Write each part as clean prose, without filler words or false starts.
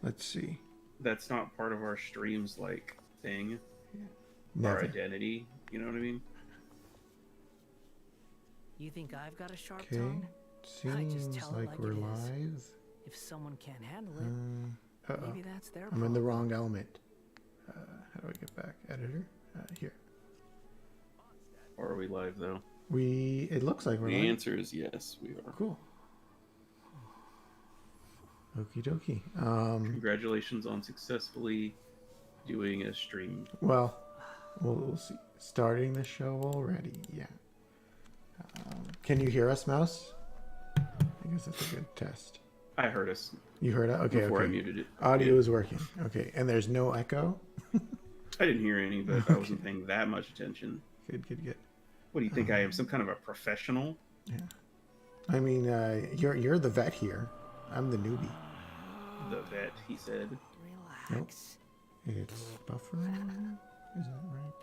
Let's see. That's not part of our streams like thing, our Never. identity. You know what I mean? You think I've got a sharp Okay. tongue? I just Seems tell it like like we're it is. live. If someone can't handle it, Uh-oh. maybe that's their I'm problem. in the wrong element. How do I get back? Editor? Here. Or are we live though? It looks like we're The live. answer is yes, we are. Cool. Okie dokie. Congratulations on successfully doing a stream. Well, we'll see. Starting the show already. Yeah. Can you hear us, Mouse? I guess that's a good test. I heard us You heard it? Okay, before okay. I muted it. Audio Yeah. is working. Okay, and there's no echo? I didn't hear any, but I wasn't paying that much attention. Good, good, good. What do you think? I am some kind of a professional? Yeah. I mean, you're the vet here. I'm the newbie. The vet, he said. Relax. It's buffering. Is that right?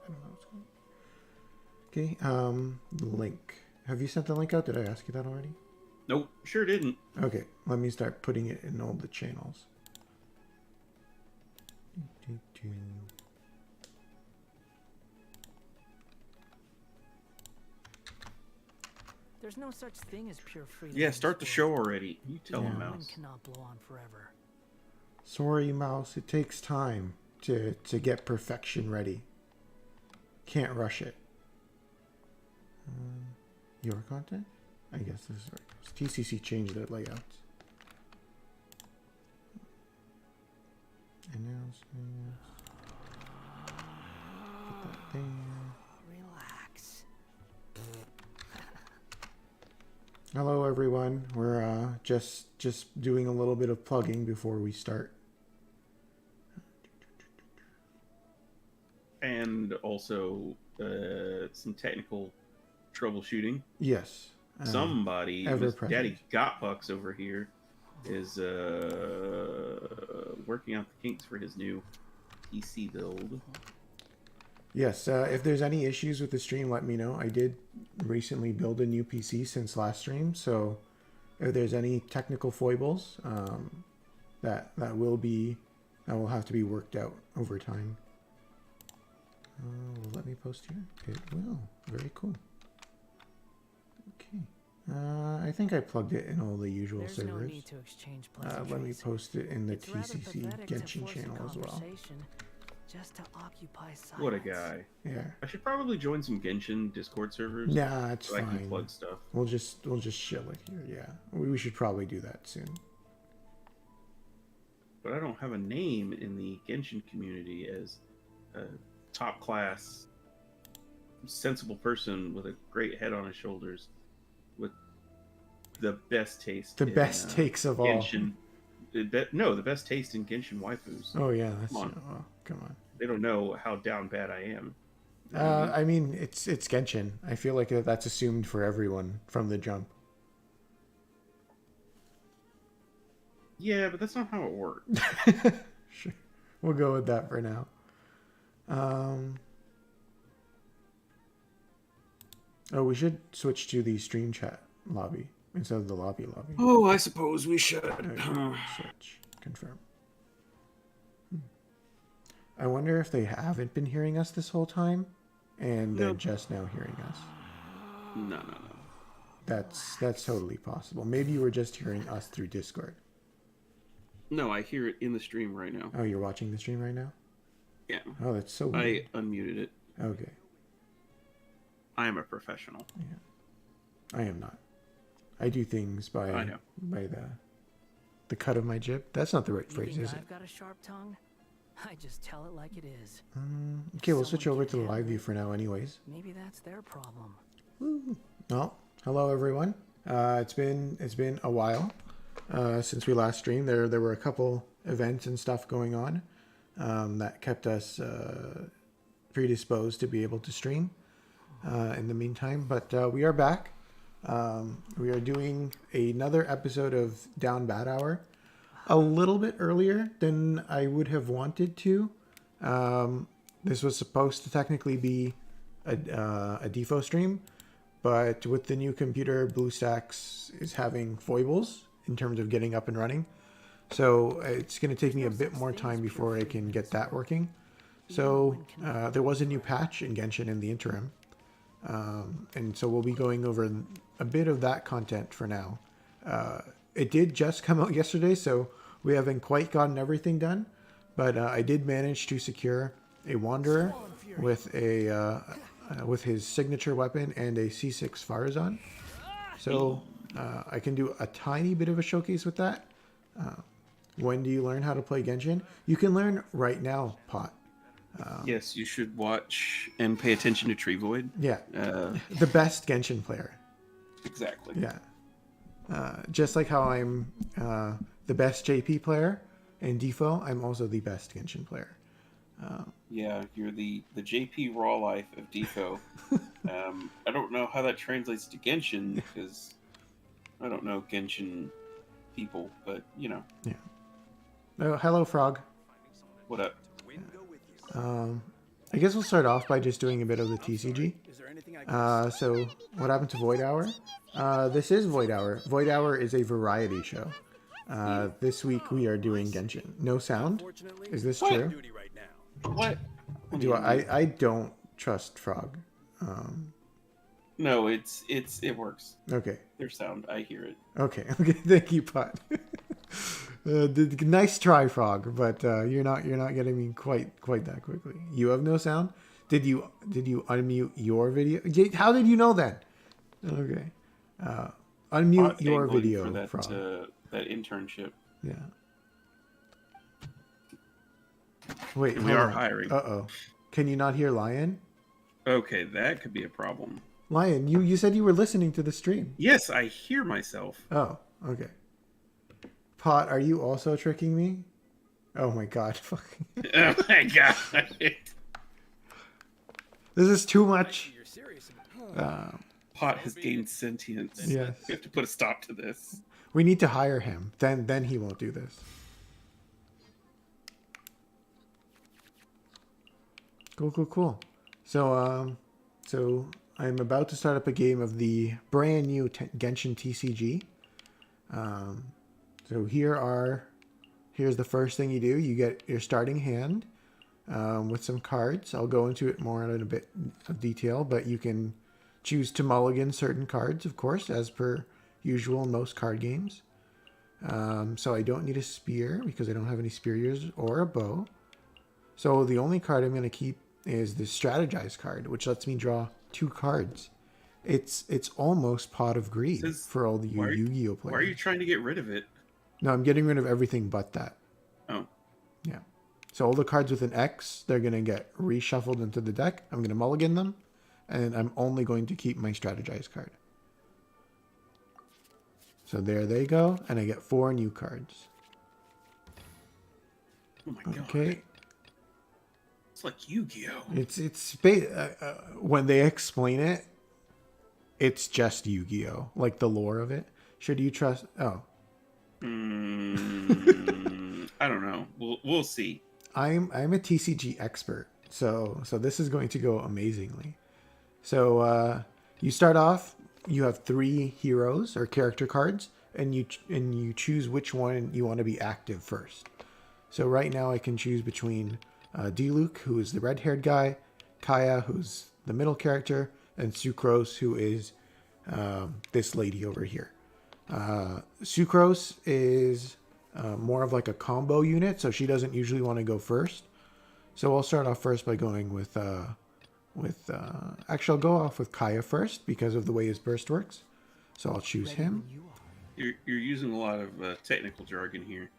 I don't know what's going on. Okay, link. Have you sent the link out? Did I ask you that already? Nope, sure didn't. Okay, let me start putting it in all the channels. There's no such thing as pure freedom. Yeah, in start the this show world. already. You tell The him, wind Mouse. cannot blow on forever. Sorry, Mouse. It takes time to get perfection ready. Can't rush it. Your content? I guess this is right. TCC changed their layouts. Announcements. Put that there. Relax. Hello, everyone. We're just doing a little bit of plugging before we start. And also some technical troubleshooting. Yes. Somebody, ever Miss present. Daddy Gotbucks over here, is working out the kinks for his new PC build. Yes. If there's any issues with the stream, let me know. I did recently build a new PC since last stream, so if there's any technical foibles, that will have to be worked out over time. Will it let me post here? It will. Very cool. Okay. I think I plugged it in all the usual There's no servers. need to exchange Let me pleasantries. post it in the It's rather TCC pathetic to Genshin force a channel as well. conversation just to occupy silence. What a guy. Yeah. I should probably join some Genshin Discord servers Nah, it's so I can fine. plug stuff. We'll just chill it here. Yeah. We should probably do that soon. But I don't have a name in the Genshin community as a top class, sensible person with a great head on his shoulders, with the best taste. The in, best takes of all. Genshin. The best taste in Genshin waifus. Oh yeah, that's Come on. oh, come on. They don't know how down bad I am. I mean, it's Genshin. I feel like that's assumed for everyone from the jump. Yeah, but that's not how it works. Sure. We'll go with that for now. Oh, we should switch to the stream chat lobby instead of the lobby. Oh, I suppose we should. Okay, switch. Confirm. I wonder if they haven't been hearing us this whole time, and they're Nope. just now hearing us. No. That's totally possible. Maybe you were just hearing us through Discord. No, I hear it in the stream right now. Oh, you're watching the stream right now? Yeah. Oh, that's so I weird. unmuted it. Okay. I am a professional. I am not. I do things by I know. by the cut of my jib. That's not the right You phrase, think is it? I've got a sharp tongue? I just tell it like it is. Okay, we'll switch Someone over can to the handle live view it. for now anyways. Maybe that's their problem. Well, hello everyone. It's been a while since we last streamed. There were a couple events and stuff going on that kept us predisposed to be able to stream in the meantime. But we are back. We are doing another episode of Down Bad Hour, a little bit earlier than I would have wanted to. This was supposed to technically be a defo stream, but with the new computer, BlueStacks is having foibles in terms of getting up and running. So it's going to take me a bit more time before I can get that working. So there was a new patch in Genshin in the interim. And so we'll be going over a bit of that content for now. It did just come out yesterday, so we haven't quite gotten everything done. But I did manage to secure a Wanderer with with his signature weapon and a C6 Farazan. So I can do a tiny bit of a showcase with that. When do you learn how to play Genshin? You can learn right now, Pot. Yes, you should watch and pay attention to TreeVoid. Yeah, the best Genshin player. Exactly. Yeah. Just like how I'm the best JP player in Defo, I'm also the best Genshin player. Yeah, you're the JP raw life of Defo. I don't know how that translates to Genshin because I don't know Genshin people, but you know. Yeah. Oh, hello, Frog. What up? I guess we'll start off by just doing a bit of the TCG. So, what happened to Void Hour? This is Void Hour. Void Hour is a variety show. This week we are doing Genshin. No sound? Is this true? What? Do I don't trust Frog. No, it works. Okay. There's sound. I hear it. Okay. Thank you, Pot. Nice try, Frog, but you're not getting me quite that quickly. You have no sound. Did you unmute your video? How did you know that? Okay. Unmute your video, for that, Frog. That internship. Yeah. Wait, we are hiring. Uh-oh. Can you not hear Lion? Okay, that could be a problem. Lion, you said you were listening to the stream. Yes, I hear myself. Oh, okay. Pot, are you also tricking me? Oh my god. Oh my god. This is too much. Pot has gained sentience. Yes. We have to put a stop to this. We need to hire him. Then he won't do this. Cool. So I'm about to start up a game of the brand new Genshin TCG. So here's the first thing you do. You get your starting hand with some cards. I'll go into it more in a bit of detail, but you can choose to mulligan certain cards, of course, as per usual in most card games. So I don't need a spear because I don't have any spears or a bow. So the only card I'm going to keep is the strategize card, which lets me draw 2 cards. It's almost Pot of Greed for all the Yu-Gi-Oh players. Why are you trying to get rid of it? No, I'm getting rid of everything but that. Oh. Yeah. So all the cards with an X, they're going to get reshuffled into the deck. I'm going to mulligan them, and I'm only going to keep my strategize card. So there they go, and I get 4 new cards. Oh my god. Okay. It's like Yu-Gi-Oh. It's when they explain it, it's just Yu-Gi-Oh, like the lore of it. Should you trust? Oh, I don't know. We'll see. I'm a TCG expert, so this is going to go amazingly. So you start off. You have 3 heroes or character cards, and you choose which one you want to be active first. So right now I can choose between Diluc, who is the red-haired guy, Kaya, who's the middle character, and Sucrose, who is this lady over here. Sucrose is more of like a combo unit, so she doesn't usually want to go first. So I'll start off first by going with actually I'll go off with Kaya first because of the way his burst works. So I'll choose him. You're using a lot of technical jargon here.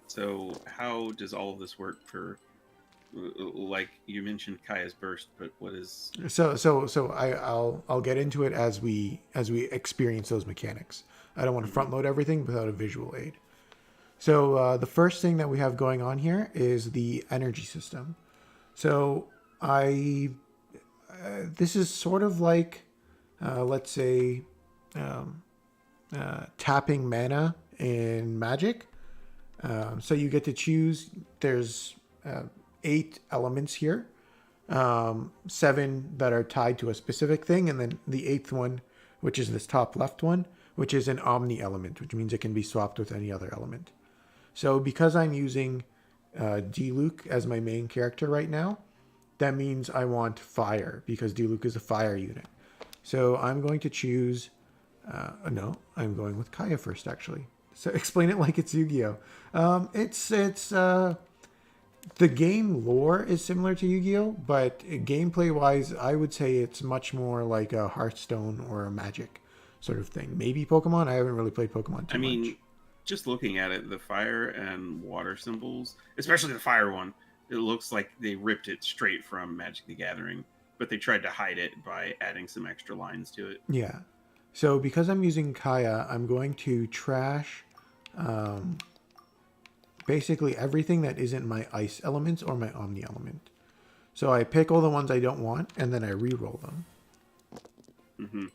So how does all of this work for, like you mentioned Kaya's burst, but what is? So I'll get into it as we experience those mechanics. I don't want to front load everything without a visual aid. So the first thing that we have going on here is the energy system. So this is sort of like, let's say, tapping mana in Magic. So you get to choose. There's 8 elements here, 7 that are tied to a specific thing, and then the 8th one, which is this top left one, which is an omni element, which means it can be swapped with any other element. So because I'm using D-Luke as my main character right now, that means I want fire because D-Luke is a fire unit. So I'm going to choose... no, I'm going with Kaya first, actually. So explain it like it's Yu-Gi-Oh. It's the game lore is similar to Yu-Gi-Oh, but gameplay-wise, I would say it's much more like a Hearthstone or a Magic sort of thing. Maybe Pokemon. I haven't really played Pokemon too I mean, much. just looking at it, the fire and water symbols, especially the fire one, it looks like they ripped it straight from Magic the Gathering, but they tried to hide it by adding some extra lines to it. Yeah. So because I'm using Kaya, I'm going to trash basically everything that isn't my ice elements or my omni element. So I pick all the ones I don't want, and then I re-roll them. Hmm.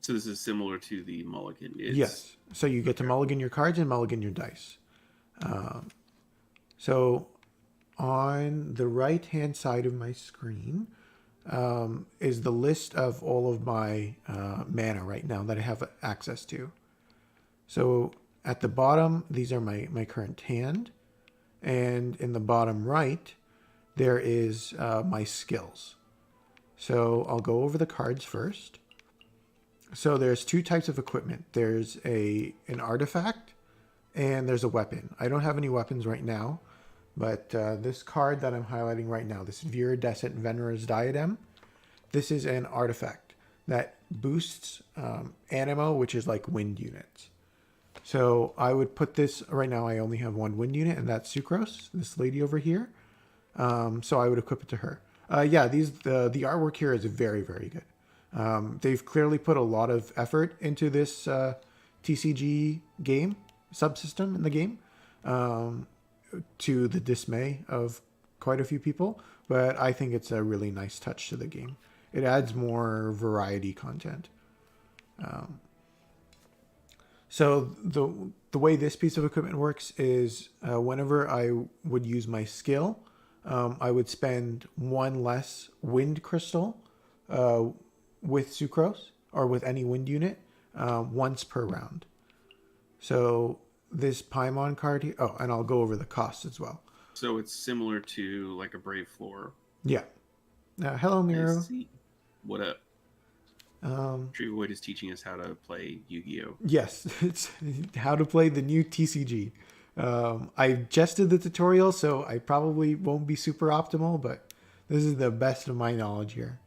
So this is similar to the Mulligan. Yes. So you get to mulligan your cards and mulligan your dice. So on the right-hand side of my screen is the list of all of my mana right now that I have access to. So at the bottom, these are my current hand. And in the bottom right, there is my skills. So I'll go over the cards first. So there's two types of equipment. There's an artifact and there's a weapon. I don't have any weapons right now, but this card that I'm highlighting right now, this Viridescent Vener's Diadem, this is an artifact that boosts Animo, which is like wind units. So I would put this, right now I only have one wind unit, and that's Sucrose, this lady over here. So I would equip it to her. Yeah, the artwork here is very, very good. They've clearly put a lot of effort into this TCG game, subsystem in the game, to the dismay of quite a few people. But I think it's a really nice touch to the game. It adds more variety content. So the way this piece of equipment works is whenever I would use my skill, I would spend one less wind crystal with Sucrose or with any wind unit once per round. So this Paimon card here, oh, and I'll go over the costs as well. So it's similar to like a Brave Floor. Yeah. Hello, I Miro. see. What up? TreeVoid is teaching us how to play Yu-Gi-Oh! Yes, it's how to play the new TCG. I just did the tutorial, so I probably won't be super optimal, but this is the best of my knowledge here.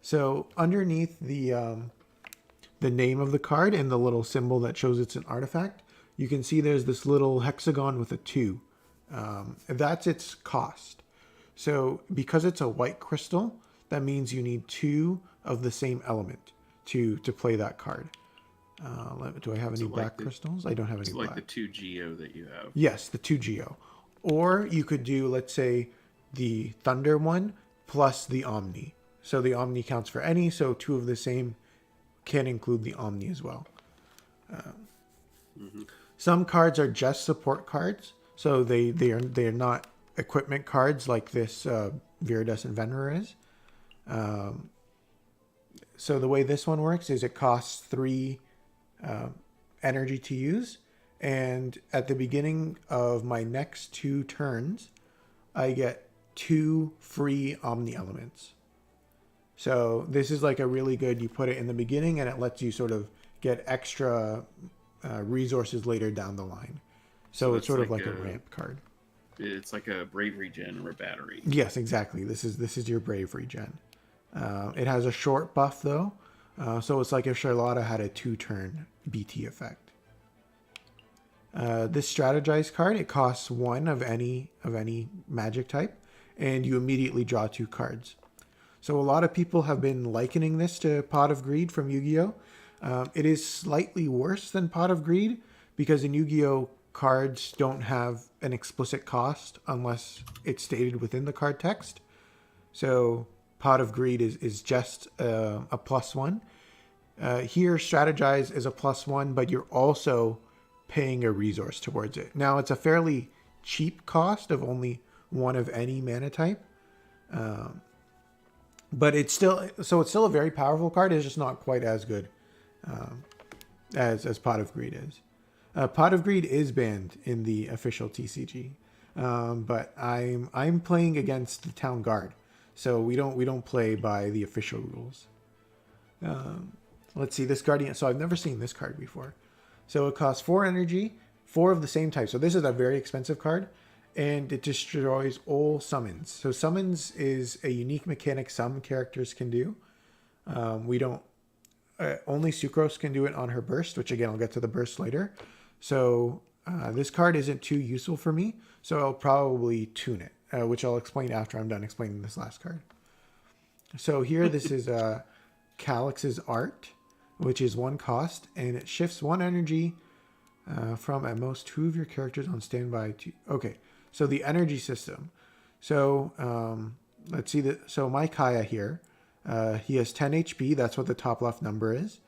So underneath the name of the card and the little symbol that shows it's an artifact, you can see there's this little hexagon with a 2. That's its cost. So because it's a white crystal, that means you need 2 of the same element to play that card. Do I have any black crystals? I don't have any black. Like the 2 Geo that you have. Yes, the 2 Geo. Or you could do, let's say, the Thunder one plus the Omni. So the Omni counts for any, so 2 of the same can include the Omni as well. Some cards are just support cards, so they are not equipment cards like this Viridescent Venerer is. So the way this one works is it costs 3 energy to use, and at the beginning of my next 2 turns, I get 2 free Omni elements. So this is like a really good, you put it in the beginning and it lets you sort of get extra resources later down the line. So it's sort of like a ramp card. It's like a bravery gen or a battery. Yes, exactly. This is your bravery gen. It has a short buff though, so it's like if Charlotta had a 2-turn BT effect. This strategize card, it costs 1 of any magic type, and you immediately draw 2 cards. So a lot of people have been likening this to Pot of Greed from Yu-Gi-Oh! It is slightly worse than Pot of Greed because in Yu-Gi-Oh! Cards don't have an explicit cost unless it's stated within the card text. So Pot of Greed is just a +1. Here, Strategize is a +1, but you're also paying a resource towards it. Now, it's a fairly cheap cost of only 1 of any mana type. But it's still a very powerful card. It's just not quite as good as Pot of Greed is. Pot of Greed is banned in the official TCG, but I'm playing against the Town Guard, so we don't play by the official rules. Let's see this Guardian. So I've never seen this card before. So it costs 4 energy, 4 of the same type. So this is a very expensive card, and it destroys all summons. So summons is a unique mechanic some characters can do. We don't. Only Sucrose can do it on her burst, which again I'll get to the burst later. So this card isn't too useful for me, so I'll probably tune it, which I'll explain after I'm done explaining this last card. So here this is Calyx's Art, which is 1 cost, and it shifts 1 energy from at most 2 of your characters on standby to... Okay, so the energy system. So let's see. So my Kaya here, he has 10 HP. That's what the top left number is.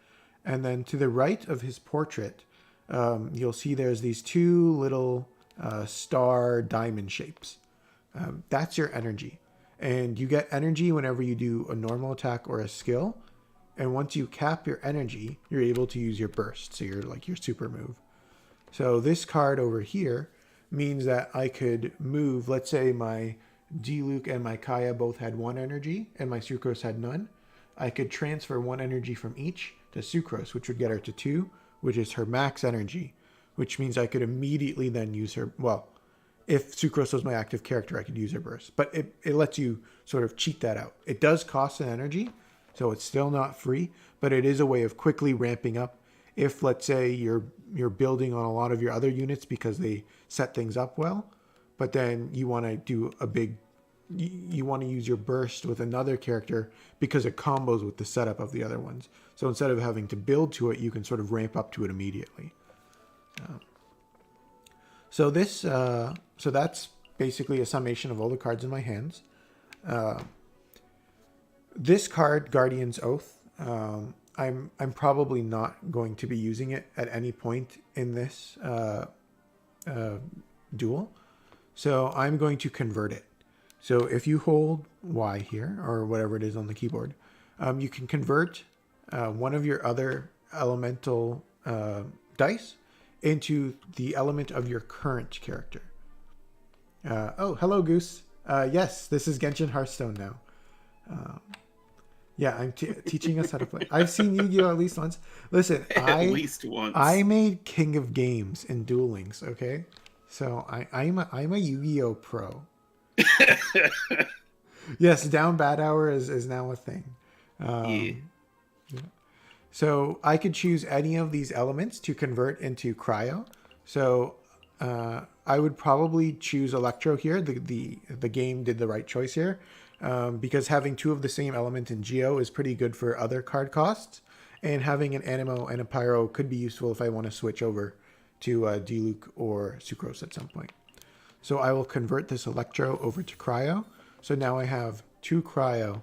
And then to the right of his portrait, you'll see there's these 2 little star diamond shapes. That's your energy. And you get energy whenever you do a normal attack or a skill. And once you cap your energy, you're able to use your burst. So you're like your super move. So this card over here means that I could move, let's say my Diluc and my Kaya both had 1 energy and my Sucrose had none. I could transfer 1 energy from each to Sucrose, which would get her to 2, which is her max energy, which means I could immediately then use her. Well, if Sucrose was my active character, I could use her burst, but it lets you sort of cheat that out. It does cost an energy, so it's still not free, but it is a way of quickly ramping up. If, let's say, you're building on a lot of your other units because they set things up well, but then you want to do you want to use your burst with another character because it combos with the setup of the other ones. So instead of having to build to it, you can sort of ramp up to it immediately. So that's basically a summation of all the cards in my hands. This card, Guardian's Oath, I'm probably not going to be using it at any point in this duel. So I'm going to convert it. So if you hold Y here, or whatever it is on the keyboard, you can convert one of your other elemental dice into the element of your current character. Oh, hello, Goose. Yes, this is Genshin Hearthstone now. Yeah, I'm teaching us how to play. I've seen Yu-Gi-Oh! At least once. Listen, At least once. I made King of Games in Duel Links, okay? So I'm a Yu-Gi-Oh! Pro. Yes, Down Bad Hour is now a thing. Yeah. So I could choose any of these elements to convert into Cryo. So I would probably choose Electro here. The game did the right choice here. Because having 2 of the same element in Geo is pretty good for other card costs. And having an Animo and a Pyro could be useful if I want to switch over to Diluc or Sucrose at some point. So I will convert this Electro over to Cryo. So now I have 2 Cryo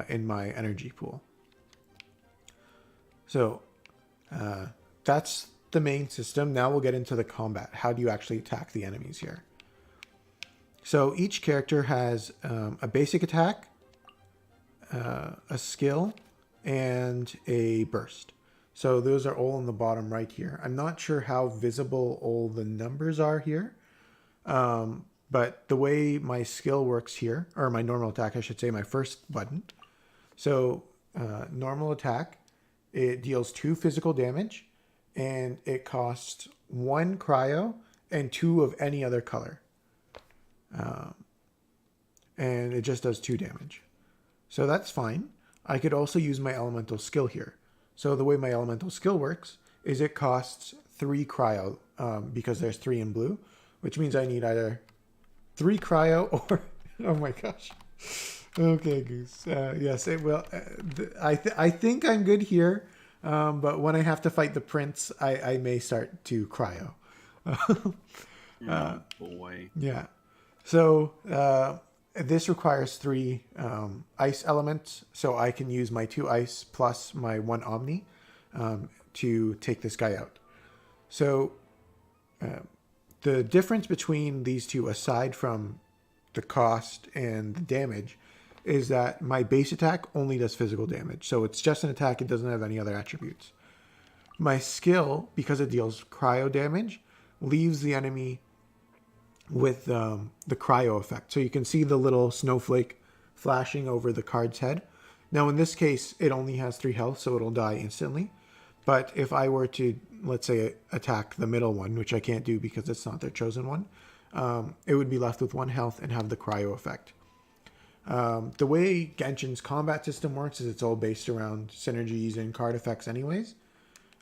in my energy pool. So that's the main system. Now we'll get into the combat. How do you actually attack the enemies here? So each character has a basic attack, a skill, and a burst. So those are all in the bottom right here. I'm not sure how visible all the numbers are here. But the way my skill works here, or my normal attack, I should say, my first button. So normal attack, it deals 2 physical damage, and it costs 1 cryo and 2 of any other color. And it just does 2 damage. So that's fine. I could also use my elemental skill here. So the way my elemental skill works is it costs 3 cryo, because there's 3 in blue, which means I need either 3 cryo or... Oh my gosh. Okay, Goose. Yes, it will. I think I'm good here, but when I have to fight the prince, I may start to cryo. Oh boy. Yeah. So this requires 3 ice elements, so I can use my 2 ice plus my 1 omni to take this guy out. So the difference between these 2, aside from the cost and the damage, is that my base attack only does physical damage. So it's just an attack. It doesn't have any other attributes. My skill, because it deals cryo damage, leaves the enemy with the cryo effect. So you can see the little snowflake flashing over the card's head. Now, in this case, it only has 3 health, so it'll die instantly. But if I were to, let's say, attack the middle one, which I can't do because it's not their chosen one, it would be left with 1 health and have the cryo effect. The way Genshin's combat system works is it's all based around synergies and card effects anyways.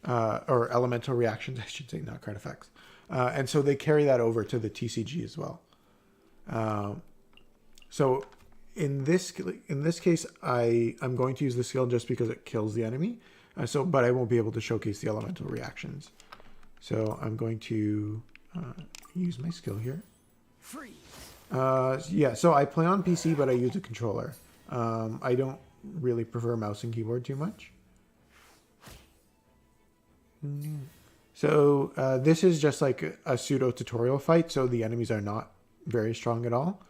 Or elemental reactions, I should say, not card effects. And so they carry that over to the TCG as well. So in this case, I'm going to use the skill just because it kills the enemy. But I won't be able to showcase the elemental reactions. So I'm going to use my skill here. Freeze. Yeah, so I play on PC, but I use a controller. I don't really prefer mouse and keyboard too much. So this is just like a pseudo tutorial fight, so the enemies are not very strong at all.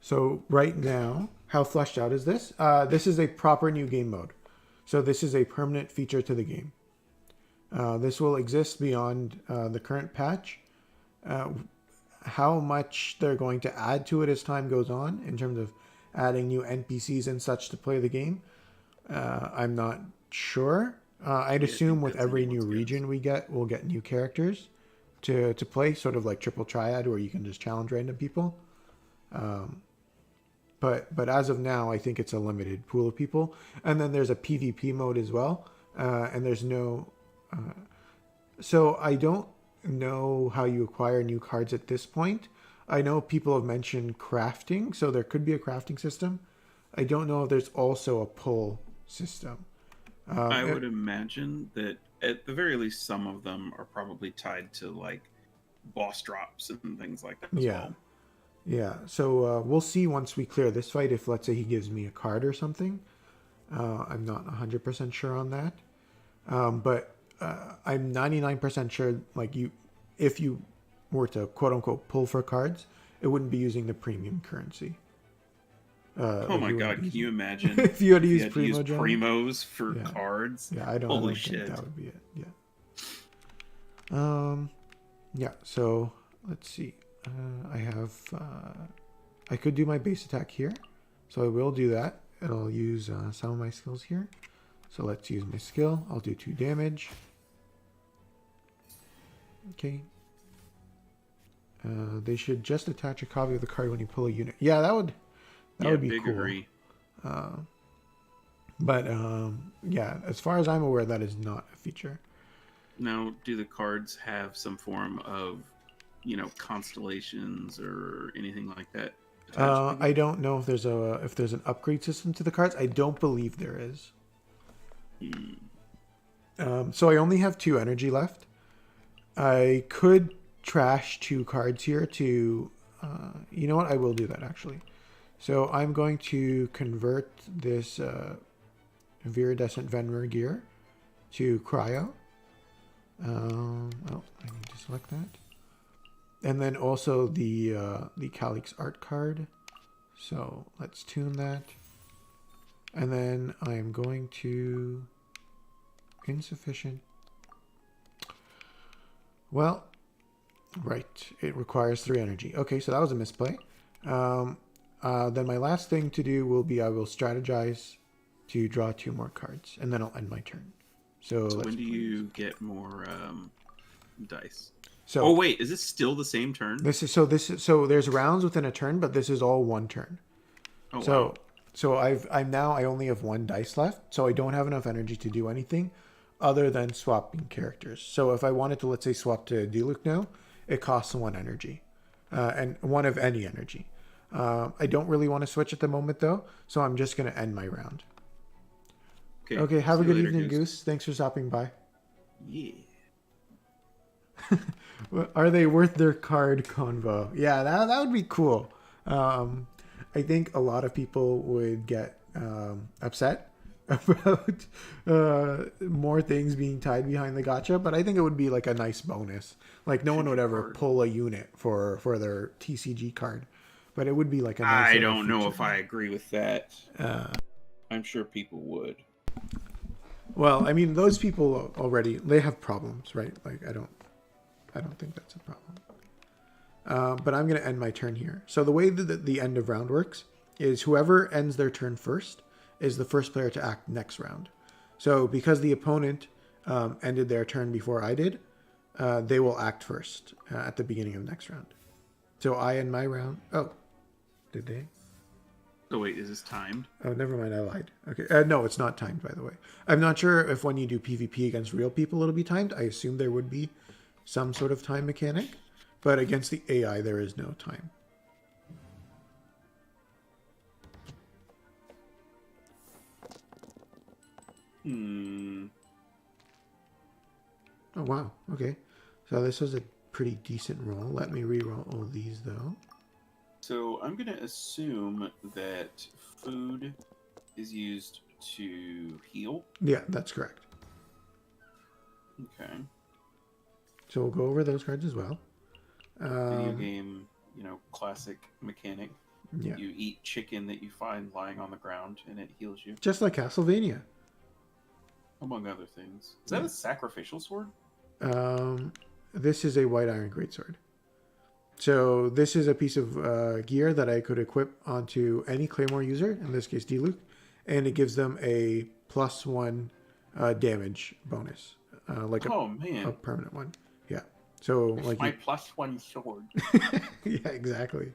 So right now, how fleshed out is this? This is a proper new game mode. So this is a permanent feature to the game. This will exist beyond the current patch. How much they're going to add to it as time goes on in terms of adding new NPCs and such to play the game, I'm not sure. I'd assume with every new region we get, we'll get new characters to play, sort of like Triple Triad, where you can just challenge random people. But as of now, I think it's a limited pool of people. And then there's a PvP mode as well. And there's no... so I don't know how you acquire new cards at this point. I know people have mentioned crafting, so there could be a crafting system. I don't know if there's also a pull system. I would imagine that at the very least, some of them are probably tied to like boss drops and things like that as well. Yeah, so we'll see once we clear this fight if, let's say, he gives me a card or something. I'm not 100% sure on that. But I'm 99% sure, like, if you were to quote-unquote pull for cards, it wouldn't be using the premium currency. Oh my god, can you imagine if you had to use primos for cards? Yeah, I don't think that would be it. Yeah. Yeah, so let's see. I could do my base attack here. So I will do that. It'll use some of my skills here. So let's use my skill. I'll do 2 damage. Okay. They should just attach a copy of the card when you pull a unit. Yeah, that would be cool. Agree. But yeah, as far as I'm aware, that is not a feature. Now, do the cards have some form of, constellations or anything like that? I don't know if there's an upgrade system to the cards. I don't believe there is. So I only have 2 energy left. I could trash 2 cards here to, you know what? I will do that actually. So I'm going to convert this Viridescent Venmer gear to Cryo. Oh, I need to select that. And then also the Calyx art card. So let's tune that. And then I'm going to... Insufficient. Well, right. It requires 3 energy. Okay, so that was a misplay. Then my last thing to do will be I will strategize to draw 2 more cards. And then I'll end my turn. So when do you get more dice? So, oh wait, is this still the same turn? So there's rounds within a turn, but this is all 1 turn. Oh, so wow. So I only have 1 dice left, so I don't have enough energy to do anything other than swapping characters. So if I wanted to, let's say, swap to Diluc now, it costs 1 energy, and 1 of any energy. I don't really want to switch at the moment though, so I'm just going to end my round. Okay, have a good evening, Goose. Thanks for stopping by. Yeah. Are they worth their card convo? Yeah, that would be cool. I think a lot of people would get upset about more things being tied behind the gacha, but I think it would be like a nice bonus. Like no one would ever pull a unit for their TCG card, but it would be like a nice I don't know if I agree with that. I'm sure people would. Well, I mean, those people already, they have problems, right? Like, I don't think that's a problem. But I'm going to end my turn here. So the way that the end of round works is whoever ends their turn first is the first player to act next round. So because the opponent ended their turn before I did, they will act first at the beginning of next round. So I end my round. Oh, did they? Oh wait, is this timed? Oh, never mind. I lied. Okay. No, it's not timed, by the way. I'm not sure if when you do PvP against real people, it'll be timed. I assume there would be some sort of time mechanic. But against the AI, there is no time. Oh, wow. Okay. So this was a pretty decent roll. Let me re-roll all these, though. So I'm going to assume that food is used to heal. Yeah, that's correct. Okay. So we'll go over those cards as well. Video game, classic mechanic. Yeah. You eat chicken that you find lying on the ground and it heals you. Just like Castlevania. Among other things. Is that a sacrificial sword? This is a white iron greatsword. So this is a piece of gear that I could equip onto any Claymore user, in this case Diluc, and it gives them a +1 damage bonus. Like a permanent one. Yeah. So it's like my +1 sword. Yeah, exactly.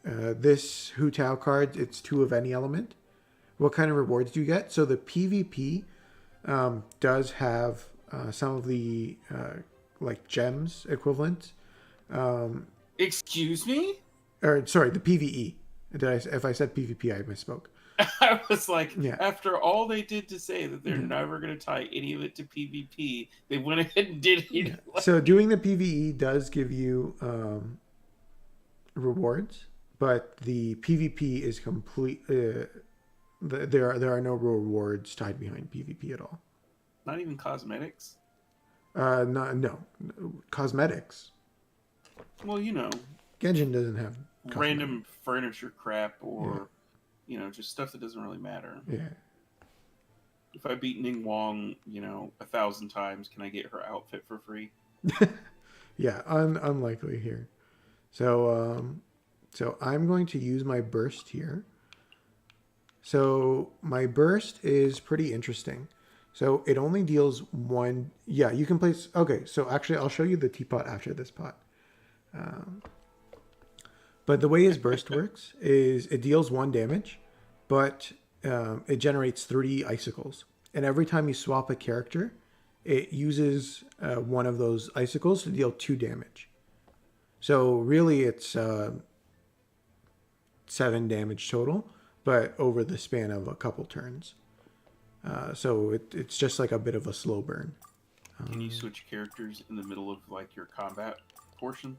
This Hu Tao card, it's 2 of any element. What kind of rewards do you get? So the PvP does have some of the like gems equivalent. Excuse me? Or sorry, the PvE. If I said PvP, I misspoke. I was like, Yeah. After all they did to say that they're never going to tie any of it to PvP, they went ahead and did it. Yeah. So doing the PvE does give you rewards, but the PvP is complete. There are no rewards tied behind PvP at all. Not even cosmetics? No. Cosmetics. Well, Genshin doesn't have random furniture crap or, just stuff that doesn't really matter. Yeah. If I beat Ning Wong, 1,000 times, can I get her outfit for free? Yeah, unlikely here. So I'm going to use my burst here. So my burst is pretty interesting. So it only deals 1. Yeah, you can place. Okay, so actually, I'll show you the teapot after this pot. But the way his burst works is it deals 1 damage, but it generates 3 icicles. And every time you swap a character, it uses one of those icicles to deal 2 damage. So really, it's 7 damage total, but over the span of a couple turns. So it's just like a bit of a slow burn. Can you switch characters in the middle of your combat portion?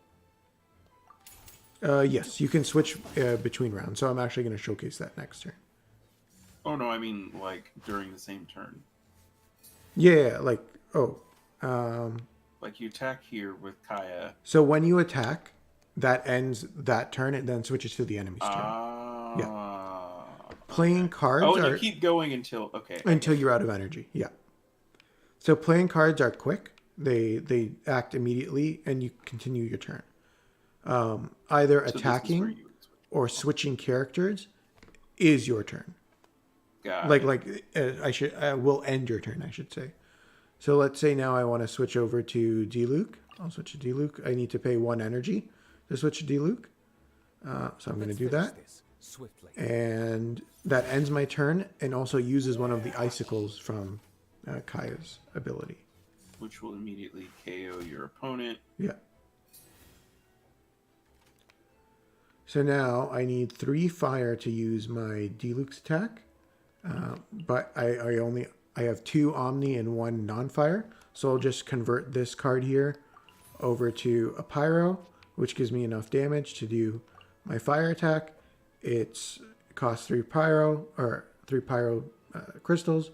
Yes, you can switch between rounds. So I'm actually going to showcase that next turn. Oh no, I mean during the same turn. Yeah, you attack here with Kaya. So when you attack, that ends that turn. It then switches to the enemy's turn. Yeah. Playing cards and you keep going until you're out of energy. Yeah. So playing cards are quick. They act immediately, and you continue your turn. Either attacking or switching characters is your turn. Will end your turn, I should say. So let's say now I want to switch over to Diluc. I'll switch to Diluc. I need to pay 1 energy to switch to Diluc. So I'm going to do that. And that ends my turn and also uses one of the icicles from Kaya's ability. Which will immediately KO your opponent. Yeah. So now I need 3 fire to use my Diluc's attack. But I have 2 Omni and 1 non-fire. So I'll just convert this card here over to a Pyro, which gives me enough damage to do my fire attack. It costs 3 Pyro crystals.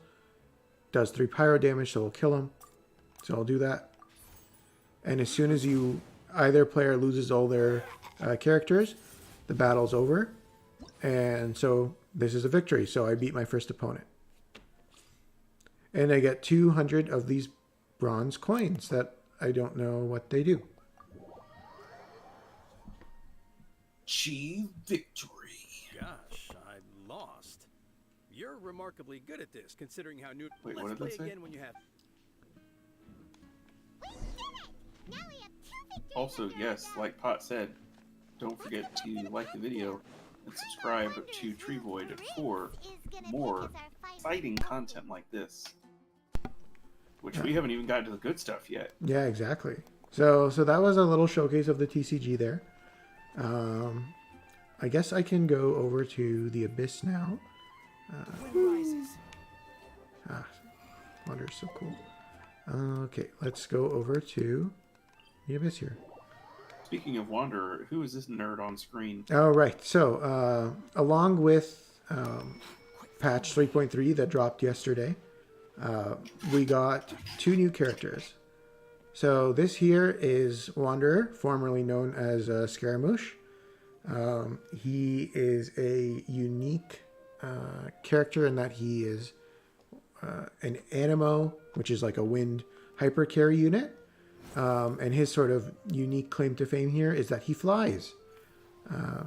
Does 3 Pyro damage, so we'll kill him. So I'll do that. And as soon as either player loses all their characters, the battle's over. And so this is a victory. So I beat my first opponent. and I get 200 of these bronze coins that I don't know what they do. Achieve victory. Gosh, I lost. You're remarkably good at this, considering how new. Wait, what Let's did play that say? again when you have. Also, yes, like Pot said, don't forget to like the video and subscribe to TreeVoid for more exciting content like this. Which we haven't even gotten to the good stuff yet. Yeah, exactly. So that was a little showcase of the TCG there. I guess I can go over to the Abyss now. Wind rises. Wander's so cool. Okay, let's go over to the Abyss here. Speaking of Wanderer, who is this nerd on screen? Oh, right. So, along with patch 3.3 that dropped yesterday, we got 2 new characters. So this here is Wanderer, formerly known as Scaramouche. He is a unique character in that he is an Animo, which is like a wind hypercarry unit. And his sort of unique claim to fame here is that he flies.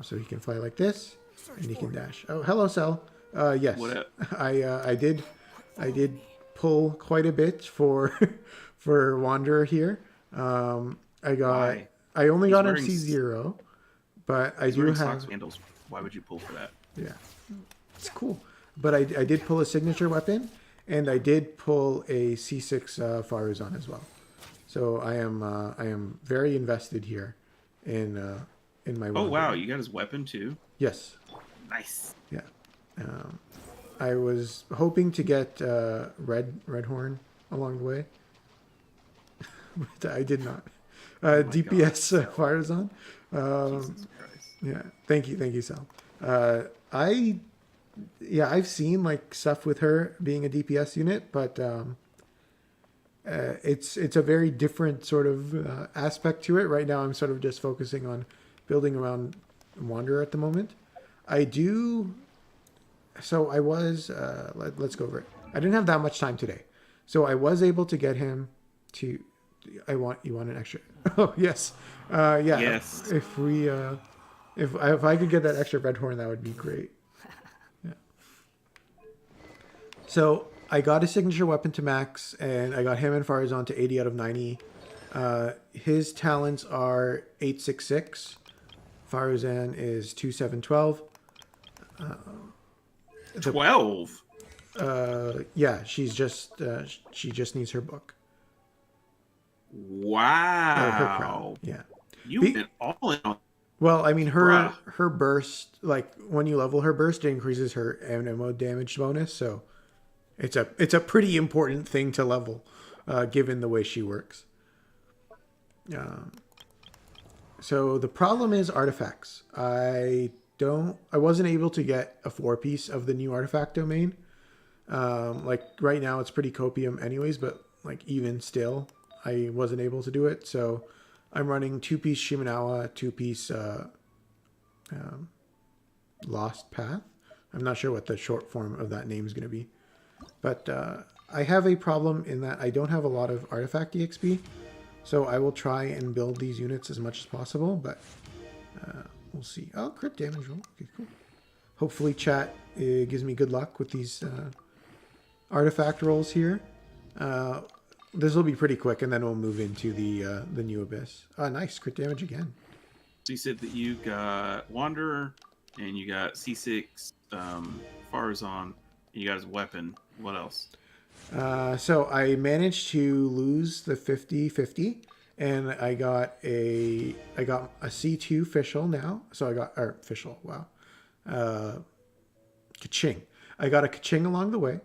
So he can fly like this, and he can dash. Oh, hello, Cell. Yes, What up? I did pull quite a bit for for Wanderer here. Why? I only He's got him wearing C0, but I He's do wearing have sock sandals. Why would you pull for that? yeah, it's cool. But I did pull a signature weapon, and I did pull a C6 Faruzan as well. So I am very invested here in my. Oh wow, you got his weapon too? Yes. Nice. Yeah. I was hoping to get Redhorn along the way, but I did not. DPS Faruzan. Jesus Christ. Yeah. Thank you, Sal. I've seen like stuff with her being a DPS unit, but it's a very different sort of aspect to it. Right now, I'm sort of just focusing on building around Wanderer at the moment. I do. So I was. Let's go over it. I didn't have that much time today, so I was able to get him to. You want an extra? Oh yes, yeah. Yes. If we, if I could get that extra red horn, that would be great. Yeah. So I got a signature weapon to max, and I got him and Farazan to 80 out of 90. His talents are 866. Farazan is 2712. 12. Yeah, she just needs her book. Wow. Her crown. Yeah. You went all in on. Well, I mean, her Bruh. burst, like when you level her burst, it increases her MMO damage bonus. So it's a pretty important thing to level, given the way she works. So the problem is artifacts. I wasn't able to get a 4-piece of the new artifact domain. Like right now it's pretty copium anyways, but like even still, I wasn't able to do it. So I'm running 2-piece Shimenawa, 2-piece Lost Path. I'm not sure what the short form of that name is going to be. But I have a problem in that I don't have a lot of artifact EXP. So I will try and build these units as much as possible, but we'll see. Oh, crit damage roll. Okay, cool. Hopefully chat gives me good luck with these artifact rolls here. This will be pretty quick, and then we'll move into the new Abyss. Nice. Crit damage again. So you said that you got Wanderer, and you got C6, Farazan, and you got his weapon. What else? So I managed to lose the 50-50, and I got a C2 Fischl now. So I got Fischl. Wow, Kaching. I got a Kaching along the way.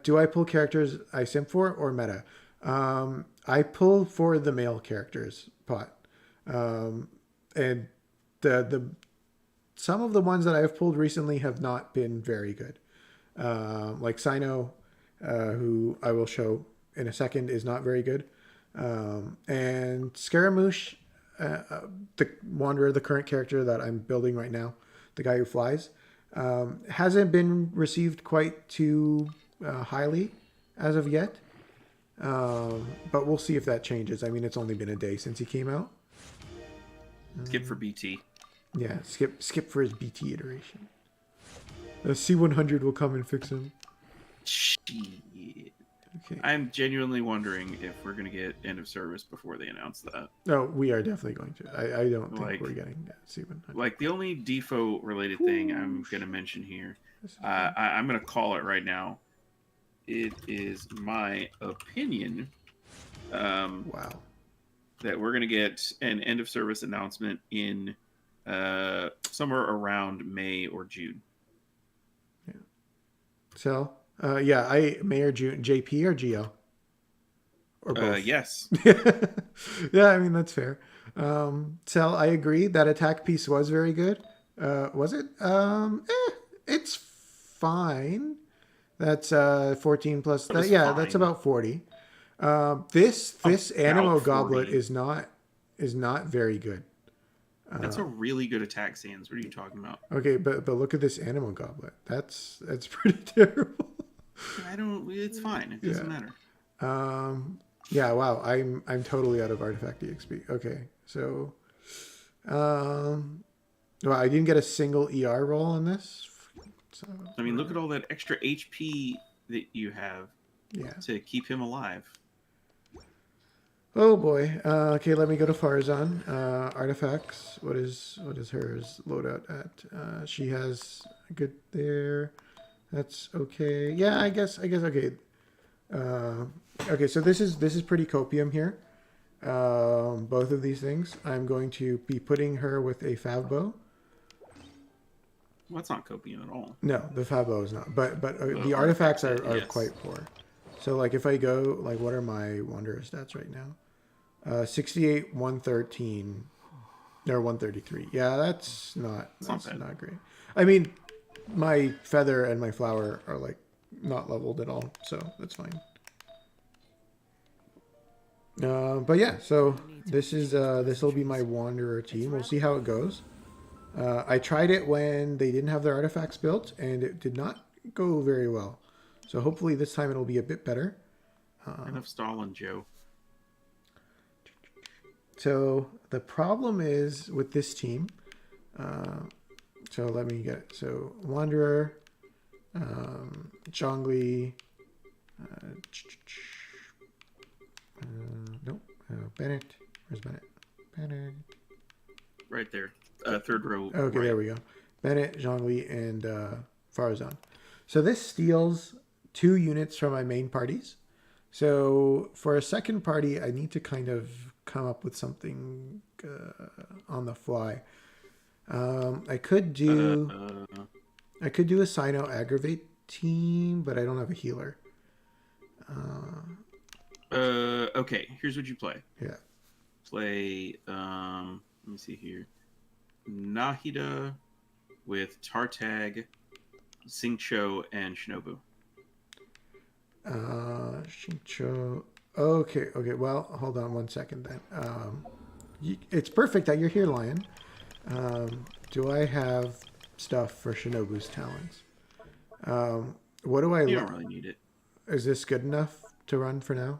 Do I pull characters I simp for or meta? I pull for the male characters, Pot. And the some of the ones that I've pulled recently have not been very good. Like Sino, who I will show in a second, is not very good. And Scaramouche, the Wanderer, the current character that I'm building right now, the guy who flies, hasn't been received quite too highly as of yet. But we'll see if that changes. I mean, it's only been a day since he came out. Skip for BT. Yeah, skip for his BT iteration. The C100 will come and fix him. Shit. Okay. I'm genuinely wondering if we're gonna get end of service before they announce that. No, we are definitely going to. I don't think Like- we're getting C100. Like the only default related thing I'm gonna mention here, I'm gonna call it right now. It is my opinion Wow. that we're gonna get an end of service announcement in somewhere around May or June. So, yeah, May or June, JP or GL? Or both? Yes. Yeah, I mean, that's fair. Cell, I agree. That attack piece was very good. Was it? It's fine. That's 14 plus. It was Yeah, fine. that's about 40. This Animo 40. Goblet is not very good. That's a really good attack stance. What are you talking about? Okay, but look at this Animo Goblet. That's pretty terrible. I don't. It's fine. It doesn't Yeah. matter. Yeah, wow. I'm totally out of artifact EXP. Okay, so well, I didn't get a single ER roll on this. So I mean, look at all that extra HP that you have yeah. to keep him alive. Oh boy. Okay, let me go to Farzan. Artifacts. What is hers loadout at? She has a good there. That's okay. Yeah, I guess okay. Okay, so this is pretty copium here. Both of these things. I'm going to be putting her with a Fav bow. Well, that's not copium at all. No, the Fav bow is not. But the The artifacts are yes. quite poor. So like if I go like what are my Wanderer stats right now? 68, 113, or 133. Yeah, that's not great. I mean, my feather and my flower are like not leveled at all, so that's fine. But yeah, so this will be my Wanderer team. We'll see how it goes. I tried it when they didn't have their artifacts built, and it did not go very well. So hopefully this time it'll be a bit better. Enough Stalin, Joe. So the problem is with this team. So let me get it. So Wanderer, Zhongli, nope, Bennett. Where's Bennett? Bennett. Right there. Third row. Okay, right. there we go. Bennett, Zhongli, and Farzan. So this steals 2 units from my main parties. So for a second party, I need to kind of come up with something on the fly. I could do a Sino aggravate team, but I don't have a healer. Okay, here's what you play. Yeah. Play, let me see here. Nahida with Tartag, Singcho, and Shinobu. Shincho. Okay. Well, hold on one second then. It's perfect that you're here, Lion. Do I have stuff for Shinobu's talents? What do I? You don't really need it. Is this good enough to run for now?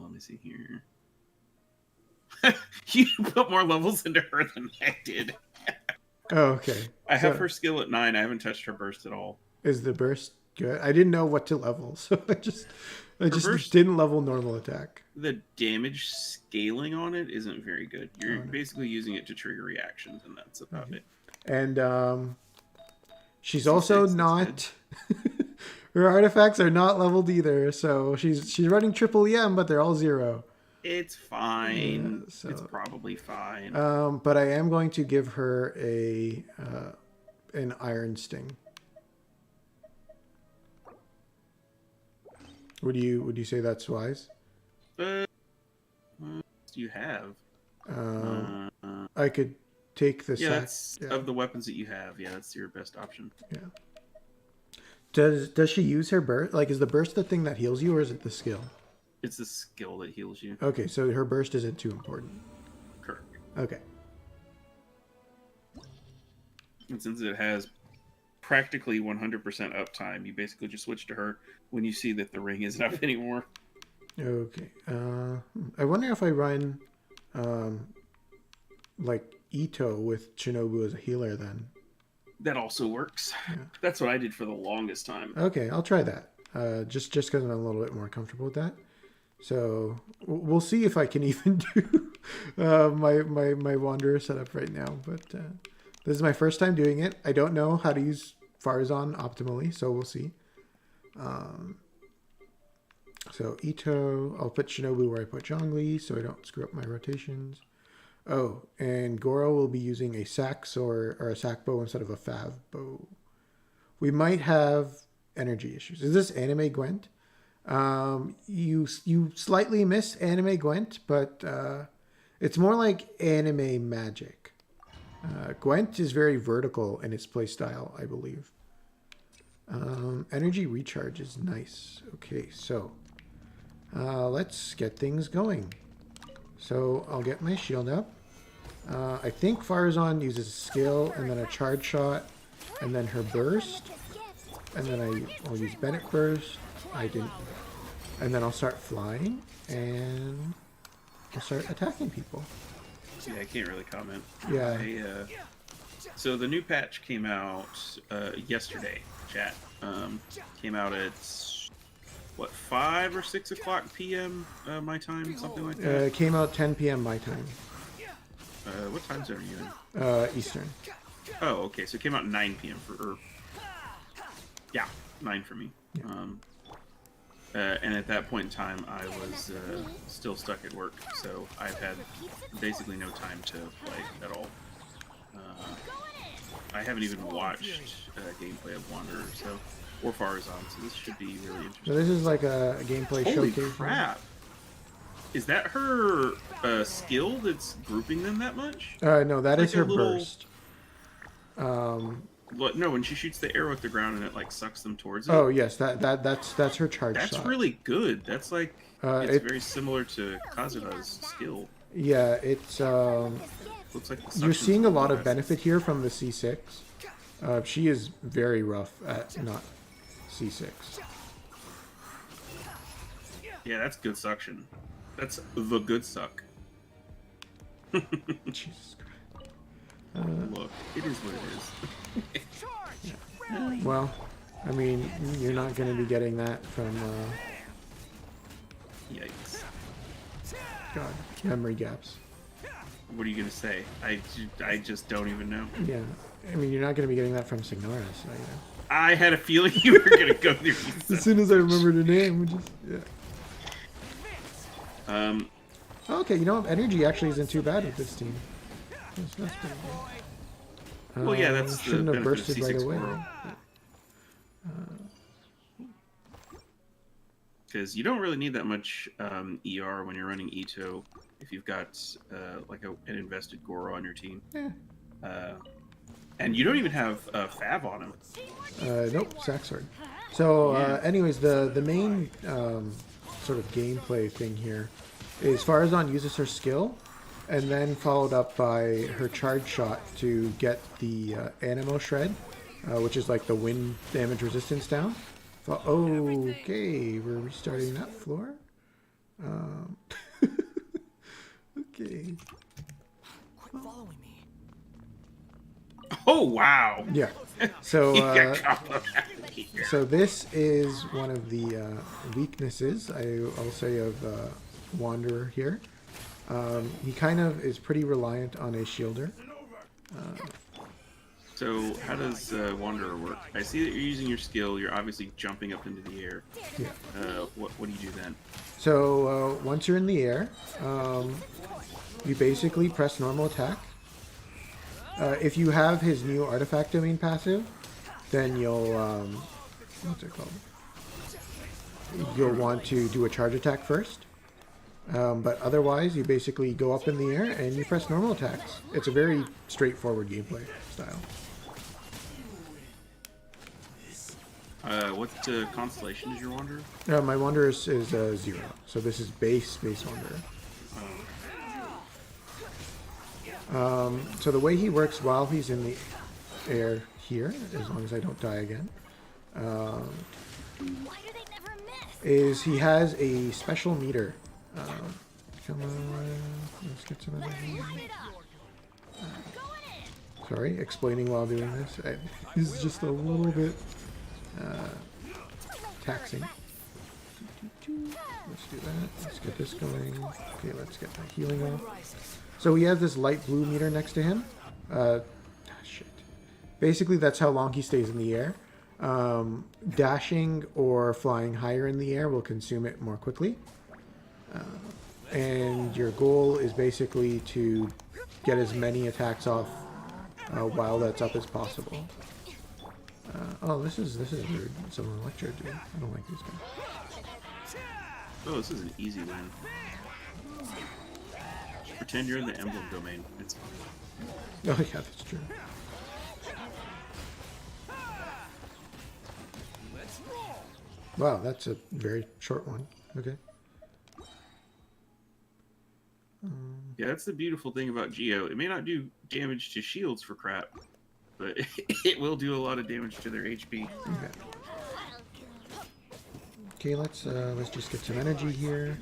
Let me see here. You put more levels into her than I did. Oh, okay. I have her skill at 9. I haven't touched her burst at all. Is the burst good? I didn't know what to level, so I just burst? didn't level normal attack. The damage scaling on it isn't very good. You're basically using it to trigger reactions, and that's about it. And she's also not. Her artifacts are not leveled either, so she's running triple EM, but they're all 0. It's fine. Yeah, so, it's probably fine. But I am going to give her an Iron Sting. Would you say that's wise? What do you have? I could take the that's of the weapons that you have. Yeah, that's your best option. Yeah. Does she use her burst? Like, is the burst the thing that heals you, or is it the skill? It's the skill that heals you. Okay, so her burst isn't too important. Correct. Okay. And since it has practically 100% uptime. You basically just switch to her when you see that the ring isn't up anymore. Okay. I wonder if I run like Ito with Shinobu as a healer then. That also works. Yeah. That's what I did for the longest time. Okay, I'll try that. Just because I'm a little bit more comfortable with that. So we'll see if I can even do my Wanderer setup right now. But this is my first time doing it. I don't know how to use Farazan optimally, so we'll see. So Ito, I'll put Shinobu where I put Zhongli so I don't screw up my rotations. Oh, and Goro will be using a sax or a sac bow instead of a fav bow. We might have energy issues. Is this anime Gwent? You slightly miss anime Gwent, but it's more like anime magic. Gwent is very vertical in its playstyle, I believe. Energy recharge is nice. Okay, so let's get things going. So I'll get my shield up. I think Farazan uses a skill and then a charge shot and then her burst. And then I'll use Bennett burst. I didn't. And then I'll start flying and I'll start attacking people. Yeah, I can't really comment. Yeah. So the new patch came out yesterday, chat. Came out at, what, 5 or 6 o'clock p.m. My time? Something like that? It came out 10 p.m. my time. What time zone are you in? Eastern. Oh, okay. So it came out 9 p.m. Yeah, 9 for me. Yeah. And at that point in time, I was still stuck at work, so I've had basically no time to play at all. I haven't even watched gameplay of Wanderer, or Farazan, so this should be really interesting. So this is like a gameplay Holy showcase. crap! Is that her skill that's grouping them that much? No, that is like her little... burst. No, when she shoots the arrow at the ground and it like sucks them towards it. Oh yes, that's her charge That's shot. really good. That's like it's very similar to Kazuha's skill. Yeah, it's Looks like you're seeing a lot of benefit here from the C6. She is very rough at not C6. Yeah, that's good suction. That's the good suck. Jesus Christ. Look, it is what it is. Well, I mean, you're not going to be getting that from Yikes. God, memory gaps. What are you gonna say? I just don't even know. Yeah, I mean, you're not going to be getting that from Signoris. So, I had a feeling you were gonna go through these. As soon as I remembered her name, yeah. Okay, you know what? Energy actually isn't too bad with this team. That's pretty good. Well, yeah, that's shouldn't the have bursted benefit right of away. C6 because you don't really need that much ER when you're running Ito if you've got like an invested Goro on your team. Yeah. And you don't even have Fav on him. Nope, Saxord. So, anyways, the main sort of gameplay thing here is Farazan uses her skill, and then followed up by her charge shot to get the Animo Shred, which is like the wind damage resistance down. Okay, we're restarting that floor. Okay. Quit following me. Oh wow! Yeah. So, Here. so this is one of the weaknesses, I'll say, of Wanderer here. He kind of is pretty reliant on a shielder. So how does Wanderer work? I see that you're using your skill. You're obviously jumping up into the air. Yeah. What do you do then? So once you're in the air, you basically press normal attack. If you have his new artifact domain passive, then you'll what's it called? You'll want to do a charge attack first. But otherwise, you basically go up in the air and you press normal attacks. It's a very straightforward gameplay style. What constellation is your Wanderer? My Wanderer is 0, so this is base Wanderer. So the way he works while he's in the... air here, as long as I don't die again. Why do they never miss? Is he has a special meter. Come on, let's get some energy. Light it up. Going in. Sorry, explaining while doing this is just a little bit taxing. Let's do that. Let's get this going. Okay, let's get the healing off. So we have this light blue meter next to him. Shit. Basically, that's how long he stays in the air. Dashing or flying higher in the air will consume it more quickly. And your goal is basically to get as many attacks off while that's up as possible. Oh, this is rude. Someone electro dude. I don't like these guys. Oh, this is an easy win. Just pretend you're in the emblem domain. It's fine. Oh yeah, that's true. Wow, that's a very short one. Okay. Yeah, that's the beautiful thing about Geo. It may not do damage to shields for crap, but it will do a lot of damage to their HP. Okay. Okay, let's just get some energy here.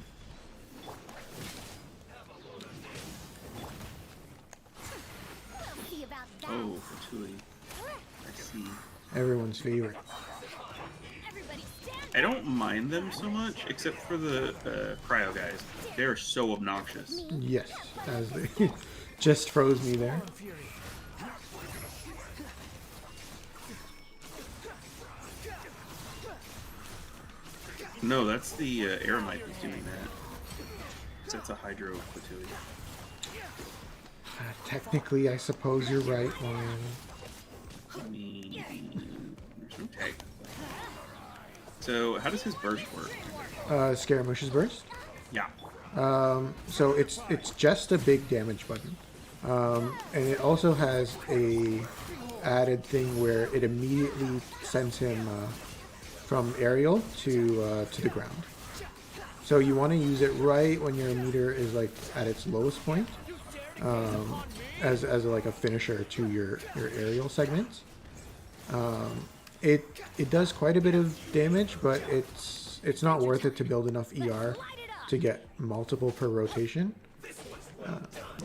See about that. Oh, Fatui. I see. Everyone's favorite. Everybody stand. I don't mind them so much, except for the cryo guys. They're so obnoxious. Yes, as they just froze me there. No, that's the Aramite that's doing that. That's a Hydro Fatui. Technically, I suppose you're right, Lion. Maybe. There's no tag. So, how does his burst work? Scaramouche's burst. Yeah. So it's just a big damage button, and it also has a added thing where it immediately sends him from aerial to the ground. So you want to use it right when your meter is like at its lowest point, as like a finisher to your aerial segments. It does quite a bit of damage, but it's not worth it to build enough ER to get multiple per rotation.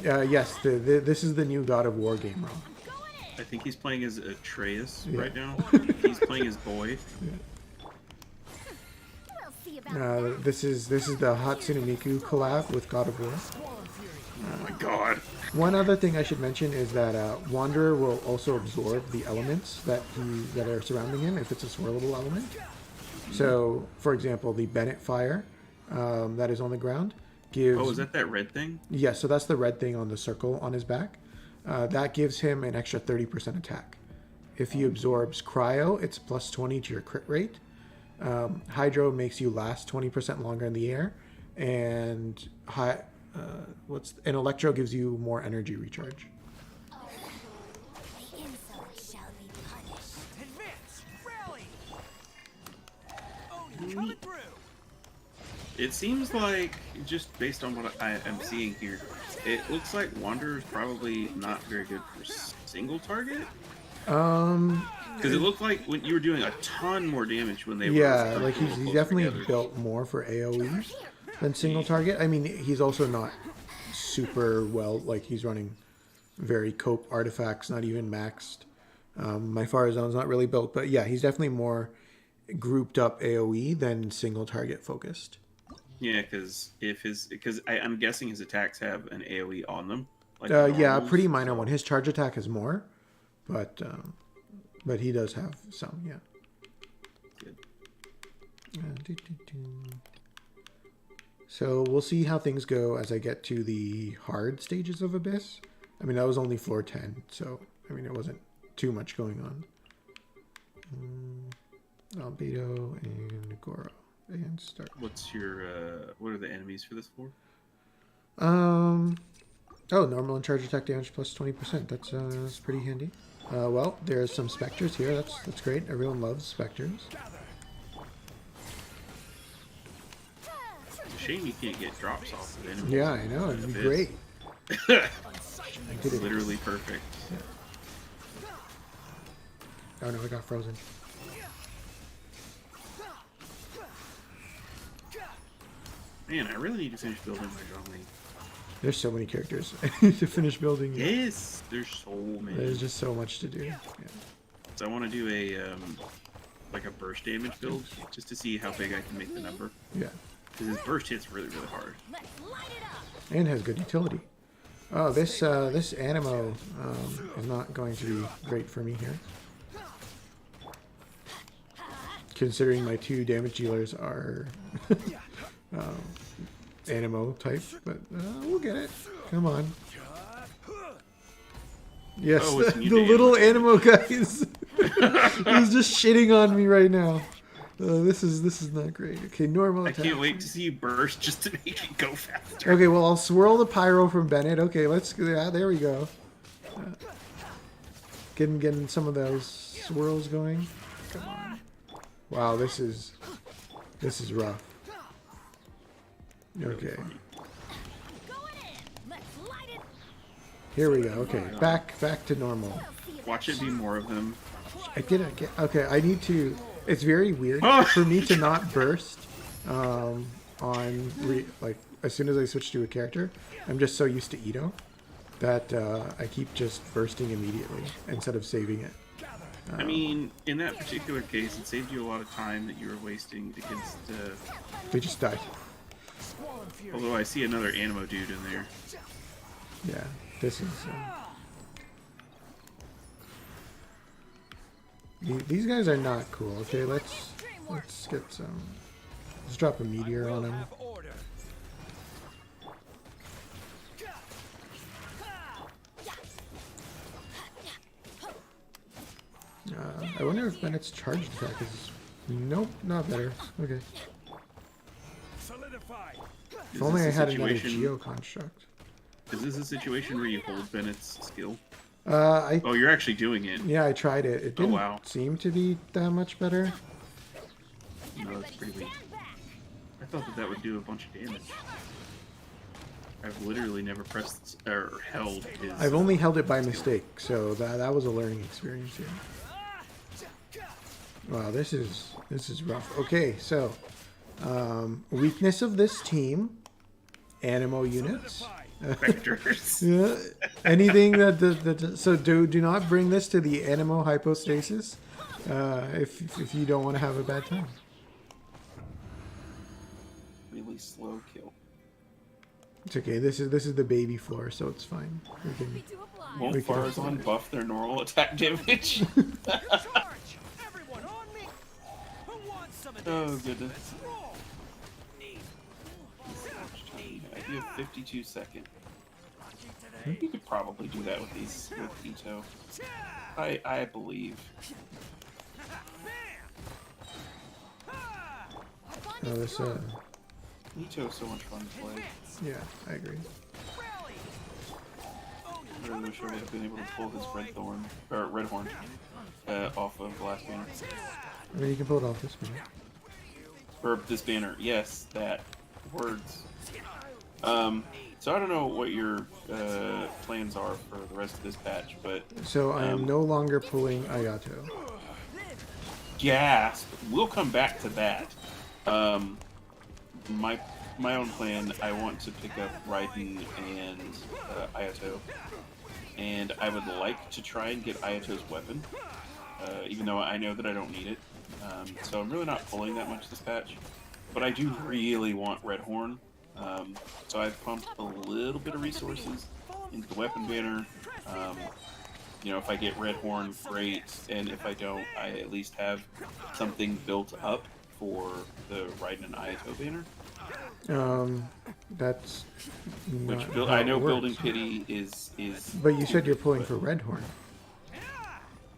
Yes, this is the new God of War game, Rob. I think he's playing as Atreus Yeah. right now. He's playing as Boy. We'll see about This is the Hatsune Miku collab with God of War. Oh my god. One other thing I should mention is that Wanderer will also absorb the elements that are surrounding him if it's a swirlable element. So, for example, the Bennett Fire that is on the ground gives... Oh, is that red thing? Yeah, so that's the red thing on the circle on his back. That gives him an extra 30% attack. If he absorbs Cryo, it's plus 20 to your crit rate. Hydro makes you last 20% longer in the air. And an Electro gives you more energy recharge. the insult shall be punished. Advance! Rally! Odin coming through! It seems like, just based on what I am seeing here, it looks like Wanderer is probably not very good for single target. Because it looked like when you were doing a ton more damage when they were Yeah, like close he's definitely together. built more for AoE than single target. I mean, he's also not super well, like he's running very cope artifacts, not even maxed. My Fire Zone's not really built, but yeah, he's definitely more grouped up AoE than single target focused. Yeah, because I'm guessing his attacks have an AoE on them. Like Yeah, a normals, pretty minor so- one. His charge attack is more, but he does have some, yeah. Good. So we'll see how things go as I get to the hard stages of Abyss. I mean, that was only floor 10, so I mean, it wasn't too much going on. Albedo and Goro. And start. What's your what are the enemies for this floor? Oh, normal and charge attack damage plus 20%. That's pretty handy. Well, there's some specters here. That's great. Everyone loves specters. It's a shame you can't get drops off of enemies. Yeah, I know. It'd be great. I did It's it. literally perfect. Oh no, I got frozen. Man, I really need to finish building my drawing. There's so many characters I need to finish building. Yes, there's so many. There's just so much to do. Yeah. So I want to do a like a burst damage build just to see how big I can make the number. Yeah. Because his burst hits really hard. Let's light it up. And has good utility. Oh, this Animo is not going to be great for me here. Considering my 2 damage dealers are Animo type, but we'll get it. Come on. Yes, Oh, it's the new to little Animo guys. He's just shitting on me right now. This is not great. Okay, normal I attack. can't wait to see you burst just to make it go faster. Okay, well, I'll swirl the pyro from Bennett. Okay, let's. Yeah, there we go. Getting some of those swirls going. Come on. Wow, this is rough. Okay, Going in. Let's light it. here we go. Okay, back to normal. We'll see about Watch it be more of them. I didn't get. Okay, I need to. It's very weird Oh! for me to not burst like as soon as I switch to a character. I'm just so used to Ito that I keep just bursting immediately instead of saving it. I mean, in that particular case, it saved you a lot of time that you were wasting against. They just died. Although I see another Animo dude in there. Yeah, this is. These guys are not cool. Okay, let's get some. Let's drop a meteor on them. Have order. I wonder if Bennett's charged attack is. Nope, not better. Okay. Solidify. If only I this a had another situation- Geo construct. Is this a situation where you hold Bennett's skill? I Oh, you're actually doing it. Yeah, I tried it. It didn't wow. seem to be that much better. No, it's pretty weak. I thought that would do a bunch of damage. I've literally never pressed or held his. I've only held it by mistake, so that was a learning experience here. Wow, this is rough. Okay, so weakness of this team: Animo units. vectors. Yeah, anything that so do not bring this to the Animo hypostasis if you don't want to have a bad time. Really slow kill. It's okay. This is the baby floor, so it's fine. We can, to apply. Won't We can Farazan afford buff their normal attack damage? Charge! Everyone on me! Who wants some of this? Oh goodness. Let's roll! Need I do have 52 seconds. lucky I today. think you could probably do that with these with Ito. I believe. oh, this Ito is so much fun to play. yeah, I agree. I really wish I would have been able to pull his red horn off of the last banner. I mean, you can pull it off this minute. Or this banner, yes, that. Words. So I don't know what your plans are for the rest of this patch, but So I am no longer pulling Ayato. gasp! We'll come back to that. My own plan, I want to pick up Raiden and Ayato, and I would like to try and get Ayato's weapon, even though I know that I don't need it. So I'm really not pulling that much this patch, but I do really want Red Horn. So I've pumped a little bit of resources into the weapon banner. You know, if I get Red Horn, great, and if I don't, I at least have something built up for the Raiden and Ayato banner. That's not Which how I it know works. building pity is. But you said you're pulling for Redhorn.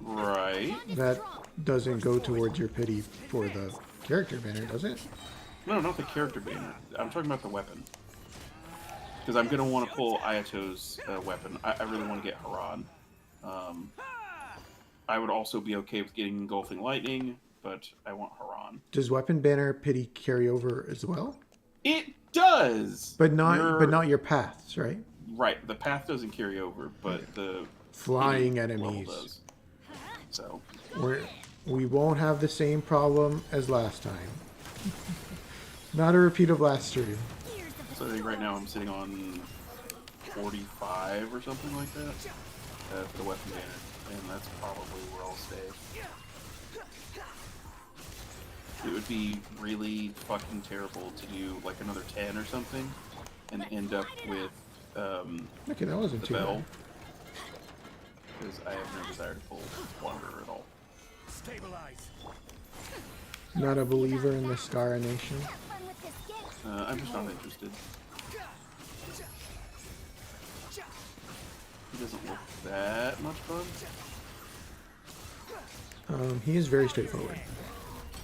Right. That doesn't go towards your pity for the character banner, does it? No, not the character banner. I'm talking about the weapon. Because I'm gonna want to pull Ayato's weapon. I really want to get Haran. I would also be okay with getting Engulfing Lightning, but I want Haran. Does weapon banner pity carry over as well? It does, But not your paths, right? right. The path doesn't carry over, but the Flying pity level enemies. does. So we won't have the same problem as last time. Not a repeat of last stream. So I think right now I'm sitting on 45 or something like that for the weapon banner, and that's probably where I'll stay. It would be really fucking terrible to do like another 10 or something and end up with Okay, that wasn't the too bell, bad. because I have no desire to pull Wanderer at all. Stabilize. Not a believer in the Skara Nation. I'm just not interested. He doesn't look that much fun. He is very straightforward.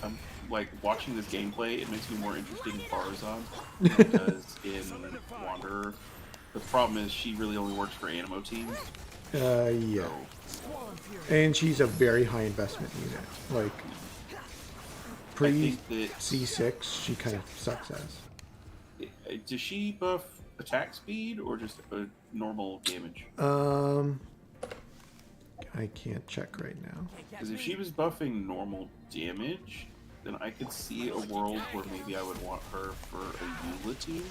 I'm like watching this gameplay. It makes me more interested in Farazan than it does in Wanderer. The problem is she really only works for Animo teams. Yeah. And she's a very high investment unit. Like, I pre think that C6, she kind of sucks as. does she buff attack speed or just a normal damage? I can't check right now. Because if she was buffing normal damage, then I could see a world where maybe I would want her for a Eula team.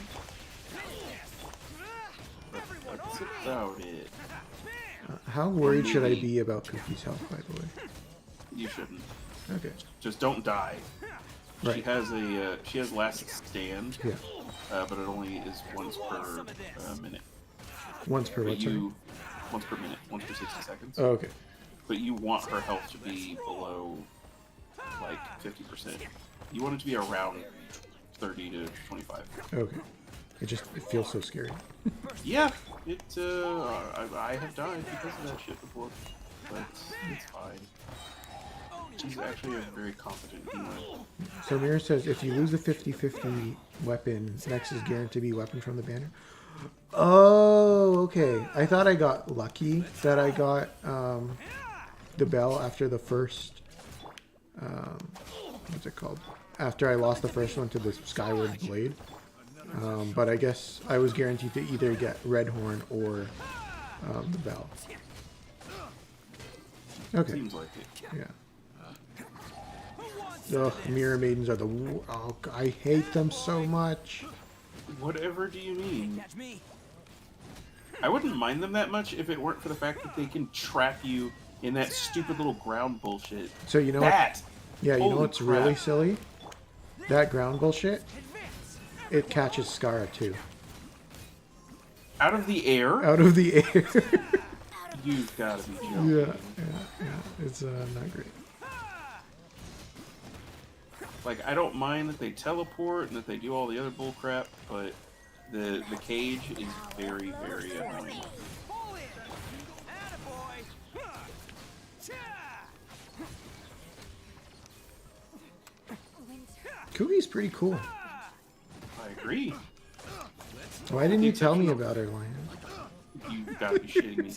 But that's about it. How worried should I be about Cookie's health, by the way? You shouldn't. Okay. Just don't die. Right. She has last stand, Yeah. but it only is once per minute. Once per But what, sorry? once per minute, once per 60 seconds. Oh, okay. But you want her health to be below like 50%. You want it to be around 30 to 25. Okay. It feels so scary. Yeah, I have died because of that shit before, but it's fine. She's actually a very competent healer. So Mira says, if you lose a 50-50 weapon, next is guaranteed to be weapon from the banner. Oh, okay. I thought I got lucky that I got the bell after the first... what's it called? After I lost the first one to the Skyward Blade. But I guess I was guaranteed to either get Red Horn or the bell. Okay. Seems like it. Yeah. Ugh, Mirror Maidens are the... Oh, I hate them so much. Whatever do you mean? Catch me. I wouldn't mind them that much if it weren't for the fact that they can trap you in that stupid little ground bullshit. So you know what? That! Yeah, you know Holy what's crap. really silly? That ground bullshit, it catches Skara too. Out of the air? Out of the air. You've gotta be joking. yeah. It's not great. Like, I don't mind that they teleport and that they do all the other bull crap, but the cage is very, very annoying. Pull it. Attaboy. Huh. Cha. Coogie's pretty cool. I agree. Why didn't you tell me about her, Lion? You gotta be shitting me.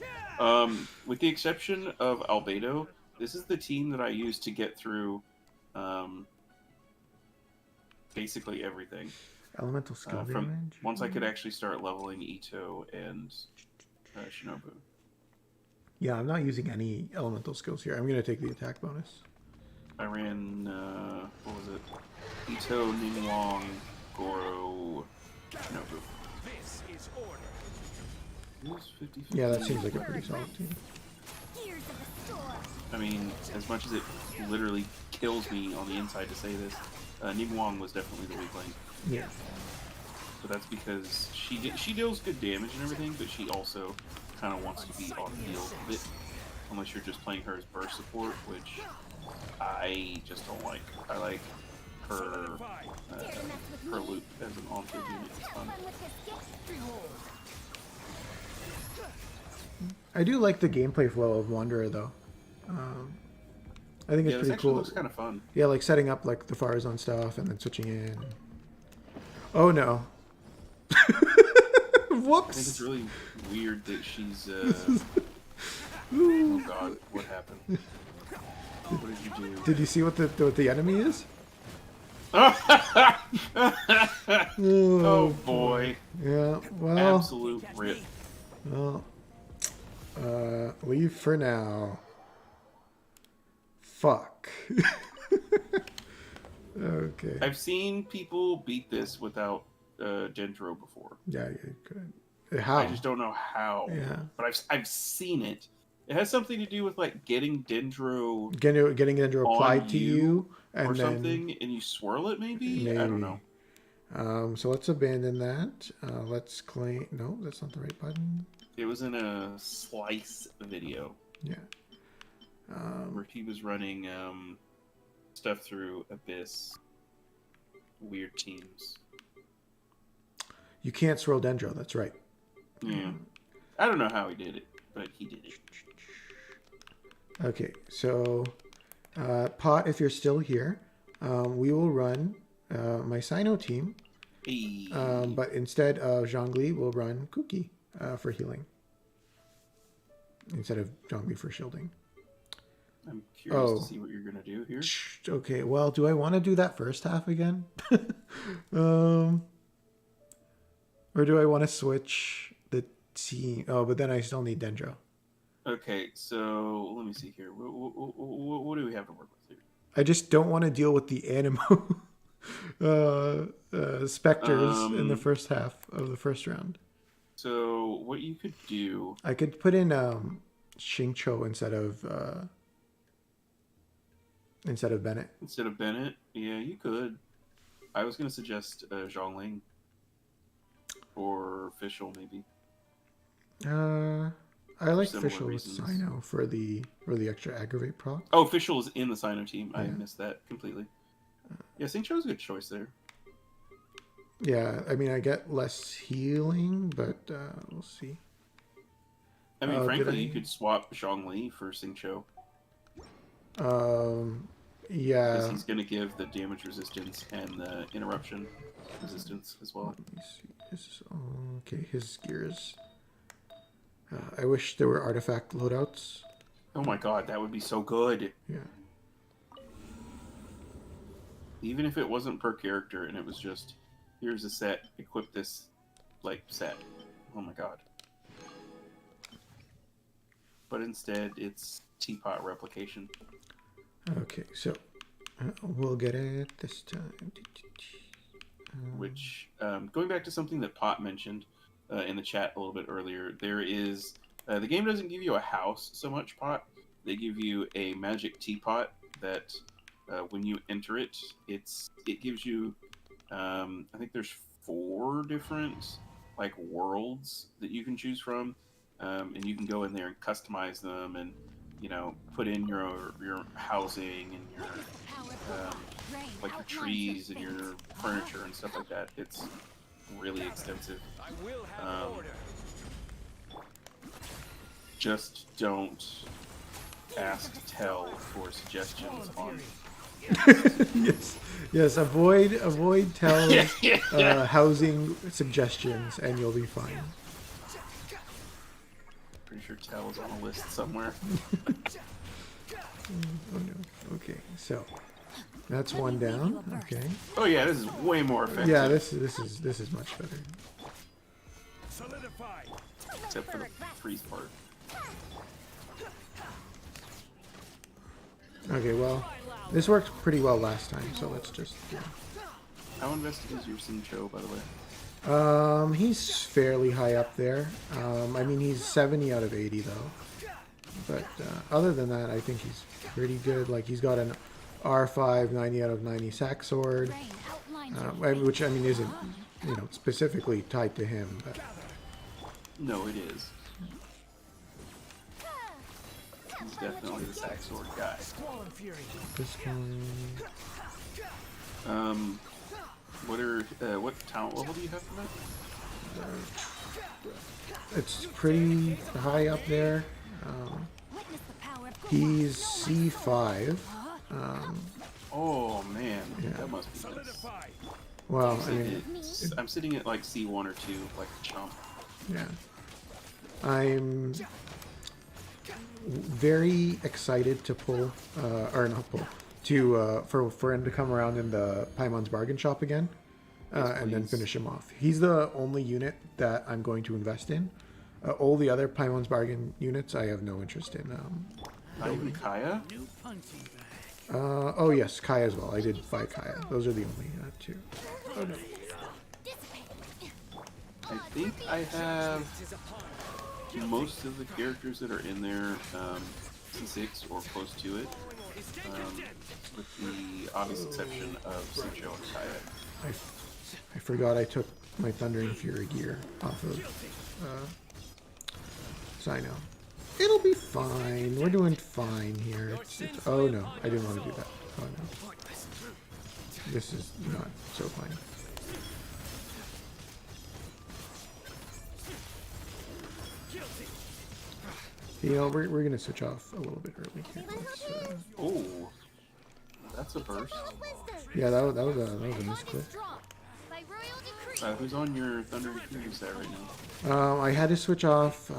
With the exception of Albedo, this is the team that I use to get through basically everything. Elemental skill From damage? once I could actually start leveling Ito and Shinobu. Yeah, I'm not using any elemental skills here. I'm going to take the attack bonus. I ran, what was it? Ito, Ningguang, Goro, Shinobu. This is order. It was 50-50. Yeah, that seems like a pretty solid team. Gears of the storm. I mean, as much as it literally kills me on the inside to say this, Ningguang was definitely the weak link. Yeah. But that's because she deals good damage and everything, but she also kind of wants to be on field a bit. Unless you're just playing her as burst support, which I just don't like. I like her her loop as an on-field unit. It's fun. Fun with this gift. I do like the gameplay flow of Wanderer, though. I think it's Yeah, this pretty actually cool. looks kind of fun. Yeah, like setting up like the Farazan stuff and then switching in. Oh no. I think Whoops. it's really weird that she's. Oh God, what happened? What did you do? Did you see what the enemy is? Oh boy! Yeah. Well. Absolute rip. Well. Leave for now. Fuck. Okay. I've seen people beat this without Dendro before. Yeah, you could. How? I just don't know how. Yeah. But I've seen it. It has something to do with like getting Dendro Getting it to apply on to you and or then something, and you swirl it. Maybe I don't know. So let's abandon that. Let's claim. No, that's not the right button. It was in a slice video. Yeah. Where he was running stuff through Abyss. Weird teams. You can't swirl Dendro. That's right. Yeah. I don't know how he did it, but he did it. Okay, so Pot, if you're still here, we will run my Sino team. Hey. But instead of Zhongli, we'll run Kuki for healing. Instead of Zhongli for shielding. I'm curious to see what you're going to do here. Okay, well, do I want to do that first half again? Or do I want to switch the team? Oh, but then I still need Dendro. Okay, so let me see here. What do we have to work with here? I just don't want to deal with the Animo specters in the first half of the first round. So what you could do... I could put in Xingqiu instead of Bennett. Instead of Bennett? Yeah, you could. I was going to suggest Zhongling. Or Fischl, maybe. I like Similar Fischl with reasons. Sino for the extra aggravate proc. Oh, Fischl is in the Sino team. I Yeah. missed that completely. Yeah, Xingqiu's a good choice there. Yeah, I mean I get less healing, but we'll see. I mean, did frankly, I- you could swap Zhongli for Xingqiu. Yeah. Because he's going to give the damage resistance and the interruption resistance as well. Let me see. Okay, his gears. I wish there were artifact loadouts. Oh my god, that would be so good. Yeah. Even if it wasn't per character and it was just, here's a set, equip this, like, set. Oh my god. But instead, it's teapot replication. Okay, so we'll get it this time. Which, going back to something that Pot mentioned in the chat a little bit earlier, there is, the game doesn't give you a house so much, Pot. They give you a magic teapot that when you enter it, it gives you, I think there's 4 different, like, worlds that you can choose from, and you can go in there and customize them and, you know, put in your housing and your like your trees and your furniture and stuff like that. It's really extensive. I will have order. Just don't ask Tell for suggestions on. yes. Avoid tell Yeah. housing suggestions, and you'll be fine. Pretty sure Tell is on a list somewhere. Oh no. Okay, so that's one down. Okay. Oh yeah, this is way more effective. Yeah, this is much better. Solidify. Except for the freeze part. Okay, well, this worked pretty well last time, so let's just. Yeah. How invested is your Xingqiu, by the way? He's fairly high up there. I mean, he's 70 out of 80 though. But other than that, I think he's pretty good. Like he's got an R5 90 out of 90 sack sword, which I mean isn't specifically tied to him, but No, it is. He's definitely the sack sword guy. Swollen Fury. this one. What talent level do you have for that? It's pretty high up there. Witness the power of He's C5. Oh man, Yeah. that must be nice. Solidify. Well, I mean, I'm sitting at like C1 or 2, like a chump. yeah. I'm very excited to pull, or not pull, to for him to come around in the Paimon's bargain shop again, and then please. finish him off. He's the only unit that I'm going to invest in. All the other Paimon's bargain units, I have no interest in. Not even Kaya? New punching bag. Oh yes, Kaya as well. I did buy Kaya. Those are the only two. Oh no. I think I have most of the characters that are in there, C6 or close to it, with the obvious exception of Sincho and Kaya. I forgot I took my Thundering Fury gear off of Sino. It'll be fine. We're doing fine here. Oh no, I didn't want to do that. Oh no. This is not so fine. You know, we're gonna switch off a little bit early here. Oh, that's a burst. Yeah, that was a misclick. Who's on your Thundering Fury set right now? I had to switch off.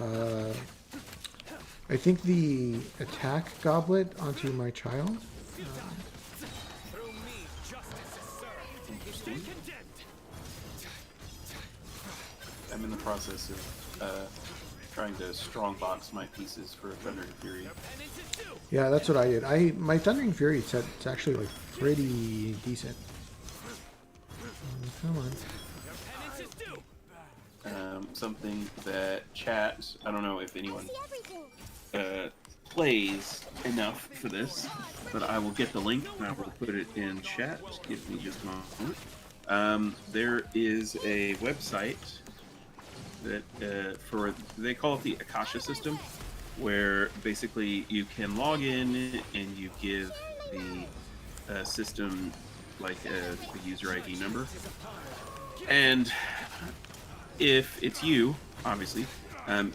I think the attack goblet onto my child. Interesting. I'm in the process of trying to strongbox my pieces for Thundering Fury. Yeah, that's what I did. My Thundering Fury set it's actually like pretty decent. Come on. Something that chat, I don't know if anyone plays enough for this, but I will get the link and I will put it in chat. Give me just a moment. There is a website that they call it the Akasha system, where basically you can log in and you give the system like a user ID number, and if it's you, obviously,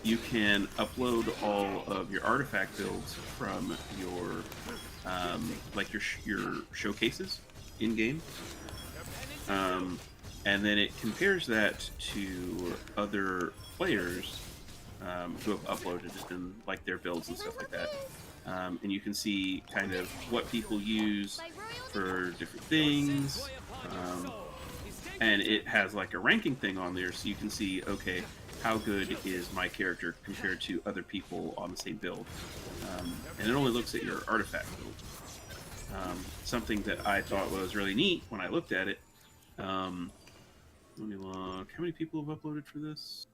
you can upload all of your artifact builds from your like your showcases in game, and then it compares that to other players who have uploaded it and like their builds and stuff like that, and you can see kind of what people use for different things. And it has like a ranking thing on there, so you can see, okay, how good is my character compared to other people on the same build. And it only looks at your artifact build. Something that I thought was really neat when I looked at it. Let me look. How many people have uploaded for this?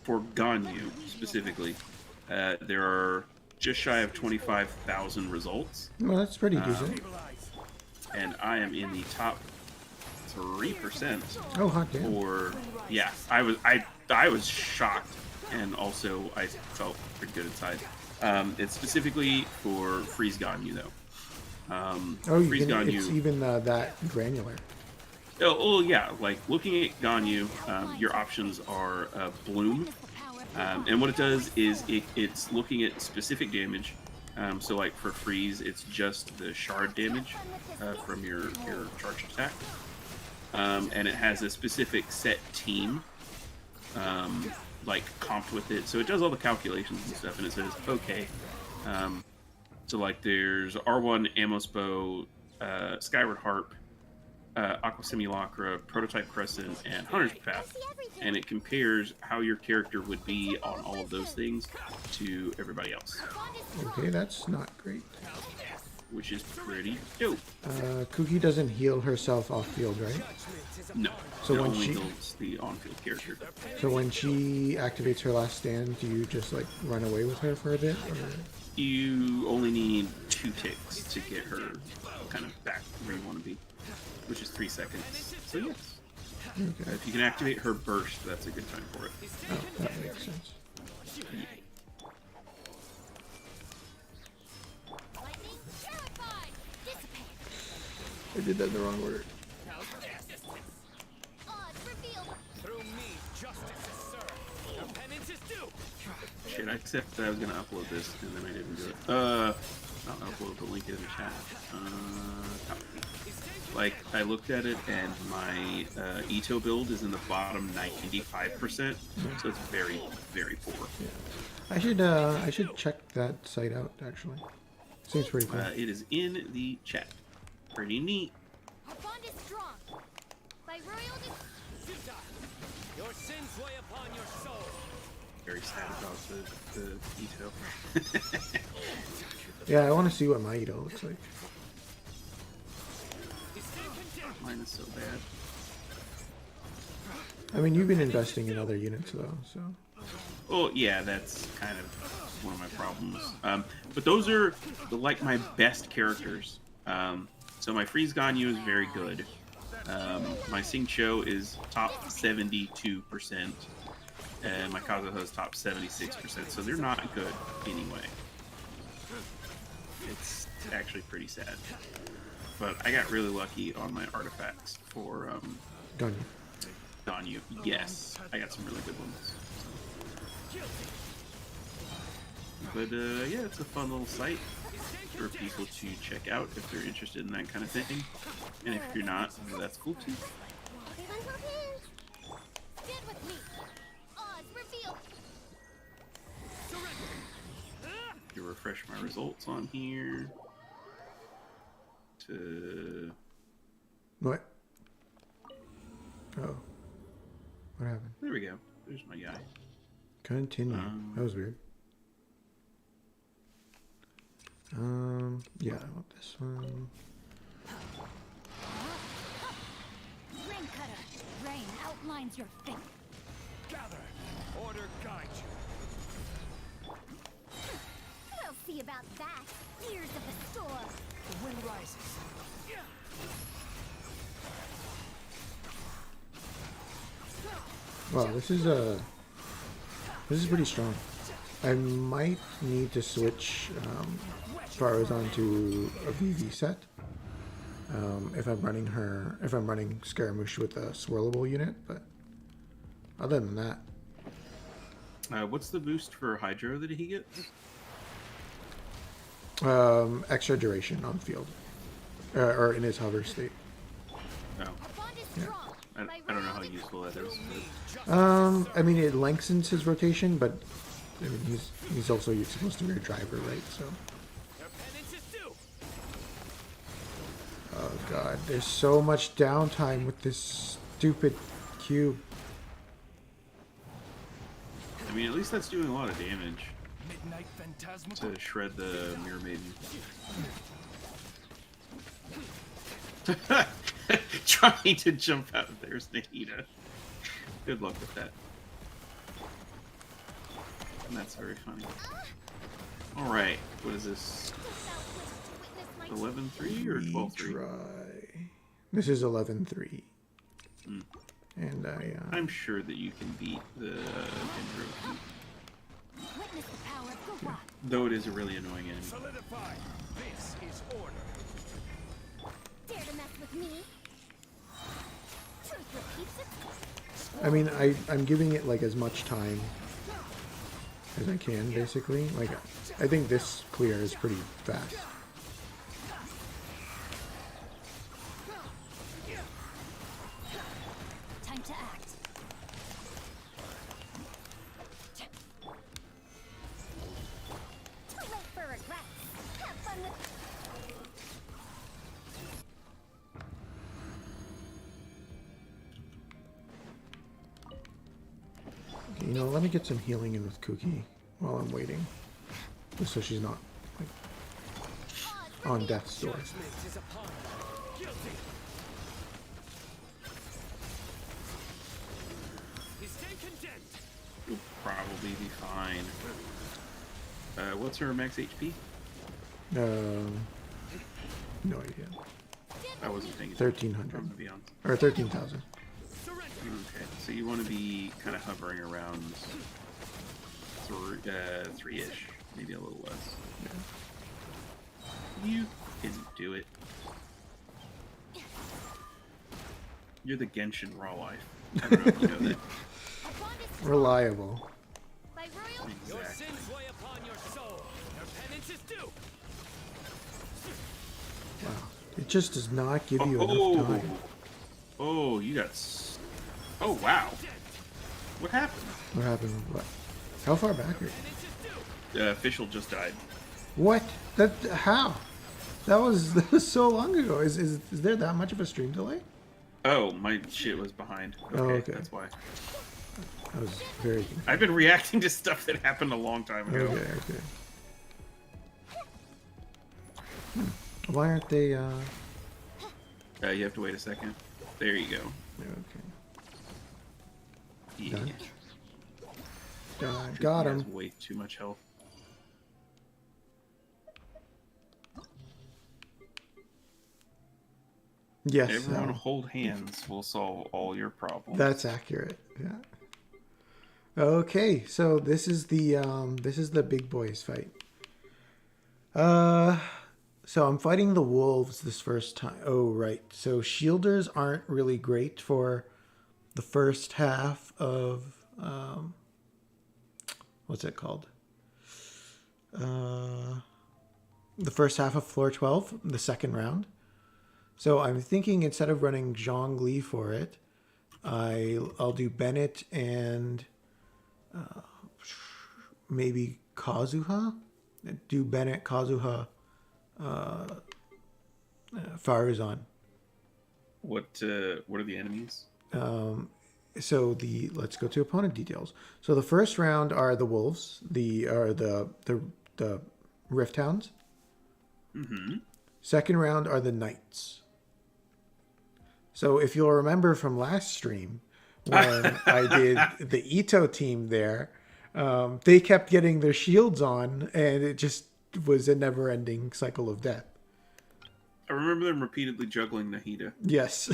For Ganyu specifically, there are just shy of 25,000 results. Well, that's pretty decent. And I am in the top 3%. Oh, hot damn. For yeah, I was shocked, and also I felt pretty good inside. It's specifically for Freeze Ganyu though. Freeze Ganyu. It's even that granular. Oh yeah, like looking at Ganyu, your options are Bloom. And what it does is it's looking at specific damage. So like for freeze, it's just the shard damage from your charged attack. And it has a specific set team like comped with it. So it does all the calculations and stuff, and it says, okay, so like there's R1, Amos Bow, Skyward Harp, Aqua Simulacra, Prototype Crescent, and Hunter's Path, and it compares how your character would be on all of those things to everybody else. Okay, that's not great. Which is pretty dope. Kuki doesn't heal herself off field, right? No. So it when only she heals the on-field character. So when she activates her last stand, do you just like run away with her for a bit? Or? You only need 2 ticks to get her kind of back where you want to be, which is 3 seconds. So yes. Okay. If you can activate her burst, that's a good time for it. Oh, that makes sense. I did that in the wrong order. Shit, I said that I was gonna upload this, and then I didn't do it. I'll upload the link in the chat. Like, I looked at it, and my Ito build is in the bottom 95%, so it's very, very poor. Yeah. I should check that site out, actually. Seems pretty cool. It is in the chat. Pretty neat. Our bond is strong. By royal Your sins weigh upon your soul. very sad about the Ito. Yeah, I want to see what my Ito looks like. Mine is so bad. I mean, you've been investing in other units though, so. Well, yeah, that's kind of one of my problems. But those are like my best characters. So my Freeze Ganyu is very good. My Sing Cho is top 72%. And my Kazuha is top 76%. So they're not good anyway. It's actually pretty sad. But I got really lucky on my artifacts for Ganyu. Yes, I got some really good ones. But yeah, it's a fun little site for people to check out if they're interested in that kind of thing. And if you're not, that's cool too. Stand with me. Oz revealed. To refresh my results on here. To What? Oh. What happened? there we go. There's my guy. Continue. That was weird. Yeah, I want this one. Rain cutter. Rain outlines your fate. Gather. Order guide you. We'll see about that. Ears of the storm. The wind rises. Wow, this is pretty strong. I might need to switch Faraz onto a VV set. If I'm running Scaramouche with a swirlable unit, but other than that, What's the boost for Hydro that he gets? extra duration on field, or in his hover state. Oh, A bond is Yeah. strong. I don't know how useful that is. I mean, it lengthens his rotation, but I mean, he's also supposed to be a driver, right? So. Your penance is due. Oh god, there's so much downtime with this stupid cube. I mean, at least that's doing a lot of damage Midnight Phantasmal. to shred the Mirror Maiden. Trying to jump out. There's Nahida. Good luck with that. And that's very funny. Alright, what is this? 11-3 or 12-3? Try. This is 11-3. Hmm. And I'm sure that you can beat the Dendro, Witness the power of the rock. though it is a really annoying enemy. Solidify. This is order. Dare to mess with me? Truth repeats itself. I mean, I'm giving it like as much time as I can, basically. Like, I think this clear is pretty fast. Time to act. Too late for regrets. Have fun with. Okay, you know, let me get some healing in with Cookie while I'm waiting, just so she's not like on death's door. Judgment is upon you. Guilty. He stay condemned. You'll probably be fine. What's her max HP? No idea. I wasn't thinking. 1300 To be honest. or 13,000. Surrender. Okay, so you want to be kind of hovering around three-ish, maybe a little less. You can do it. You're the Genshin raw life. I don't know if you know that. A bond is strong. Reliable. By royal. Your Exactly. sins weigh upon your soul. Your penance is due. Wow. It just does not give you enough time. Oh, you got. Oh wow. What happened? What happened? What? How far back are you? Penance is due. The official just died. What? That how? That was so long ago. Is there that much of a stream delay? Oh, my shit was behind. Okay, Oh, okay. that's why. That was very good. I've been reacting to stuff that happened a long time ago. Okay, okay. Why aren't they, You have to wait a second. There you go. Okay. Yeah. Got He has him. way too much health. Yes. Everyone hold hands will solve all your problems. That's accurate. Yeah. Okay, so this is the big boys fight. So I'm fighting the wolves this first time. Oh, right. So shielders aren't really great for the first half of what's it called? The first half of floor 12, the second round. So I'm thinking instead of running Zhongli for it, I'll do Bennett and maybe Kazuha. Do Bennett, Kazuha, Faruzan. What are the enemies? So let's go to opponent details. So the first round are the wolves, the Rift Hounds. Mm-hmm. Second round are the knights. So if you'll remember from last stream when I did the Ito team there, they kept getting their shields on, and it just was a never-ending cycle of death. I remember them repeatedly juggling Nahida. Yes.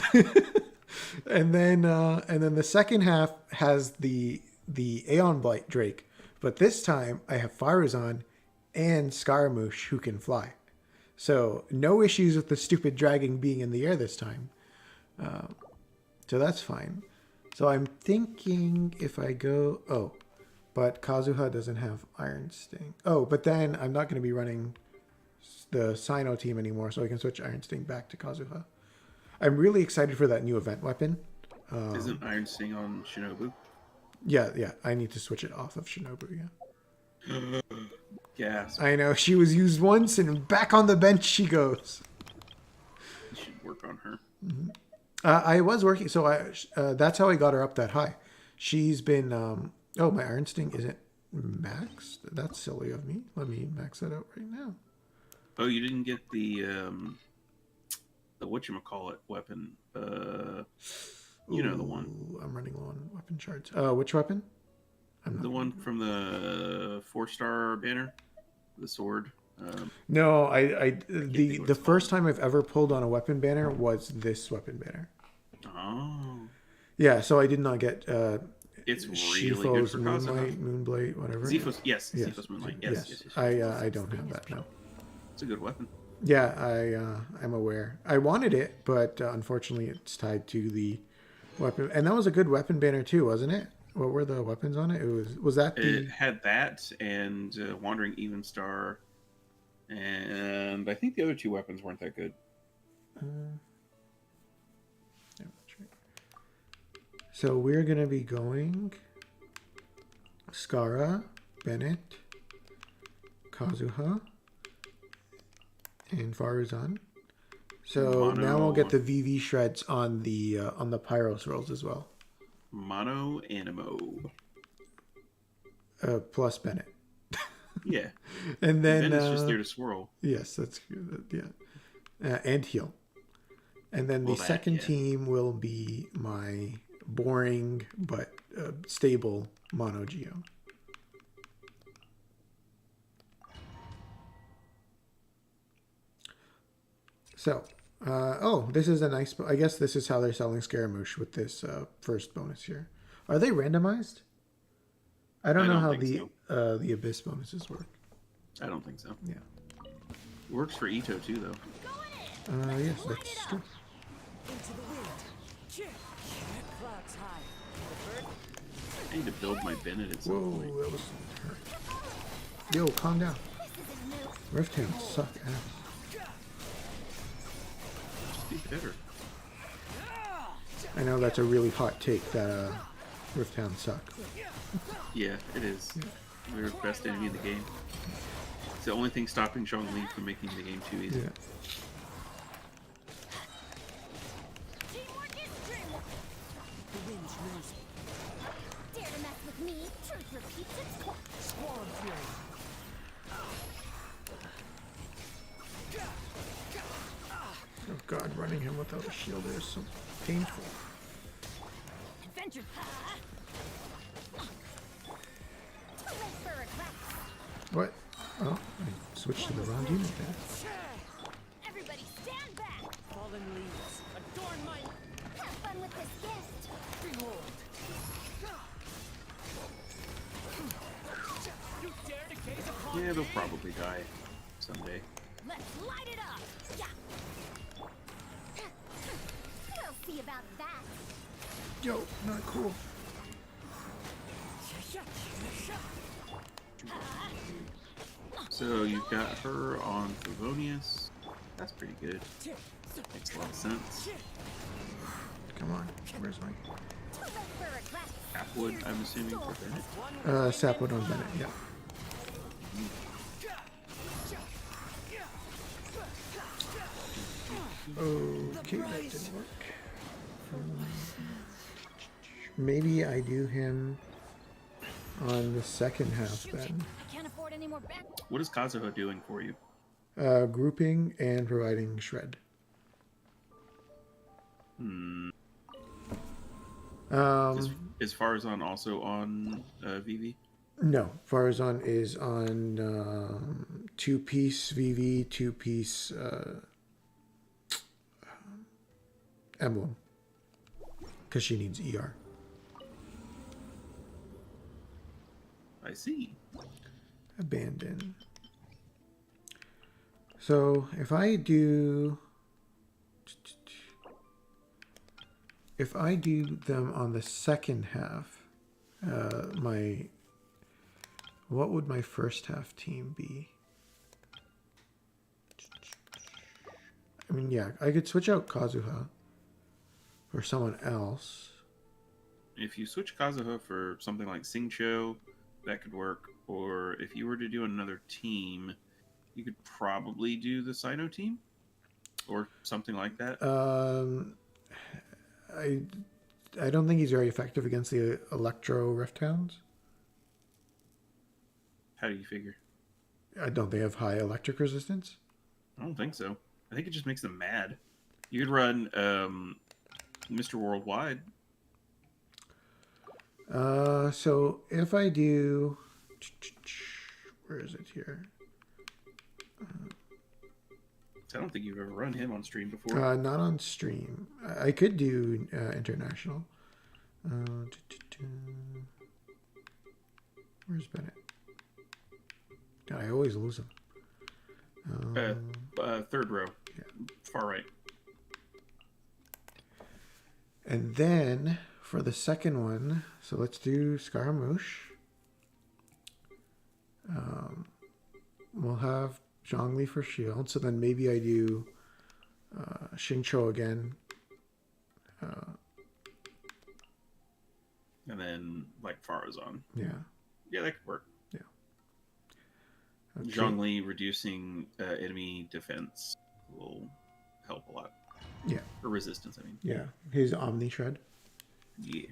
and then the second half has the Aeon Blight Drake, but this time I have Faruzan and Scaramouche who can fly. So no issues with the stupid dragon being in the air this time. So that's fine. So I'm thinking if I go... Oh, but Kazuha doesn't have Iron Sting. Oh, but then I'm not going to be running the Sino team anymore, so I can switch Iron Sting back to Kazuha. I'm really excited for that new event weapon. Isn't Iron Sting on Shinobu? Yeah. I need to switch it off of Shinobu, yeah. Gas. I know. She was used once, and back on the bench she goes. You should work on her. Mm-hmm. I was working, so that's how I got her up that high. She's been... oh, my Iron Sting isn't maxed? That's silly of me. Let me max that out right now. Oh, you didn't get the whatchamacallit weapon. You know the one. I'm running low on weapon shards. Which weapon? The one from the 4-star banner, the sword. No, the first time I've ever pulled on a weapon banner was this weapon banner. Oh. Yeah, so I did not get it's really Shifo's good for Kazuha. Moonblade, whatever. Zepho's, yes. Zepho's Moonlight. Yes. I don't have that now. It's a good weapon. Yeah, I'm aware. I wanted it, but unfortunately it's tied to the weapon. And that was a good weapon banner too, wasn't it? What were the weapons on it? It had that and Wandering Evenstar, and I think the other two weapons weren't that good. So we're gonna be going Skara, Bennett, Kazuha, and Faruzan. So now we'll get the VV shreds on the Pyros rolls as well. Mono Animo. Plus Bennett. Yeah. And then Bennett's just there to swirl. Yes, that's good. Yeah. And heal. And then the second team will be my boring but stable Mono Geo. So, this is a nice... I guess this is how they're selling Scaramouche with this first bonus here. Are they randomized? I don't know how the Abyss bonuses work. I don't think so. Yeah. It works for Ito too, though. Yes, that's true. Into the wind. Clouds high. I need to build my Bennett at some point. That was hurt. Yo, calm down. Rift Hounds suck ass. Just be better. I know that's a really hot take that Rift Hounds suck. Yeah, it is. They're the best enemy in the game. It's the only thing stopping Zhongli from making the game too easy. Yeah. repeats its course. Squall of Fury. Oh god, running him without a shield is so painful. Adventure. Too late for regrets. What? Oh, I switched to the wrong unit there. Everybody stand back. Fallen leaves. Adorn my Have fun with this gift. reward. You dare to gaze upon Yeah, they'll me? probably die someday. Let's light it up. Yeah. We'll see about that. Yo, not cool. So you've got her on Favonius. That's pretty good. Makes a lot of sense. Come on, where's my... Too late for regrets. Appwood, I'm assuming, for Bennett. Sapwood on Bennett, yeah. Okay, that didn't work. Maybe I do him on the second half then. I can't afford any more back. What is Kazuha doing for you? Grouping and providing shred. Is Farazan also on VV? No, Farazan is on 2-piece VV, 2-piece emblem. Because she needs ER. I see. Abandon. So if I do them on the second half, what would my first half team be? I mean, yeah, I could switch out Kazuha for someone else. If you switch Kazuha for something like Singcho, that could work. Or if you were to do another team, you could probably do the Sino team or something like that. I don't think he's very effective against the Electro Rift Hounds. How do you figure? Don't they have high electric resistance? I don't think so. I think it just makes them mad. You could run Mr. Worldwide. So if I do... Where is it here? I don't think you've ever run him on stream before. Not on stream. I could do international. Where's Bennett? I always lose him. Third row. Yeah. Far right. And then for the second one, so let's do Scaramouche. We'll have Zhongli for shield. So then maybe I do Xingqiu again. And then, like, Farazan. Yeah. Yeah, that could work. Yeah. Okay. Zhongli reducing enemy defense will help a lot. Yeah. Or resistance, I mean. Yeah. His Omni Shred. Yeah.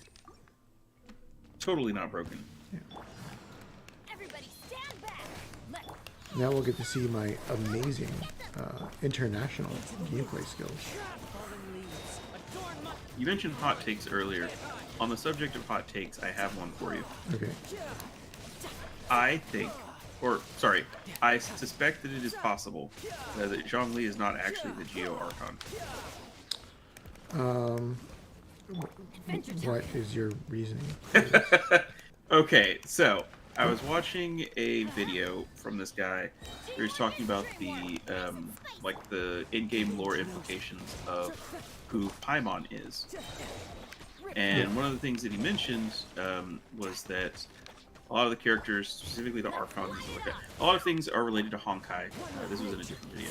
Totally not broken. Yeah. Everybody stand back. Let's Now we'll get to see my amazing international gameplay skills. Fallen leaves. Adorn my You mentioned hot takes earlier. On the subject of hot takes, I have one for you. Okay. I think, or sorry, I suspect that it is possible that Zhongli is not actually the Geo Archon. What is your reasoning? Okay, so I was watching a video from this guy where he's talking about the like the in-game lore implications of who Paimon is. And one of the things that he mentioned was that a lot of the characters, specifically the Archons and stuff like that, a lot of things are related to Honkai. This was in a different video.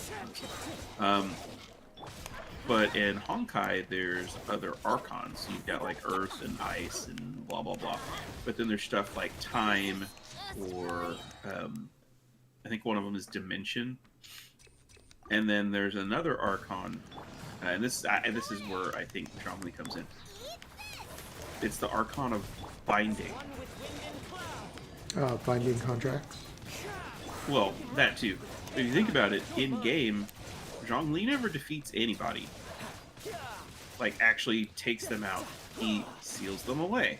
But in Honkai, there's other Archons. You've got like Earth and Ice and blah blah blah. But then there's stuff like Time, or I think one of them is Dimension. And then there's another Archon, and this is where I think Zhongli comes in. It's the Archon of Binding. one with wind and cloud. Binding contracts. Well, that too. If you think about it, in game, Zhongli never defeats anybody. Like, actually takes them out. He seals them away.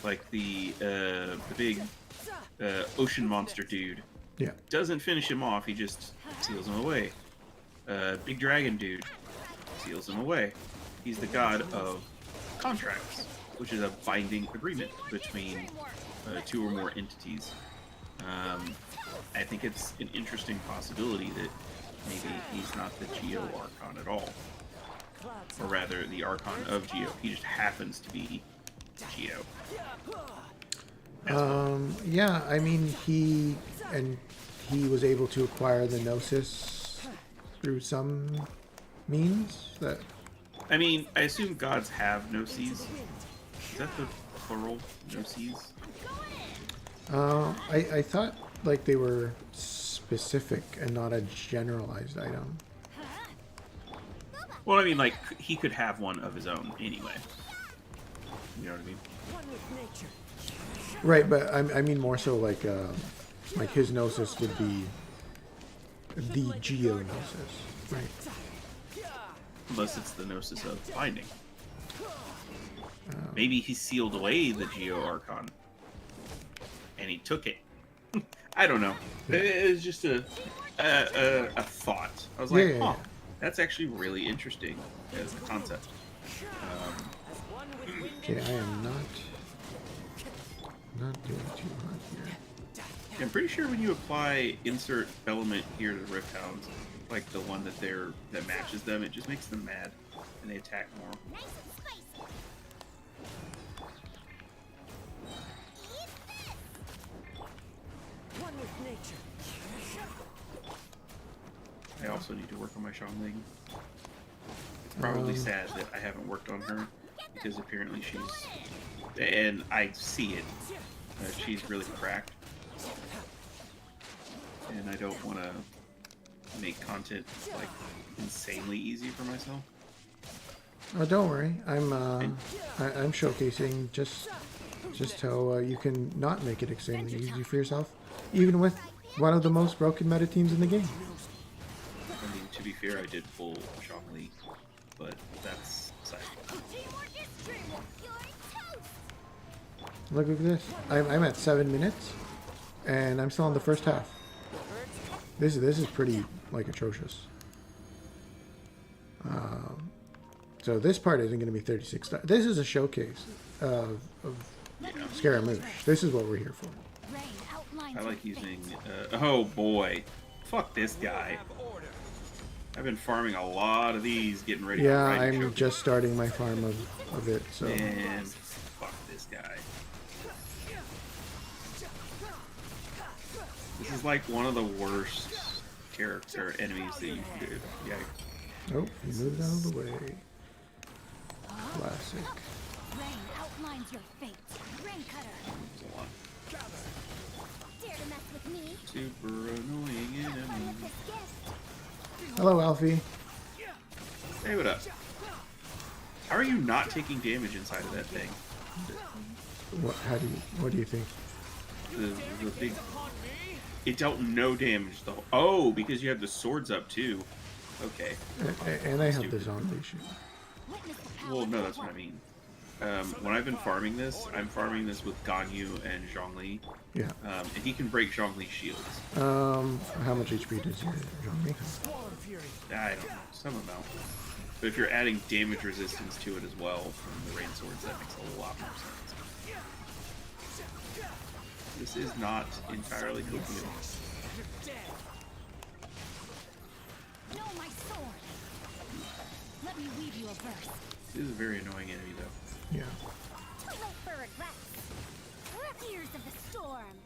Like the big ocean monster dude. Yeah. Doesn't finish him off, he just seals him away. Big dragon dude seals him away. He's the god of contracts, which is a binding agreement between two or more entities. I think it's an interesting possibility that maybe he's not the Geo Archon at all. Or rather, the Archon of Geo. He just happens to be Geo. Yeah, I mean, he was able to acquire the Gnosis through some means that... I mean, I assume gods have Gnosis. Is that the plural? Gnosis? I thought like they were specific and not a generalized item. Well, I mean, like, he could have one of his own anyway. You know what I mean? Right, but I mean more so like his Gnosis would be the Geo Gnosis, right? Unless it's the Gnosis of binding. Maybe he sealed away the Geo Archon. And he took it. I don't know. It was just a thought. I was like, huh, that's actually really interesting as a concept. Okay, I am not doing too hot here. I'm pretty sure when you apply insert element here to the Rift Hounds, like the one that matches them, it just makes them mad and they attack more. Nice and spicy. One with nature. I also need to work on my Xiangling. It's probably sad that I haven't worked on her because apparently she's, and I see it, she's really cracked. And I don't want to make content like insanely easy for myself. Oh, don't worry. I'm showcasing just how you can not make it extremely easy for yourself, even with one of the most broken meta teams in the game. I mean, to be fair, I did pull Zhongli, but that's side. Look at this. I'm at 7 minutes, and I'm still in the first half. This is pretty like atrocious. So this part isn't going to be 36. This is a showcase of Scaramouche. This is what we're here for. I like using. Oh boy, fuck this guy. I've been farming a lot of these, getting ready. Yeah, to ride I'm just starting my farm of it. So. And fuck this guy. This is like one of the worst character enemies that you can do. Yeah. Oh, he moved out of the way. Classic. Rain outlines your fate. Rain cutter. There's a lot. Dare to mess with me? Super annoying enemy. This gift. Hello, Alfie. Hey, what up? How are you not taking damage inside of that thing? What do you think? The big. It dealt no damage though. Oh, because you have the swords up too. Okay. And I have the zombie shoot. Well, no, that's what I mean. When I've been farming this, I'm farming this with Ganyu and Zhongli. Yeah. And he can break Zhongli's shields. How much HP does your zombie have? I don't know, some amount. But if you're adding damage resistance to it as well from the rain swords, that makes a lot more sense. This is not entirely cooking. Know my sword. Let me weave you a verse. This is a very annoying enemy, though. Yeah. Too late for regrets. Ears of the storm.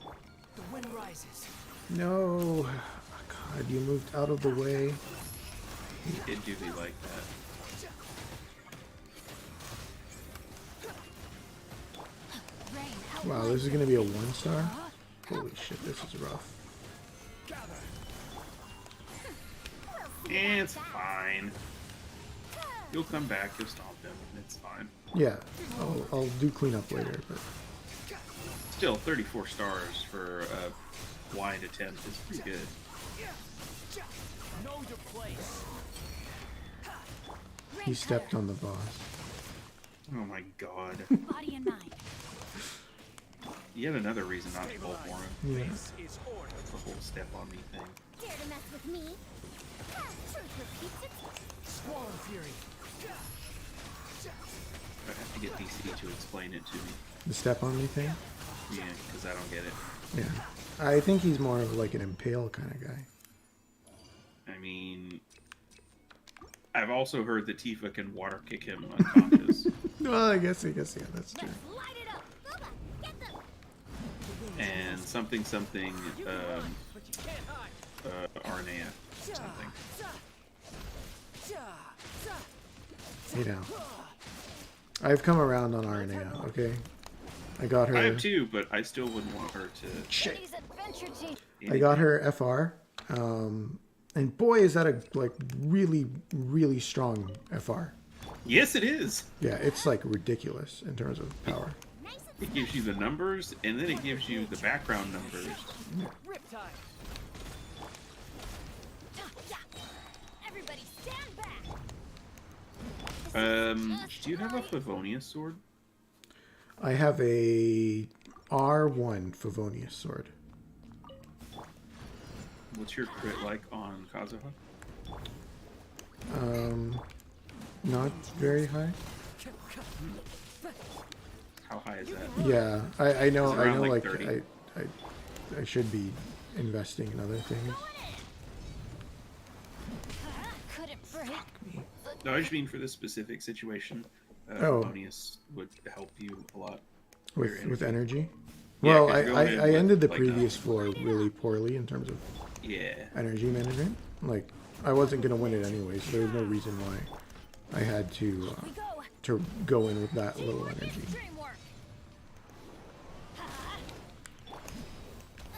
The wind rises. No. God, you moved out of the way. It do be like that. Wow, this is gonna be a 1-star? Holy shit, this is rough. It's fine. You'll come back, you'll stomp him, it's fine. Yeah, I'll do cleanup later, but Still, 34 stars for a blind attempt is pretty good. Know your place. He stepped on the boss. Oh my god. Body and mind. Yet another reason not to pull for him. Yeah. This is order. The whole step on me thing. Dare to mess with me? Truth repeats it. Squall and fury. I have to get DC to explain it to me. The step on me thing? Yeah, because I don't get it. Yeah. I think he's more of like an impale kind of guy. I mean, I've also heard that Tifa can water kick him unconscious. Well, I guess, yeah, that's true. Let's light it up. Booba, get them. And something, You can run, but you can't hide. Arnea. Something. You know. I've come around on Arnea, okay? I got her. I have too, but I still wouldn't want her to. Shit. Benny's adventure team. I got her FR. And boy, is that a like really, really strong FR. Yes, it is. Yeah, it's like ridiculous in terms of power. Nice and It gives you the numbers, and then it gives you the background numbers. Riptide. yeah. Everybody stand back. Do you have a Favonius sword? I have a R1 Favonius sword. What's your crit like on Kazuha? Not very high. How high is that? Yeah, I know. Is it I around, know. like, Like 30? I should be investing in other things. couldn't break. No, I just mean for this specific situation, Oh. Favonius would help you a lot. for your With energy. energy. Yeah, Well, 'cause you're I going in I with, ended the like, previous floor really poorly in terms of Yeah. energy management. Like I wasn't gonna win it anyway, so there was no reason why I had We go. to go in with that little energy. Dreamwork.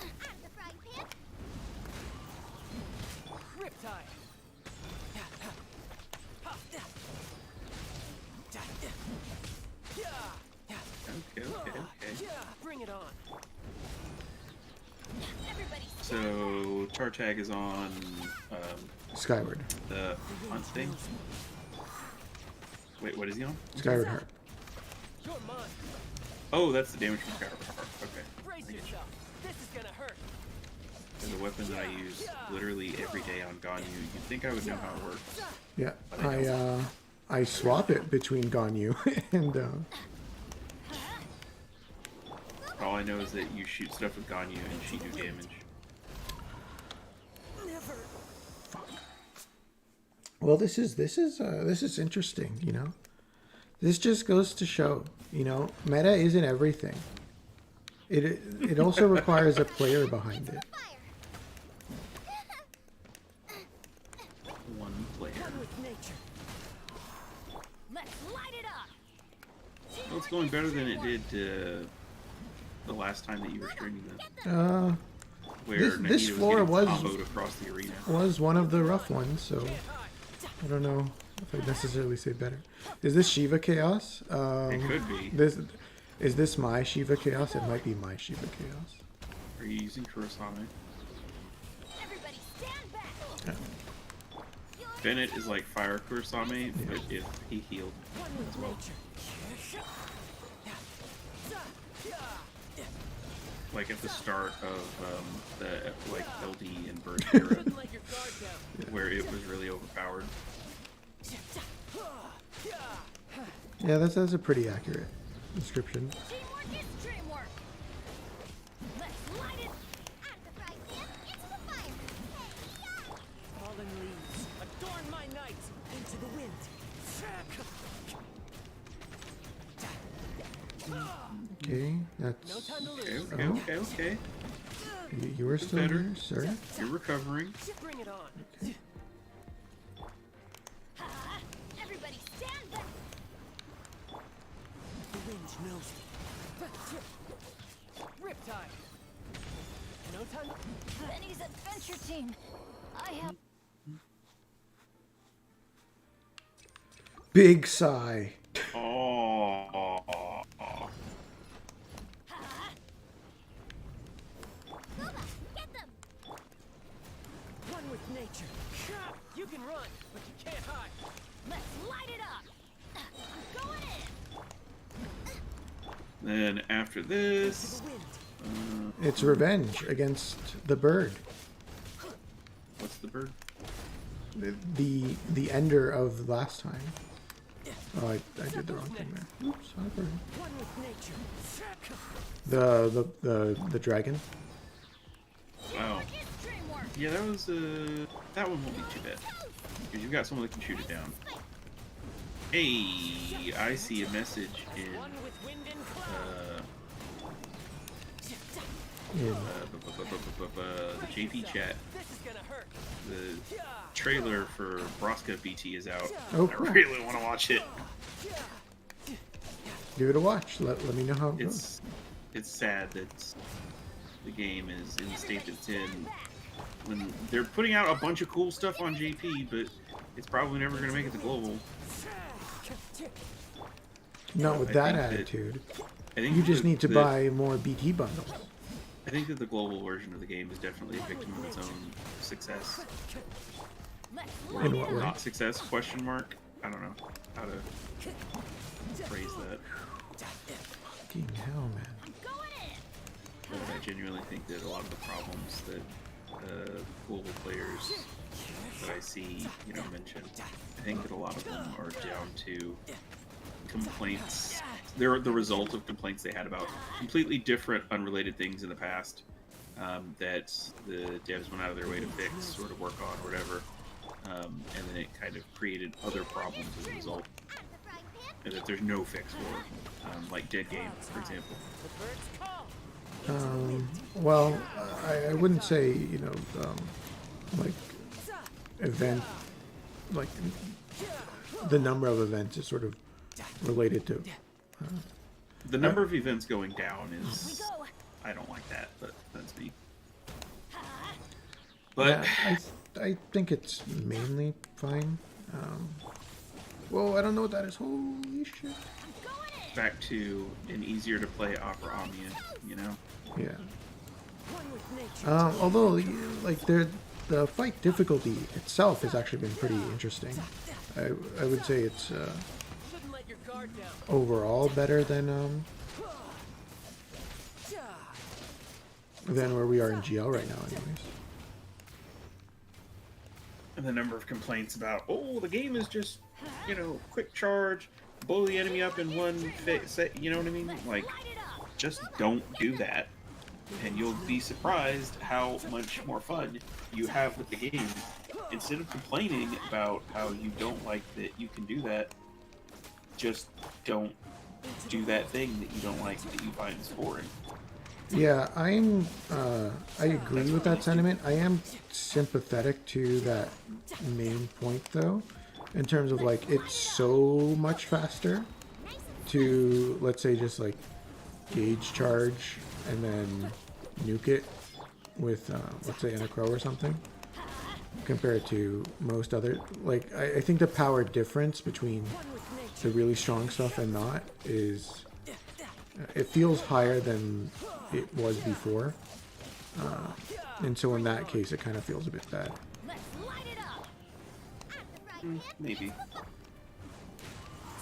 At the frying pan. Riptide. Okay, okay, okay. Bring it on. Everybody So Tartag is on Skyward. the hunt thing. Wait, what is he on? Skyward Heart. You're mine. Oh, that's the damage from Skyward Heart. Okay. Brace yourself. This is gonna hurt. It's a weapon that I use literally every day on Ganyu. You'd think I would know how it works. Yeah, I swap it between Ganyu and All I know is that you shoot stuff with Ganyu and she do damage. Never. well, this is interesting. You know, this just goes to show, you know, meta isn't everything. It also requires a player behind it. One player. One with nature. Let's light it up. Well, it's going better than it did the last time that you were streaming this. Where This Nagito floor was- getting comboed across the arena. Was one of the rough ones, so I don't know if I'd necessarily say better. Is this Shiva Chaos? It could be. Is this my Shiva Chaos? It might be my Shiva Chaos. Are you using Kurosame? Everybody stand back. Bennett is like Fire Kurosame, but if he healed One with as well. nature. Like at the start of the like LD and Burst era, Couldn't let your guard down. where it was really overpowered. Yeah, that's a pretty accurate description. Teamwork is dreamwork. Let's light it. At the frying pan, into the fire. Hey, Fallen leaves. Adorn my night. Into the wind. Okay, No that's time to Okay, lose. okay, okay. you were still Better. here, sir. You're recovering. Bring it on. everybody stand back. The wind knows me. Riptide. No time to... Benny's adventure team. I have. Big sigh. Oh, Then after this, It's revenge against the bird. what's the bird? The ender of last time. Oh, I did the wrong thing there. Oops, not a bird. One with nature. The dragon. Oh, It's dreamwork. yeah, that was that one won't be too bad because you've got someone that can shoot it down. Hey, I see a message in One with wind and cloud. In the JP chat. This is gonna hurt. The trailer for Broska BT is out. Oh, I cool. really want to watch it. Give it a watch. Let me know how it goes. It's sad that the game is in the state that it's in. When they're putting out a bunch of cool stuff on JP, but it's probably never going to make it to global. Not with I that think that- attitude. I think You just that- need to that- buy more BT bundles. I think that the global version of the game is definitely a victim of its own success. Let's Or In what way? not success? Question mark. I don't know how to phrase that. Fucking hell, man. going in. But I genuinely think that a lot of the problems that global players that I see, mentioned, I think that a lot of them are down to complaints. They're the result of complaints they had about completely different, unrelated things in the past that the devs went out of their way to fix or to work on or whatever. And then it kind of created other problems as a result. And that there's no fix for, like Dead Game, for example. The birds call. Well, I wouldn't say, like event, like the number of events is sort of related to. The number of events going down is, Go. I don't like that, but that's me. But Yeah, I think it's mainly fine. Whoa, I don't know what that is. Holy shit. back to an easier to play Opera Omnia, Yeah. One with nature. Although, like, the fight difficulty itself has actually been pretty interesting. I would say it's Shouldn't let your guard down. overall better than where we are in GL right now, anyways. And the number of complaints about, oh, the game is just, quick charge, blow the enemy up in one set, you know what I mean? Like, just don't do that. And you'll be surprised how much more fun you have with the game. Instead of complaining about how you don't like that you can do that, just don't do that thing that you don't like that you find is boring. Yeah, I agree with that sentiment. I am sympathetic to that main point, though, in terms of, like, it's so much faster to, let's say, just, like, gauge charge and then nuke it with, let's say, a crow or something, compared to most other, like, I think the power difference between the really strong stuff and not is, it feels higher than it was before, and so in that case it kind of feels a bit bad. Let's light it up. At the right Maybe.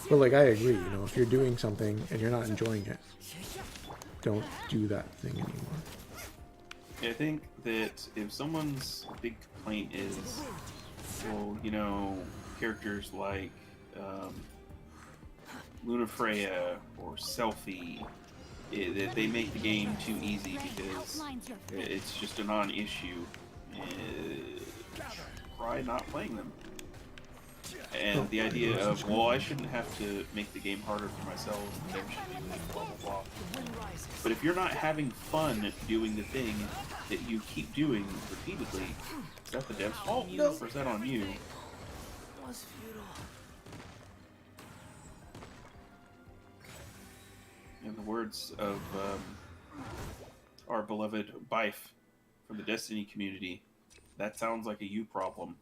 But, like, I agree, if you're doing something and you're not enjoying it, don't do that thing anymore. I think that if someone's big complaint is, well, characters like Luna Freya or Selfie, they make the game too easy because it's just a non-issue. Try not playing them. And the idea of, well, I shouldn't have to make the game harder for myself, blah, blah, blah. But if you're not having fun doing the thing that you keep doing repeatedly, is that the dev's fault, or is that on you? Was futile. In the words of our beloved Bife from the Destiny community, that sounds like a you problem.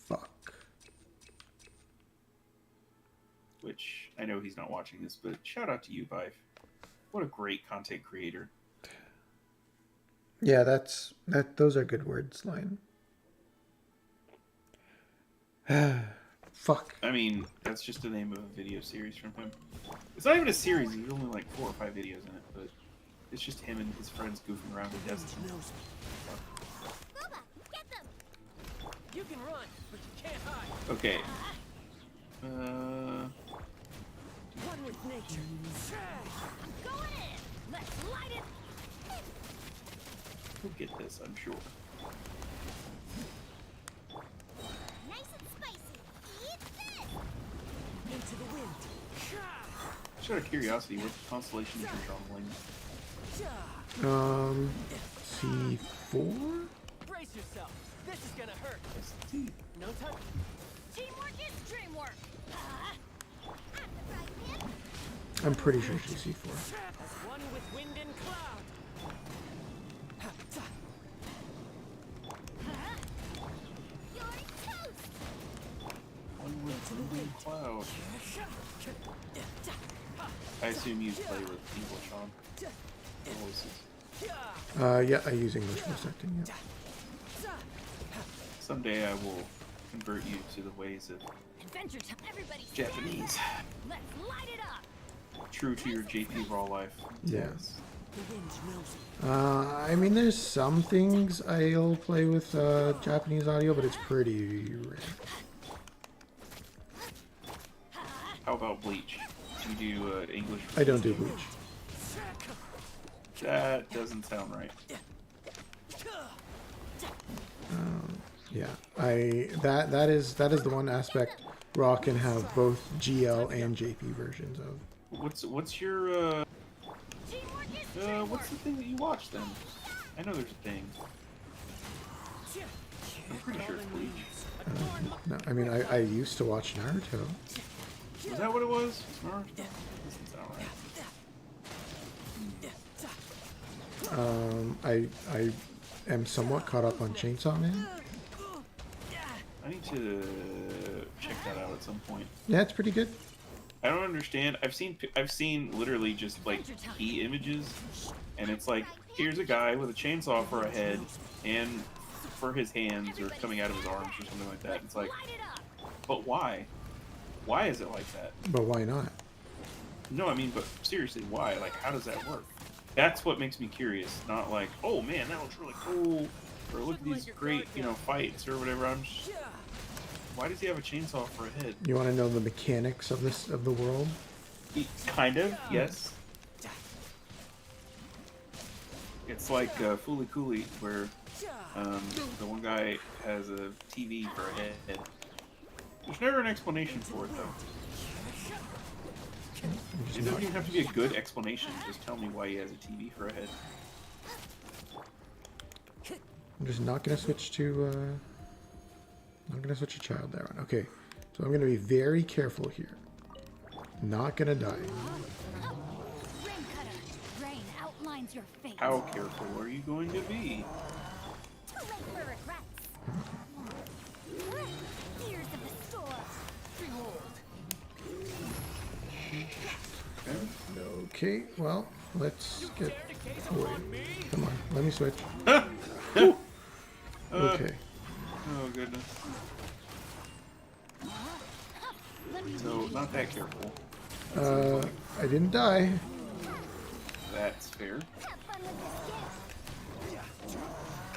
Fuck. Which, I know he's not watching this, but shout out to you, Bife. What a great content creator. Yeah, those are good words, Line. fuck. I mean, that's just the name of a video series from him. It's not even a series. There's only like 4 or 5 videos in it, but it's just him and his friends goofing around in Destiny. Booba, get them! You can run, but you can't hide. Okay. One with nature. I'm going in! Let's light it! We'll get this, I'm sure. Nice and spicy. Eat this! Into the wind. Just out of curiosity, what constellation is your Trundling? C4? Brace yourself. This is gonna hurt. ST. No time. Teamwork is dreamwork! At the frying pan, I'm pretty sure she's C4. As one with wind and cloud. you're toast! One with moving cloud. I assume you play with English on voices. Yeah, I use English voice acting, yeah. Someday I will convert you to the ways of Adventure time! Everybody stand Japanese. up. Let's light it up! True to your JP raw life. Yes. The wind knows me. I mean, there's some things I'll play with Japanese audio, but it's pretty rare. How about Bleach? Do you do English? I don't do Bleach. That doesn't sound right. Yeah, that is the one aspect Raw can have both GL and JP versions of. What's your Teamwork is what's the thing that you watch then? I know there's a thing. I'm pretty sure it's Bleach. No, I mean I used to watch Naruto. Was that what it was? Naruto? Doesn't sound right. I am somewhat caught up on Chainsaw Man. I need to check that out at some point. Yeah, it's pretty good. I don't understand. I've seen literally just like key images, and it's like here's a guy with a chainsaw for a head and for his hands or coming out of his arms or something like that. It's like, light it up! but why? Why is it like that? But why not? No, I mean, but seriously, why? Like, how does that work? That's what makes me curious. Not like, oh man, that looks really cool, or look at these great, fights or whatever. I'm just, why does he have a chainsaw for a head? You want to know the mechanics of the world? Kind of, yes. It's like Fooly Cooley, where the one guy has a TV for a head. There's never an explanation for it, though. It doesn't even have to be a good explanation. Just tell me why he has a TV for a head. I'm just not gonna switch to child there on. Okay, so I'm gonna be very careful here. Not gonna die. Rain cutter! Rain outlines your face. How careful are you going to be? Too late for regrets! Ears of the storm! Okay, well, let's get away. Come on, let me switch. Okay. Oh goodness. So not that careful. I didn't die. That's fair. Have fun with this gift!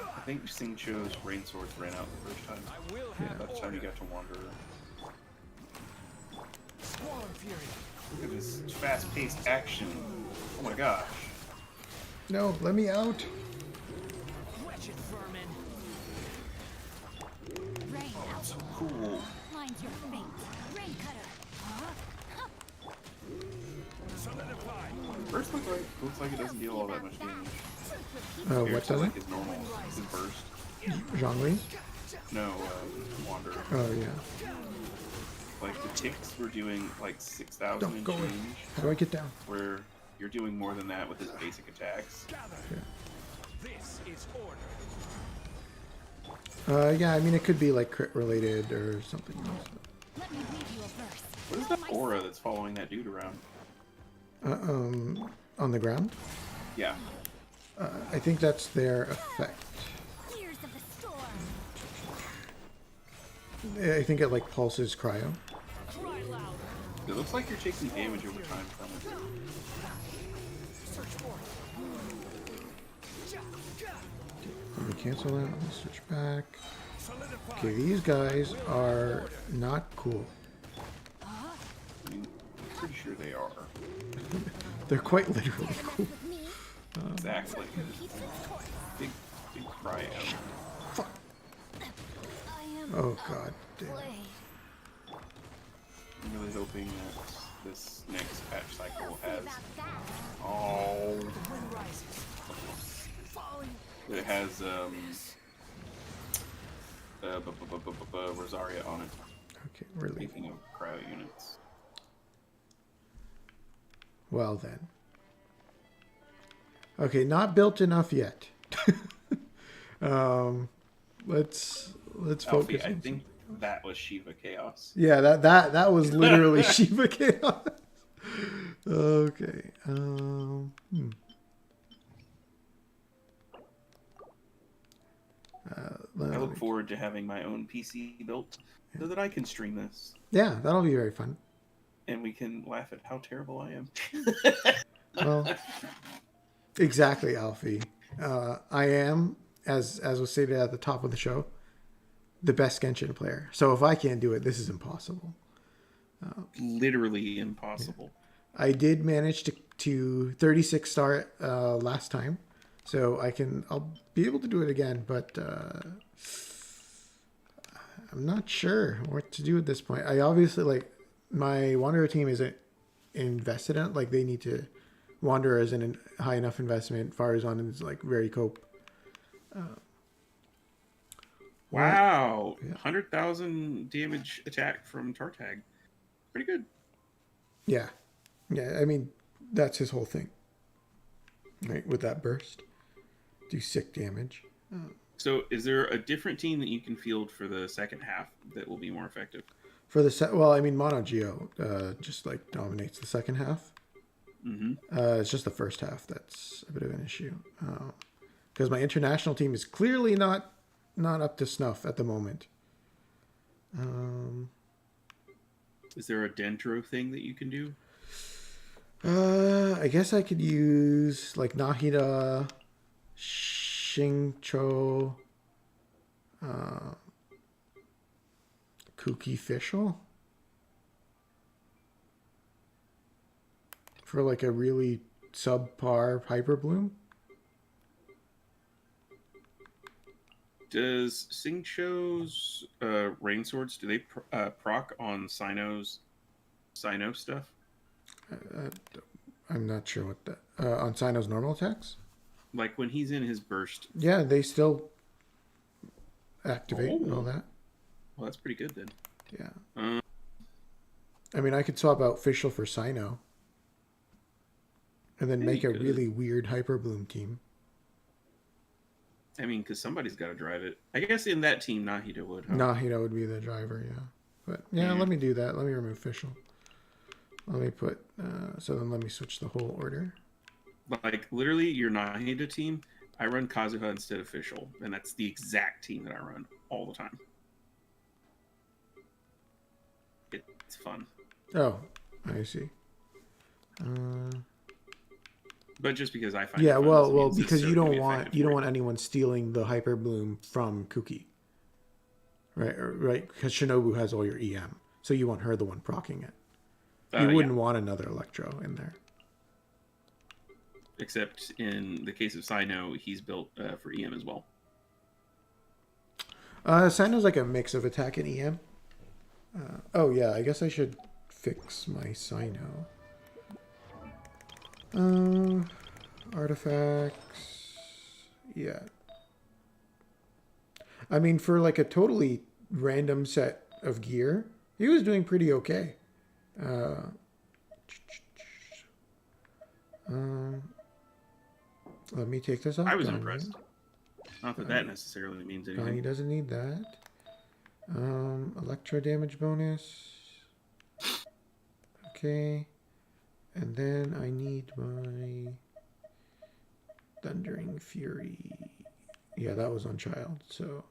I think Sing Cho's rain swords ran out the first time. I will Yeah. have By the time you got to Wanderer. Swarm Fury. Look at this fast-paced action. Oh my gosh. No, let me out. Wretched vermin. Rain So cool. outlines your fate. Rain cutter! Burst looks like it doesn't deal all that much damage. What Compared to, does like it? his normal, his burst. Jean-Louis? No, Wanderer. Oh yeah. Like the ticks were doing like 6,000 Don't and go in. change, How do I get down? where you're doing more than that with his basic attacks. This is order. Yeah, I mean it could be like crit related or something else. Let me read you a verse. What is that aura that's following that dude around? On the ground? Yeah. I think that's their effect. Ears of the storm! I think it like pulses cryo. It looks like you're taking damage over time from it. Let me cancel that. Let me switch back. Okay, these guys are not cool. I mean, I'm pretty sure they are. They're quite literally cool. With me, Exactly. keep this course. Big cryo. I am Oh god damn. blade. I'm really hoping that this next patch cycle See has. about that. Oh. Wind rises. Falling. It has Rosaria on it. Okay, really. Speaking of cryo units. Well then. Okay, not built enough yet. Let's focus. Alfie, I on think that was Shiva Chaos. Yeah, that was literally Shiva Chaos. Okay. I look forward to having my own PC built so that I can stream this Yeah, that'll be very fun. and we can laugh at how terrible I am. Well, exactly, Alfie. I am, as was stated at the top of the show, the best Genshin player. So if I can't do it, this is impossible. Literally impossible. I did manage to 36 star last time, so I'll be able to do it again, but I'm not sure what to do at this point. I obviously like my Wanderer team isn't invested in it. Like they need to. Wanderer isn't a high enough investment. Farazan is like very cope. Wow. Yeah. 100,000 damage attack from Tartag. Pretty good. Yeah. I mean, that's his whole thing. Right, with that burst. Do sick damage. So is there a different team that you can field for the second half that will be more effective? For the well, I mean, Mono Geo just like dominates the second half. Mm-hmm. It's just the first half that's a bit of an issue. Because my international team is clearly not up to snuff at the moment. Is there a Dendro thing that you can do? I guess I could use like Nahida, Shingcho, Kuki Fischl for like a really subpar Hyper Bloom. Does Singcho's rain swords, do they proc on Sino's Sino stuff? I'm not sure what that on Sino's normal attacks. Like when he's in his burst? Yeah, they still activate and all that. Well, that's pretty good then. Yeah. I mean, I could swap out Fischl for Sino. And then Yeah, make you a could. really weird Hyper Bloom team. I mean, because somebody's got to drive it. I guess in that team, Nahida would. Huh? Nahida would be the driver, yeah. But yeah, let me do that. Let me remove Fischl. Let me put, so then let me switch the whole order. Like, literally, your Nahida team, I run Kazuha instead of Fischl. And that's the exact team that I run all the time. It's fun. Oh, I see. But just because I find Yeah, it fun well, doesn't mean it's because you necessarily don't want effective you don't for want anyone stealing the Hyper Bloom from Kuki, right? Because Shinobu has all your EM, so you want her the one proccing it. You wouldn't want another Electro in there. Except in the case of Sino, he's built for EM as well. Sino's like a mix of attack and EM. Oh yeah, I guess I should fix my Sino. Artifacts. Yeah. I mean, for like a totally random set of gear, he was doing pretty okay. Let me take this off. I was Gani. impressed. Not that that necessarily means Gani anything. doesn't need that. Electro damage bonus. Okay. And then I need my Thundering Fury. Yeah, that was on Child, so.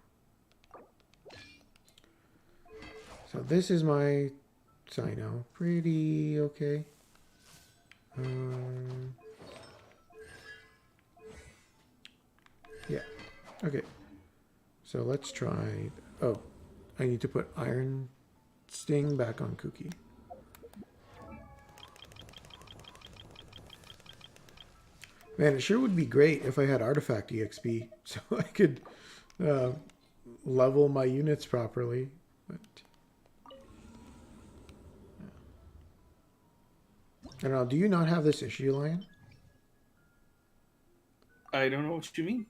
So this is my Sino. Pretty okay. Yeah. Okay. So let's try. Oh, I need to put Iron Sting back on Cookie. Man, it sure would be great if I had Artifact EXP so I could level my units properly. But I don't know. Do you not have this issue, Lion? I don't know what you mean.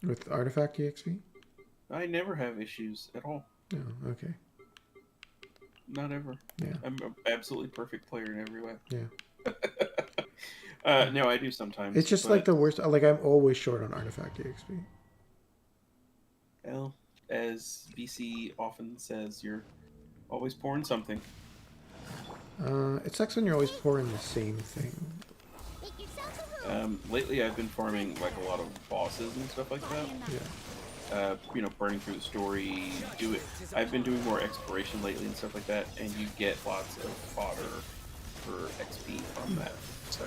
With Artifact EXP? I never have issues at all. Oh, okay. Not ever. Yeah. I'm an absolutely perfect player in every way. Yeah. No, I do sometimes. It's just like the worst. Like, I'm always short on Artifact EXP. Well, as BC often says, you're always pouring something. It sucks when you're always pouring the same thing. Make yourself a home. Lately, I've been farming like a lot of bosses and stuff like that. Yeah. You know, burning through the story. I've been doing more exploration lately and stuff like that, and you get lots of fodder for XP from that. So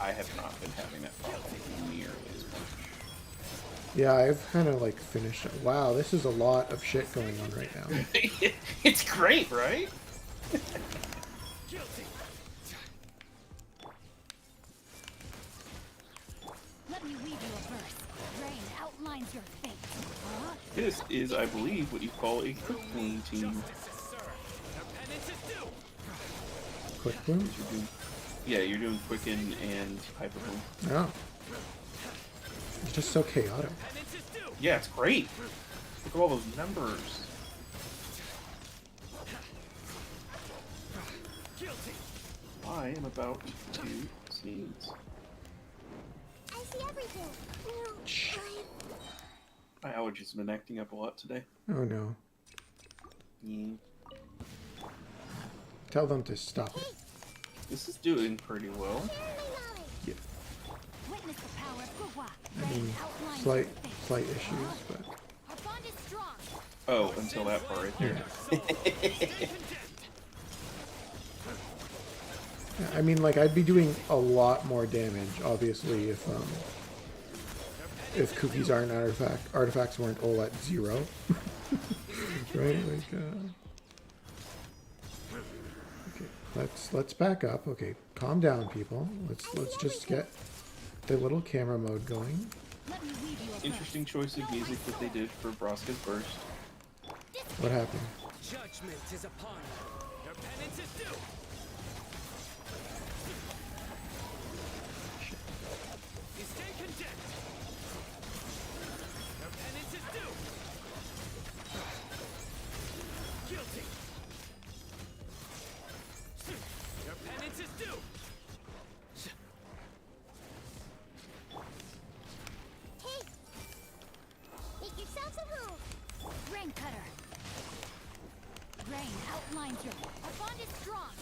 I have not been having that problem nearly as much. Yeah, I've kind of like finished it. Wow, this is a lot of shit going on right now. It's great, right? Let me weave you a verse. Rain outlines your fate. Huh? This is, I believe, what you call a quick clean team. Quick boom? You're doing Quicken and Hyper Boom. Oh. It's just so chaotic. Yeah, it's great. Look at all those numbers. I am about to sneeze. I see everything. My allergies have been acting up a lot today. Oh no. Yeah. Tell them to stop it. This is doing pretty well. Yeah. Witness the power of Gua. I mean, Rain outlines slight your fate. issues, but Our bond is strong. Oh, until that part right there. I mean, like, I'd be doing a lot more damage, obviously, if cookies aren't artifacts weren't all at 0. Right? Like, okay, let's back up. Okay, calm down, people. Let's just get the little camera mode going. Let me weave you a verse. Interesting choice of music that they did for Braska's Burst. What happened? Judgment is upon you. Your penance is due. You stay condemned. Your penance is due. Guilty. Your penance is due. Hey! Make yourselves at home. Rain cutter. Rain outlines your. Our bond is strong.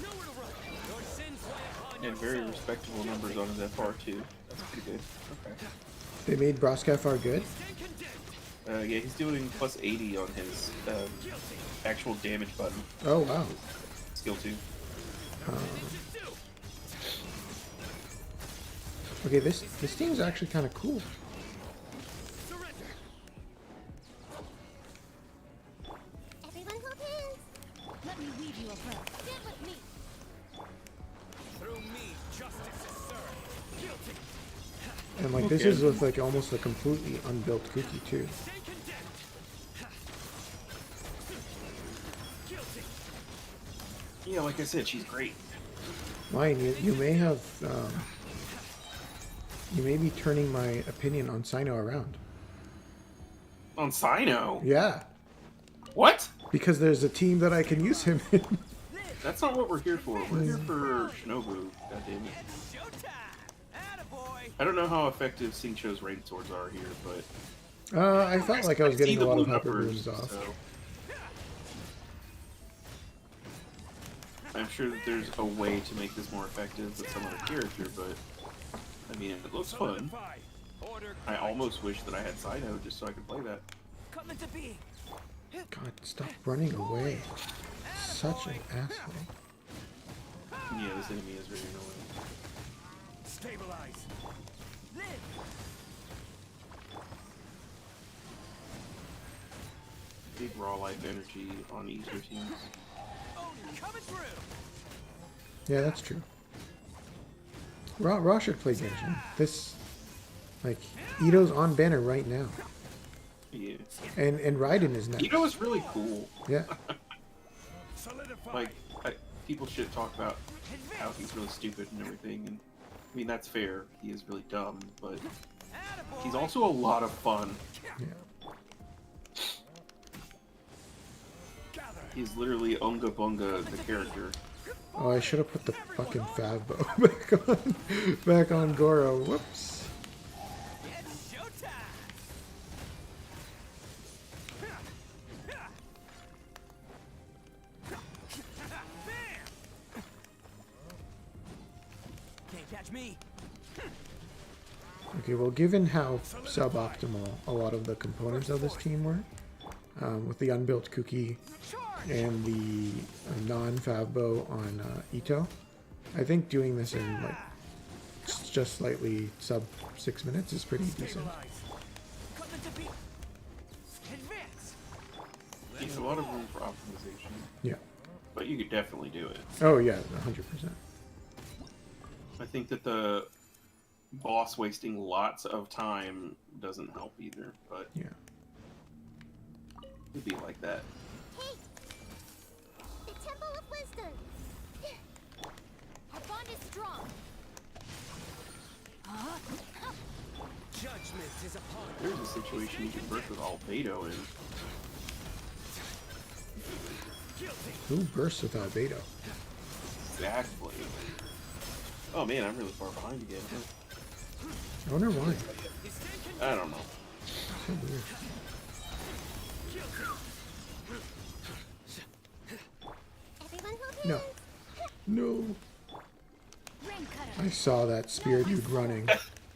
Nowhere to run. Your sins lie upon your And very soul. respectable numbers on his FR too. That's pretty good. Okay. They made Broskafar good? Stay condemned. Yeah, he's doing plus 80 on his actual damage button. Oh, wow. Skill 2. Okay, this team's actually kind of cool. Surrender. Everyone hold hands. Let me weave you a verse. Stand with me. Through me, justice is served. Guilty. And, like, this Okay. is with, like, almost a completely unbuilt cookie, too. Stay condemned. Guilty. Yeah, like I said, she's great. Lion, you may have, you may be turning my opinion on Sino around. On Sino? Yeah, What? because there's a team that I can use him in. That's not what we're here for. We're here for Shinobu. God damn it. Showtime. Attaboy. I don't know how effective Xingqiu's raid swords are here, but I felt like I was see getting the a lot of blue hyper numbers, booms off. so I'm sure that there's a way to make this more effective with some other character, but I mean, it looks fun. Solidify. Order. I almost wish that I had Sino just so I could play that. Come into being. God, stop running away. Such an asshole. Yeah, this enemy is really annoying. Stabilize. Big raw life energy on easier teams. Oh, coming through. Yeah, that's true. Raw should play Genshin. This, like, Ito's on banner right now. Yeah. And Raiden is next. Ito is really cool. Yeah. Solidify. Like, people should talk about how he's really stupid and everything. And I mean, that's fair. He is really dumb, but he's also a lot of fun. Yeah. He's literally Unga Bunga, the character. Oh, I should have put the fucking Favbo back on Goro. Whoops. It's showtime. Can't catch me. Okay, well, given how suboptimal a lot of the components of this team were, with the unbuilt Kuki and the non-Favbo on Ito, I think doing this in like just slightly sub 6 minutes is pretty decent. There's a lot of room for optimization, Yeah. but you could definitely do it. Oh yeah, 100%. I think that the boss wasting lots of time doesn't help either, but Yeah. it'd be like that. Hey! The Temple of Wisdom! Our bond is strong. Judgment is upon us. There's a situation you can burst with Albedo in. Who bursts with Albedo? Exactly. Oh man, I'm really far behind again. I wonder why. I don't know. So weird. Everyone hold No. hands. No. Rain cutter. I saw that spear dude running.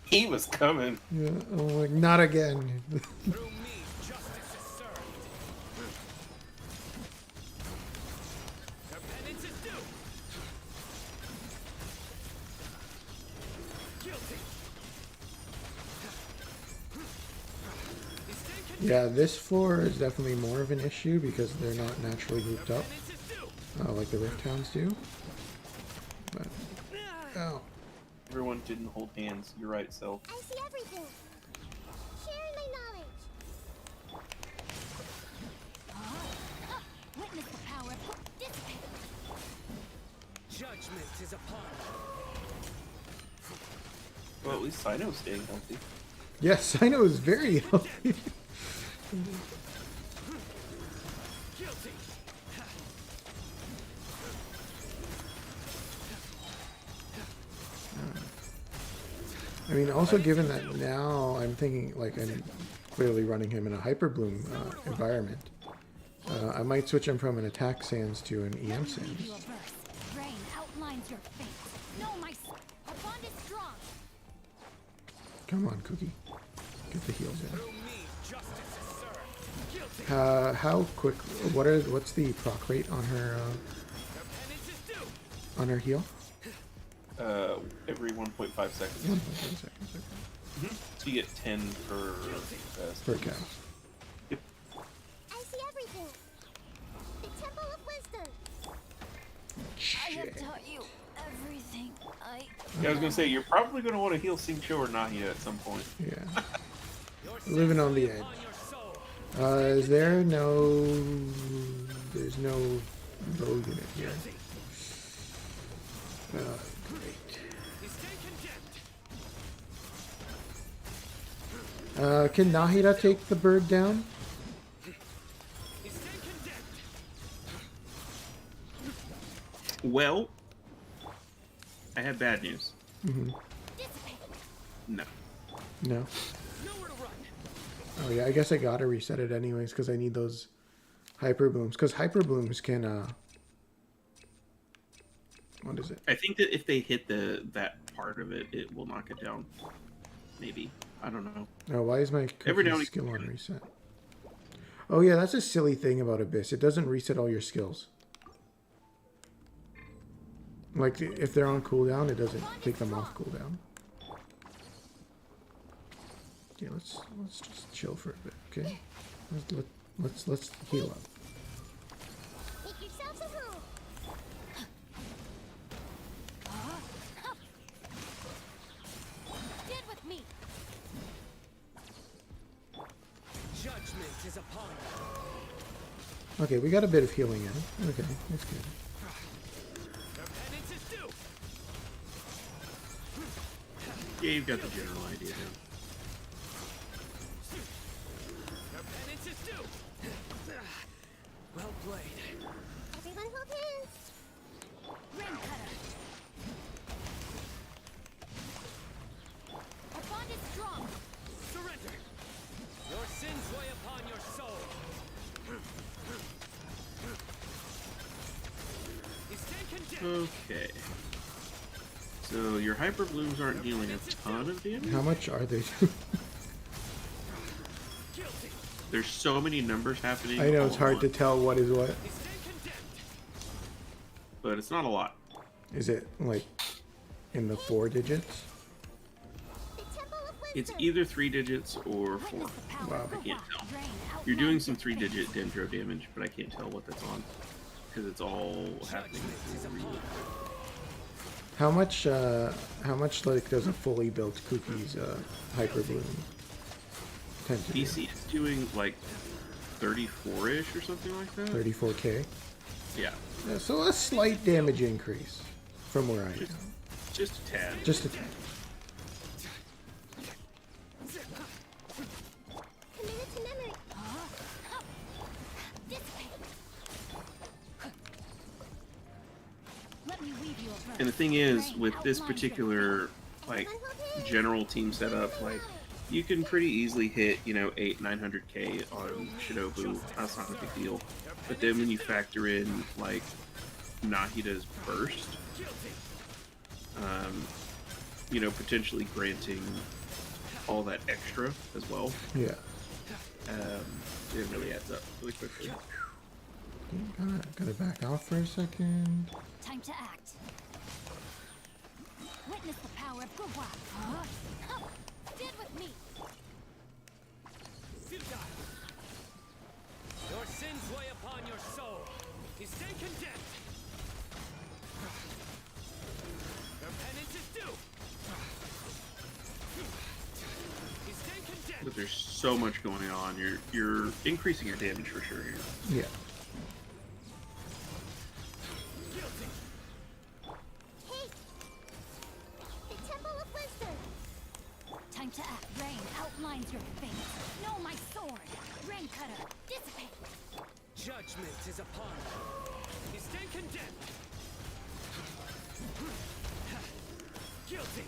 He was coming. Yeah, I'm like, not again. Through me, justice is served. Their penance is due. Guilty. Yeah, this floor is definitely more of an issue because they're not naturally grouped up Penance is due. like the Rift Towns do. But, oh. Everyone didn't hold hands. You're right, Self. I see everything. Sharing my knowledge. Witness the power. Dissipate. Judgment is upon us. Well, at least Sino's staying healthy. Yes, I know it's very healthy. Guilty. I mean, also given that now I'm thinking, like, I'm clearly running him in a Hyper Bloom environment, I might switch him from an attack sands to an EM sands. You a verse. Rain outlines your fate. No, our bond is strong. Come on, Cookie. Get the heals in. Through me, justice is served. Guilty. How quick? What's the proc rate on her Their penance is due. on her heal? Every 1.5 seconds. 1.5 seconds. Okay. So you get 10 per Per cow. Yep. I see everything. The Temple of Wisdom. I have taught you everything. Yeah, I was gonna say you're probably gonna want to heal Xingqiu or Nahia at some point. Yeah. Your Living on the sins edge. upon your soul. Is there no? There's no low unit here. Great. He stay condemned. Can Nahida take the bird down? He stay condemned. Well, I have bad news. Dissipate. No. No. Nowhere to run. Oh yeah, I guess I gotta reset it anyways because I need those hyper blooms. Because hyper blooms can what is it? I think that if they hit that part of it, it will knock it down. Maybe. I don't know. Oh, why is my Every now cookie and skill again. on reset? Oh yeah, that's a silly thing about Abyss. It doesn't reset all your skills. Like if they're on cooldown, it doesn't take them off cooldown. Yeah, let's just chill for a bit, okay? Let's heal up. Make yourselves a room. Stand with me. Judgment is upon you. Okay, we got a bit of healing in. Okay, that's good. Your penance is due. Yeah, you've got the general idea now. Your penance is due. Well played. Everyone hold hands. Ring cutter. Our bond is strong. Surrender. Your sins weigh upon your soul. You stand condemned. Okay. So your hyper blooms aren't dealing a ton of damage. How much are they? Guilty. There's so many numbers happening. I know all it's at hard to once, tell what is what. You stand condemned. but it's not a lot. Is it like in the 4 digits? The Temple of It's Wisdom. either 3 digits or 4. Witness the power Wow. of the I can't rock. tell. Drain out You're doing minds some of 3-digit faith. dendro damage, but I can't tell what that's on because it's all happening through the reload. How much like does a fully built Cookie's hyper bloom tend to do? DC is doing like 34-ish or something like that. 34k. Yeah, Yeah, so a slight damage increase from where I am. just a tad. Just a tad. Committed to memory. Dissipate. Let me weave you a verse. And the thing is, Drain with out this minds of particular like general team setup, like you can pretty easily hit 800-900k on Shinobu. That's not a big deal. But then when you factor in like Nahida's burst, potentially granting all that extra as well, Yeah. it really adds up really quickly. Gotta back off for a second. Time to act. Witness the power of Gugwa. Stand with me. Futile. Your sins weigh upon your soul. You stand condemned. Your penance is due. You stand condemned. But there's so much going on. You're increasing your damage for sure here. Yeah. Guilty. Hey. The Temple of Wisdom. Time to act. Rain outlines your fate. Know my sword. Rain cutter. Dissipate. Judgment is upon you. You stand condemned. Guilty.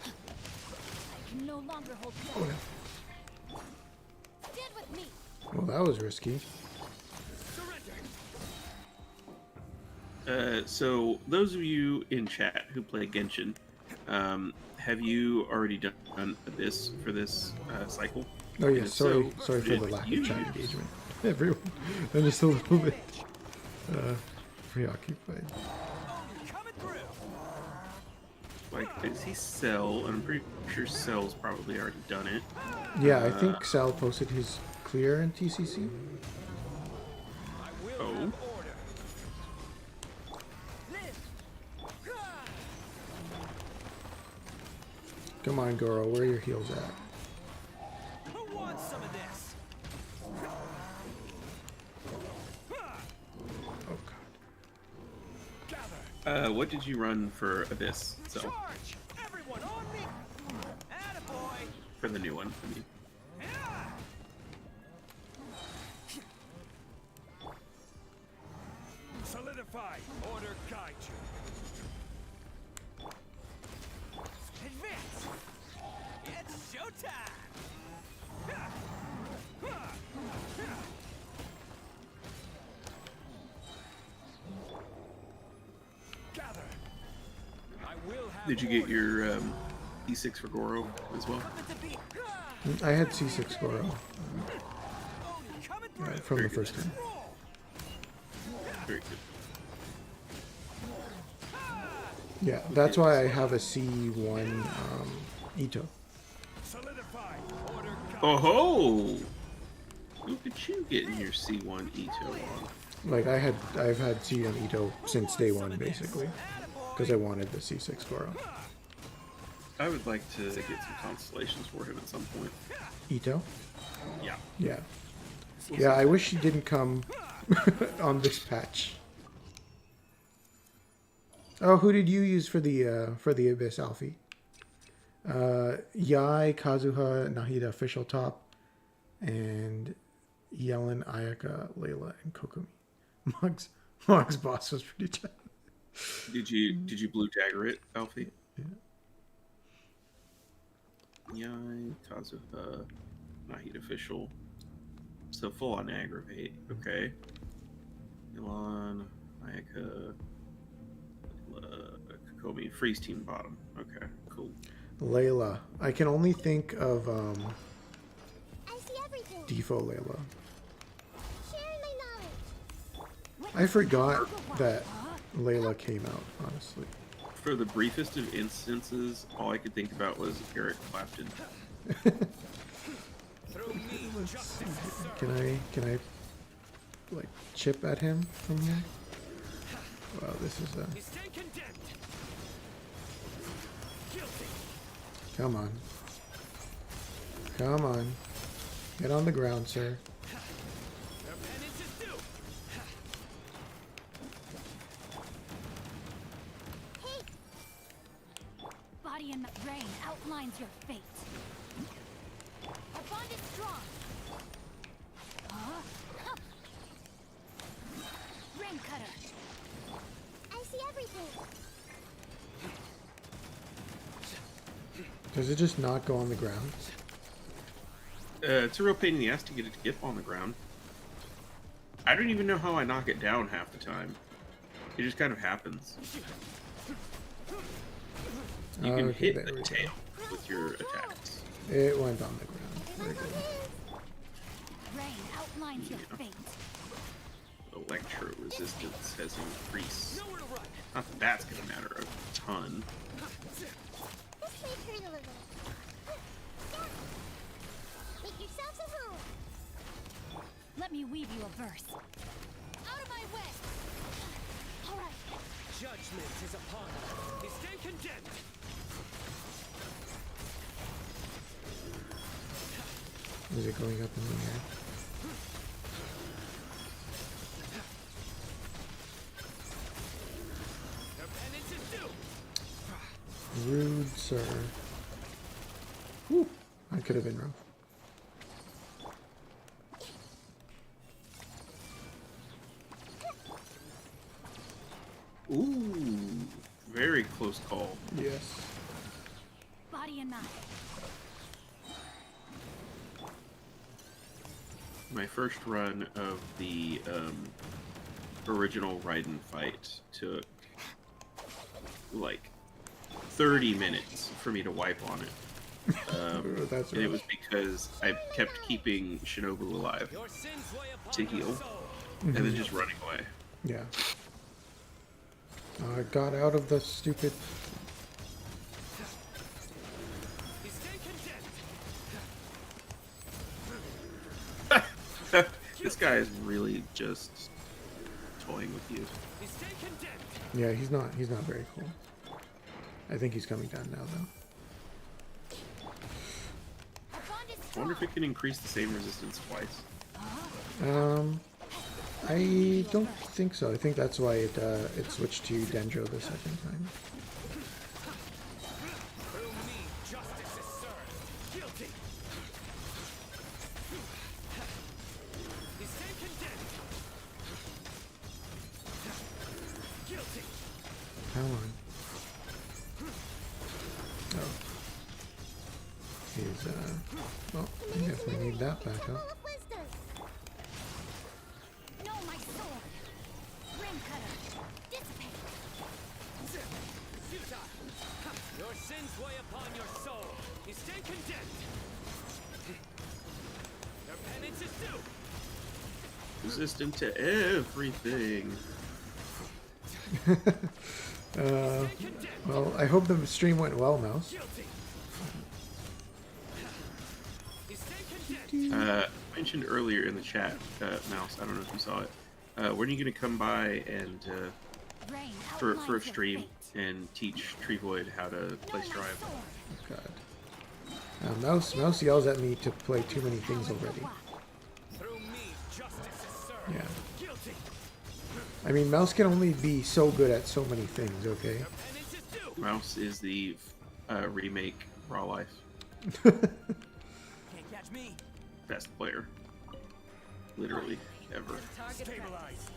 I can no longer hold Oh, back. no. Stand with me. Well, that was risky. Surrender. So those of you in chat who play Genshin, have you already done Abyss for this cycle? Oh yeah, And if sorry so, for the did lack you of chat use- engagement. Everyone, I'm just a little bit preoccupied. Coming through. Like, I see Cell, and I'm pretty sure Cell's probably already done it. Yeah, I think Sal posted his clear in TCC. I will Oh. have order. Live. Come on, Goro, where are your heels at? Who wants some of this? Oh god. Gather. What did you run for Abyss? So Charge. Everyone on me. Attaboy. for the new one, I mean. Yeah. Solidify. Order guide you. Advance. It's showtime. Did you get your E6 for Goro as well? I had C6 Goro from Very the good. first time. Very good. Yeah, that's why I have a C1 Ito. Oh ho! Look at you getting your C1 Ito on. Like I've had C1 Ito since day one, basically, because I wanted the C6 Goro. I would like to get some constellations for him at some point. Ito? Yeah. Yeah. Yeah, I wish he didn't come on this patch. Oh, who did you use for the Abyss, Alfie? Yai, Kazuha, Nahida, official top, and Yellen, Ayaka, Layla, and Kokumi. Mog's boss was pretty tough. Did you blue dagger it, Alfie? Yeah. Yai, Kazuha, Nahid official. So full on aggravate. Okay. Milan, Ayaka, Kokomi, freeze team bottom. Okay, cool. Layla. I can only think of I see everything. Defo Layla. Sharing my knowledge. I forgot that Layla came out, honestly. For the briefest of instances, all I could think about was Eric Clapton. Through me, justice is served. Can I like chip at him from here? Wow, this is a You stand condemned. Guilty. come on. Come on. Get on the ground, sir. Your penance is due. Body and brain outlines your fate. Our bond is strong. Rain cutter. I see everything. Does it just not go on the ground? It's a real pain in the ass to get it to get on the ground. I don't even know how I knock it down half the time. It just kind of happens. You can Okay, hit there the we go. tail with your attacks. It went on the ground. Very good. Rain outlines your fate. Electro resistance has increased. Nowhere to run. Not that that's going to matter a ton. This may hurt a little. Make yourselves at home. Let me weave you a verse. Out of my way. All right. Judgment is upon you. You stand condemned. Is it going up in the air? Your penance is due. Rude, sir. Whew. That could have been rough. Ooh, very close call. Yes. Body and mind. My first run of the original Raiden fight took like 30 minutes for me to wipe on it. That's And it rough. was because I kept keeping Shinobu alive Your sins weigh upon to your heal soul. and then just running away. Yeah. I got out of the stupid. You stand condemned. This guy is really just toying with you. You stand condemned. Yeah, he's not very cool. I think he's coming down now, though. Our bond is I strong. wonder if it can increase the same resistance twice. I don't think so. I think that's why it switched to Dendro the second time. Through me, justice is served. Guilty. You stand condemned. Guilty. Come on. Oh. He's well, I guess we need that back Temple up. of Wisdom. No, my sword. Rain cutter. Dissipate. Futile. Your sins weigh upon your soul. You stay condemned. Your penance is due. Resistant to everything. Well, I hope the stream went well, Mouse. Guilty. You stay condemned. Mentioned earlier in the chat, Mouse, I don't know if you saw it. When are you going to come by and Rain for a outlines your stream fate. and teach TreeVoid how to Know play my Strive? sword. God. Mouse yells at me to play too many things Power the already. black. Through me, justice is served. Yeah. Guilty. I mean, Mouse can only be so good at so many things, okay? Your penance is due. Mouse is the remake Raw Life. Can't catch me. Best player. Literally, ever. Stabilize.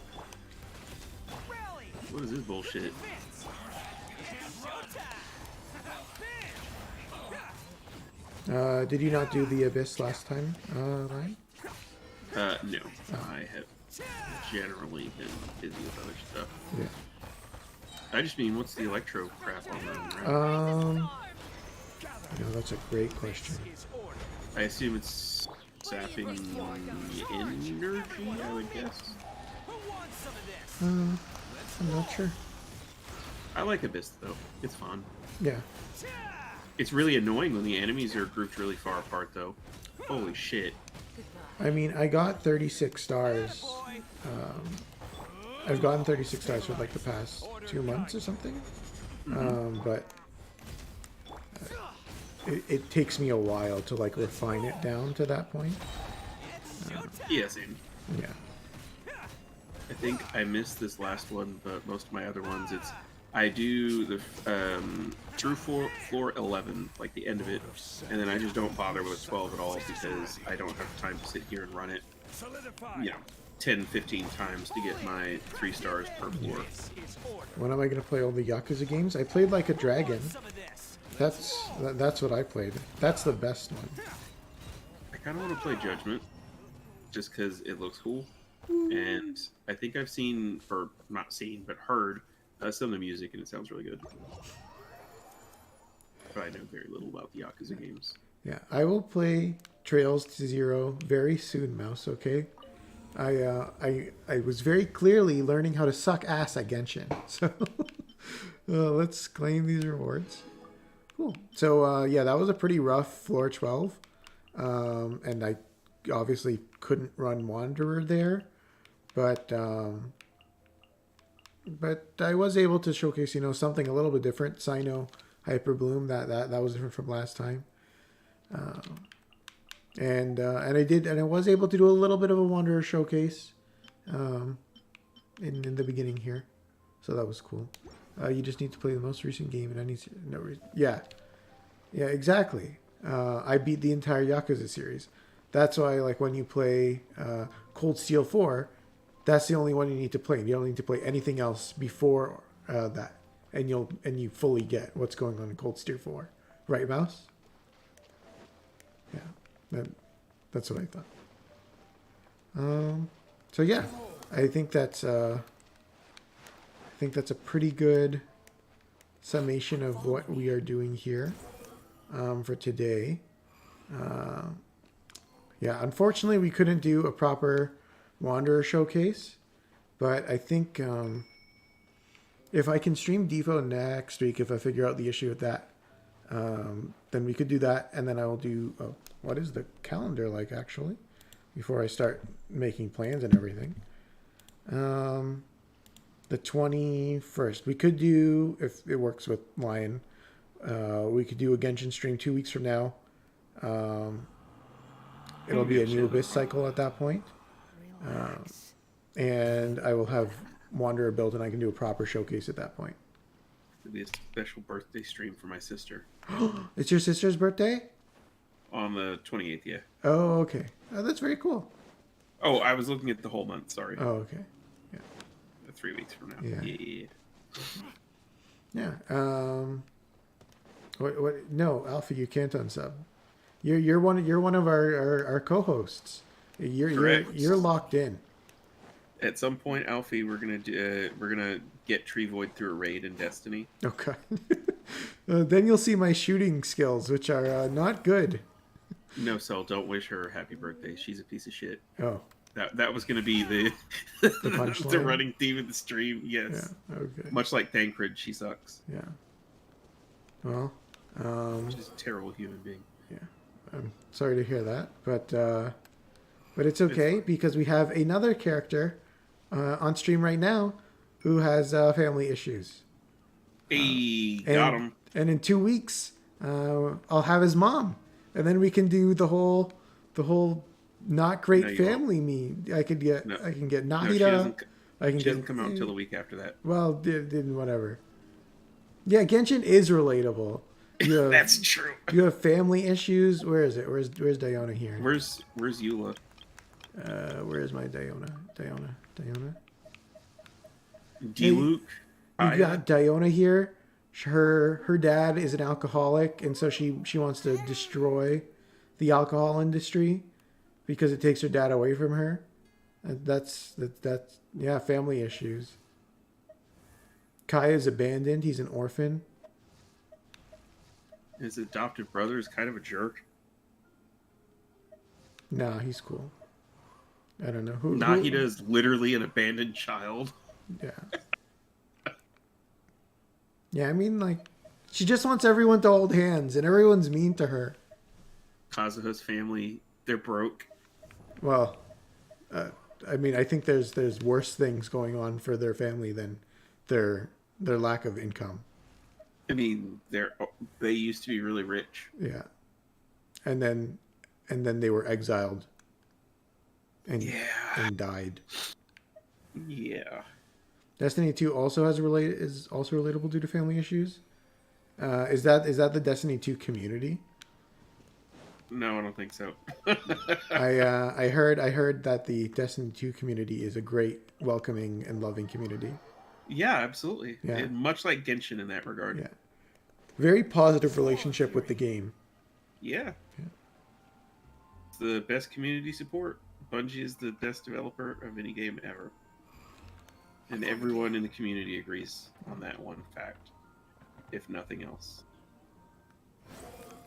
Rally. What is this bullshit? Advance. Showtime. Did you not do the Abyss last time, Ryan? No. I have generally been busy with other stuff. Yeah. I just mean, what's the electro crap on them? Right? That's a great question. Is order. I assume it's sapping energy, I would guess. Who wants some of this? I'm not sure. I like Abyss, though. It's fun. Yeah. It's really annoying when the enemies are grouped really far apart, though. Holy shit. I mean, I got 36 stars. Boy. I've gotten 36 stars for like the past 2 months or something. But it takes me a while to like refine it down to that point. Yeah, same. Yeah. I think I missed this last one, but most of my other ones, I do the through floor 11, like the end of it, and then I just don't bother with 12 at all because I don't have time to sit here and run it, Solidify. 10, 15 times to get my 3 stars per floor. This is order. When am I gonna play all the Yakuza games? I played like a dragon. Some of this. That's what I played. That's the best one. I kind of want to play Judgment, just because it looks cool, and I think I've seen, or not seen, but heard some of the music, and it sounds really good. But I know very little about the Yakuza games. Yeah, I will play Trails to Zero very soon, Mouse. Okay. I was very clearly learning how to suck ass at Genshin. So let's claim these rewards. Cool. So yeah, that was a pretty rough floor 12, and I obviously couldn't run Wanderer there, but I was able to showcase something a little bit different. Sino Hyper Bloom that was different from last time, and I was able to do a little bit of a Wanderer showcase in the beginning here, so that was cool. You just need to play the most recent game, and I need to yeah, exactly. I beat the entire Yakuza series. That's why, like, when you play Cold Steel 4, that's the only one you need to play. You don't need to play anything else before that, and you fully get what's going on in Cold Steel 4, right, Mouse? Yeah, that's what I thought. So yeah, I think that's a pretty good summation of what we are doing here for today. Yeah, unfortunately, we couldn't do a proper Wanderer showcase, but I think if I can stream Devo next week, if I figure out the issue with that, then we could do that, and then I will do what is the calendar like actually before I start making plans and everything. The 21st, we could do, if it works with Lion, we could do a Genshin stream 2 weeks from now. It'll be a new Abyss cycle at that point. And I will have Wanderer built, and I can do a proper showcase at that point. It'll be a special birthday stream for my sister. It's your sister's birthday? On the 28th, yeah. Oh, okay. Oh, that's very cool. Oh, I was looking at the whole month, sorry. Oh, okay. 3 weeks from now. Yeah. Yeah. What? No, Alpha, you can't unsub. You're one of our co-hosts. You're locked in. At some point, Alfie, we're gonna get TreeVoid through a raid in Destiny. Okay. Then you'll see my shooting skills, which are not good. No, Cell, don't wish her happy birthday. She's a piece of shit. Oh, That was going to be the punchline? the running theme of the stream. Yes. yeah. Okay. Much like Thancred, she sucks. Yeah. Well, She's a terrible human being. yeah. I'm sorry to hear that, but it's okay because we have another character on stream right now who has family issues. Hey, got him. And in 2 weeks, I'll have his mom, and then we can do the whole not great No, you family meme. I can get No, she Nahida. doesn't. I can She get doesn't come out until the week after that. well, didn't whatever. Yeah, Genshin is relatable. You have, That's true. you have family issues. Where is it? Where's Diona here? Where's Eula? Where is my Diona? Diona. D-Luke? You got Diona here. Her dad is an alcoholic, and so she wants to destroy the alcohol industry because it takes her dad away from her. That's yeah, family issues. Kai is abandoned. He's an orphan. His adopted brother is kind of a jerk. Nah, he's cool. I don't know who. Nahida is literally an abandoned child. Yeah. Yeah, I mean, like, she just wants everyone to hold hands, and everyone's mean to her. Kazuha's family, they're broke. Well, I mean, I think there's worse things going on for their family than their lack of income. I mean, they used to be really rich. Yeah, and then they were exiled. And died. Yeah. Destiny 2 also is also relatable due to family issues. Is that the Destiny 2 community? No, I don't think so. I heard that the Destiny 2 community is a great, welcoming, and loving community. Yeah, absolutely. Yeah. And much like Genshin in that regard. Yeah. Very positive relationship with the game. Yeah. It's the best community support. Bungie is the best developer of any game ever. And everyone in the community agrees on that one fact, if nothing else.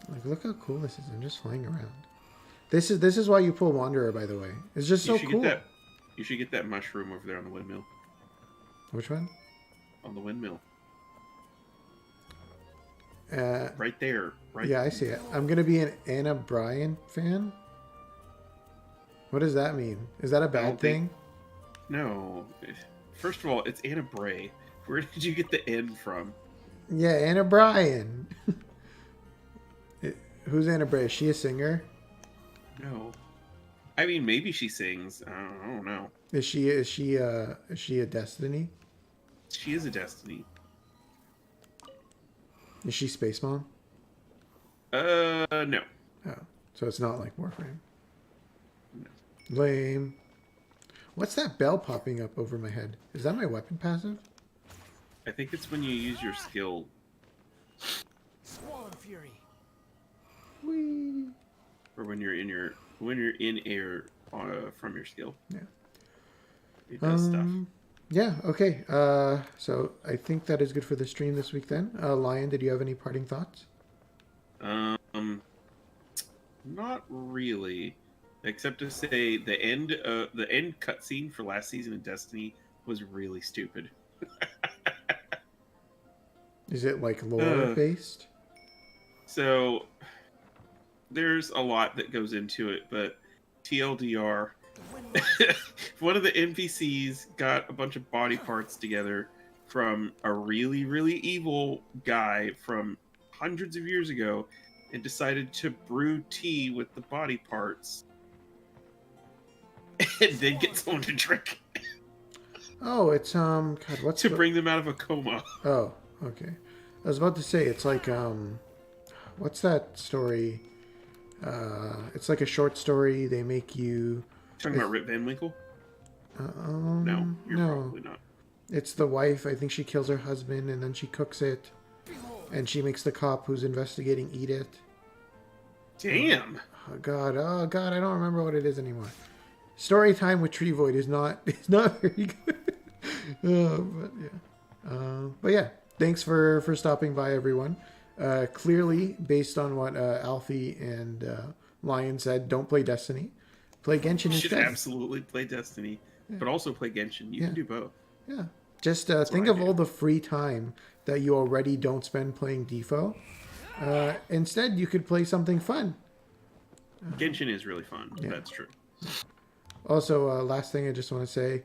Like, look how cool this is. I'm just flying around. This is why you pull Wanderer, by the way. It's just so cool. You should get that mushroom over there on the windmill. Which one? On the windmill. Uh, right there. Right. Yeah, I see it. I'm gonna be an Anna Bryan fan. What does that mean? Is that a bad thing? No. First of all, it's Anna Bray. Where did you get the N from? Yeah, Anna Bryan. Who's Anna Bray? Is she a singer? No. I mean, maybe she sings. I don't know. Is she a Destiny? She is a Destiny. Is she Space Mom? No. Oh, so it's not like Warframe. No. Lame. What's that bell popping up over my head? Is that my weapon passive? I think it's when you use your skill. Squall Fury. Whee! Or when you're in air from your skill. Yeah. It does stuff. Yeah, okay. So I think that is good for the stream this week then. Lion, did you have any parting thoughts? Not really. Except to say the end cutscene for last season of Destiny was really stupid. Is it like lore based? So there's a lot that goes into it, but TLDR, one of the NPCs got a bunch of body parts together from a really, really evil guy from hundreds of years ago and decided to brew tea with the body parts and then get someone to drink. Oh, it's God, what's to bring them out of a coma. Oh, okay. I was about to say it's like what's that story? It's like a short story. They make you Talking about Rip Van Winkle? No, you're probably not. It's the wife. I think she kills her husband and then she cooks it, and she makes the cop who's investigating eat it. Damn. Oh God! I don't remember what it is anymore. Story time with TreeVoid is not very good. But yeah. thanks for stopping by, everyone. Clearly, based on what Alfie and Lion said, don't play Destiny. Play Genshin You should instead. absolutely play Destiny, but also play Genshin. You can do both. Yeah. Just That's think what I of do. all the free time that you already don't spend playing Defo. Instead, you could play something fun. Genshin is really fun. That's true. Also, last thing I just want to say,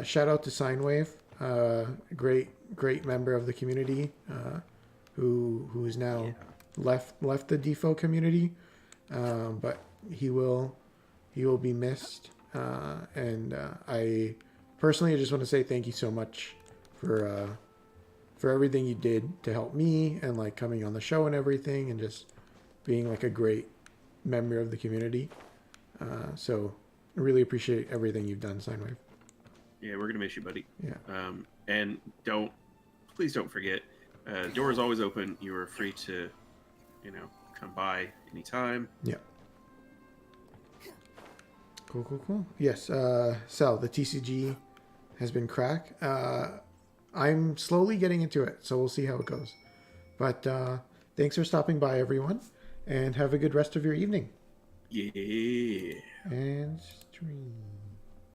shout out to Sinewave, great member of the community, who's now left the Defo community, but he will be missed. And I personally just want to say thank you so much for everything you did to help me and like coming on the show and everything, and just being like a great member of the community. So I really appreciate everything you've done, Sinewave. Yeah, we're gonna miss you, buddy. Yeah. And please don't forget, the door is always open. You are free to, come by anytime. Yeah. Cool. Yes, Sal, the TCG has been cracked. I'm slowly getting into it, so we'll see how it goes. But thanks for stopping by, everyone, and have a good rest of your evening. Yeah. And stream.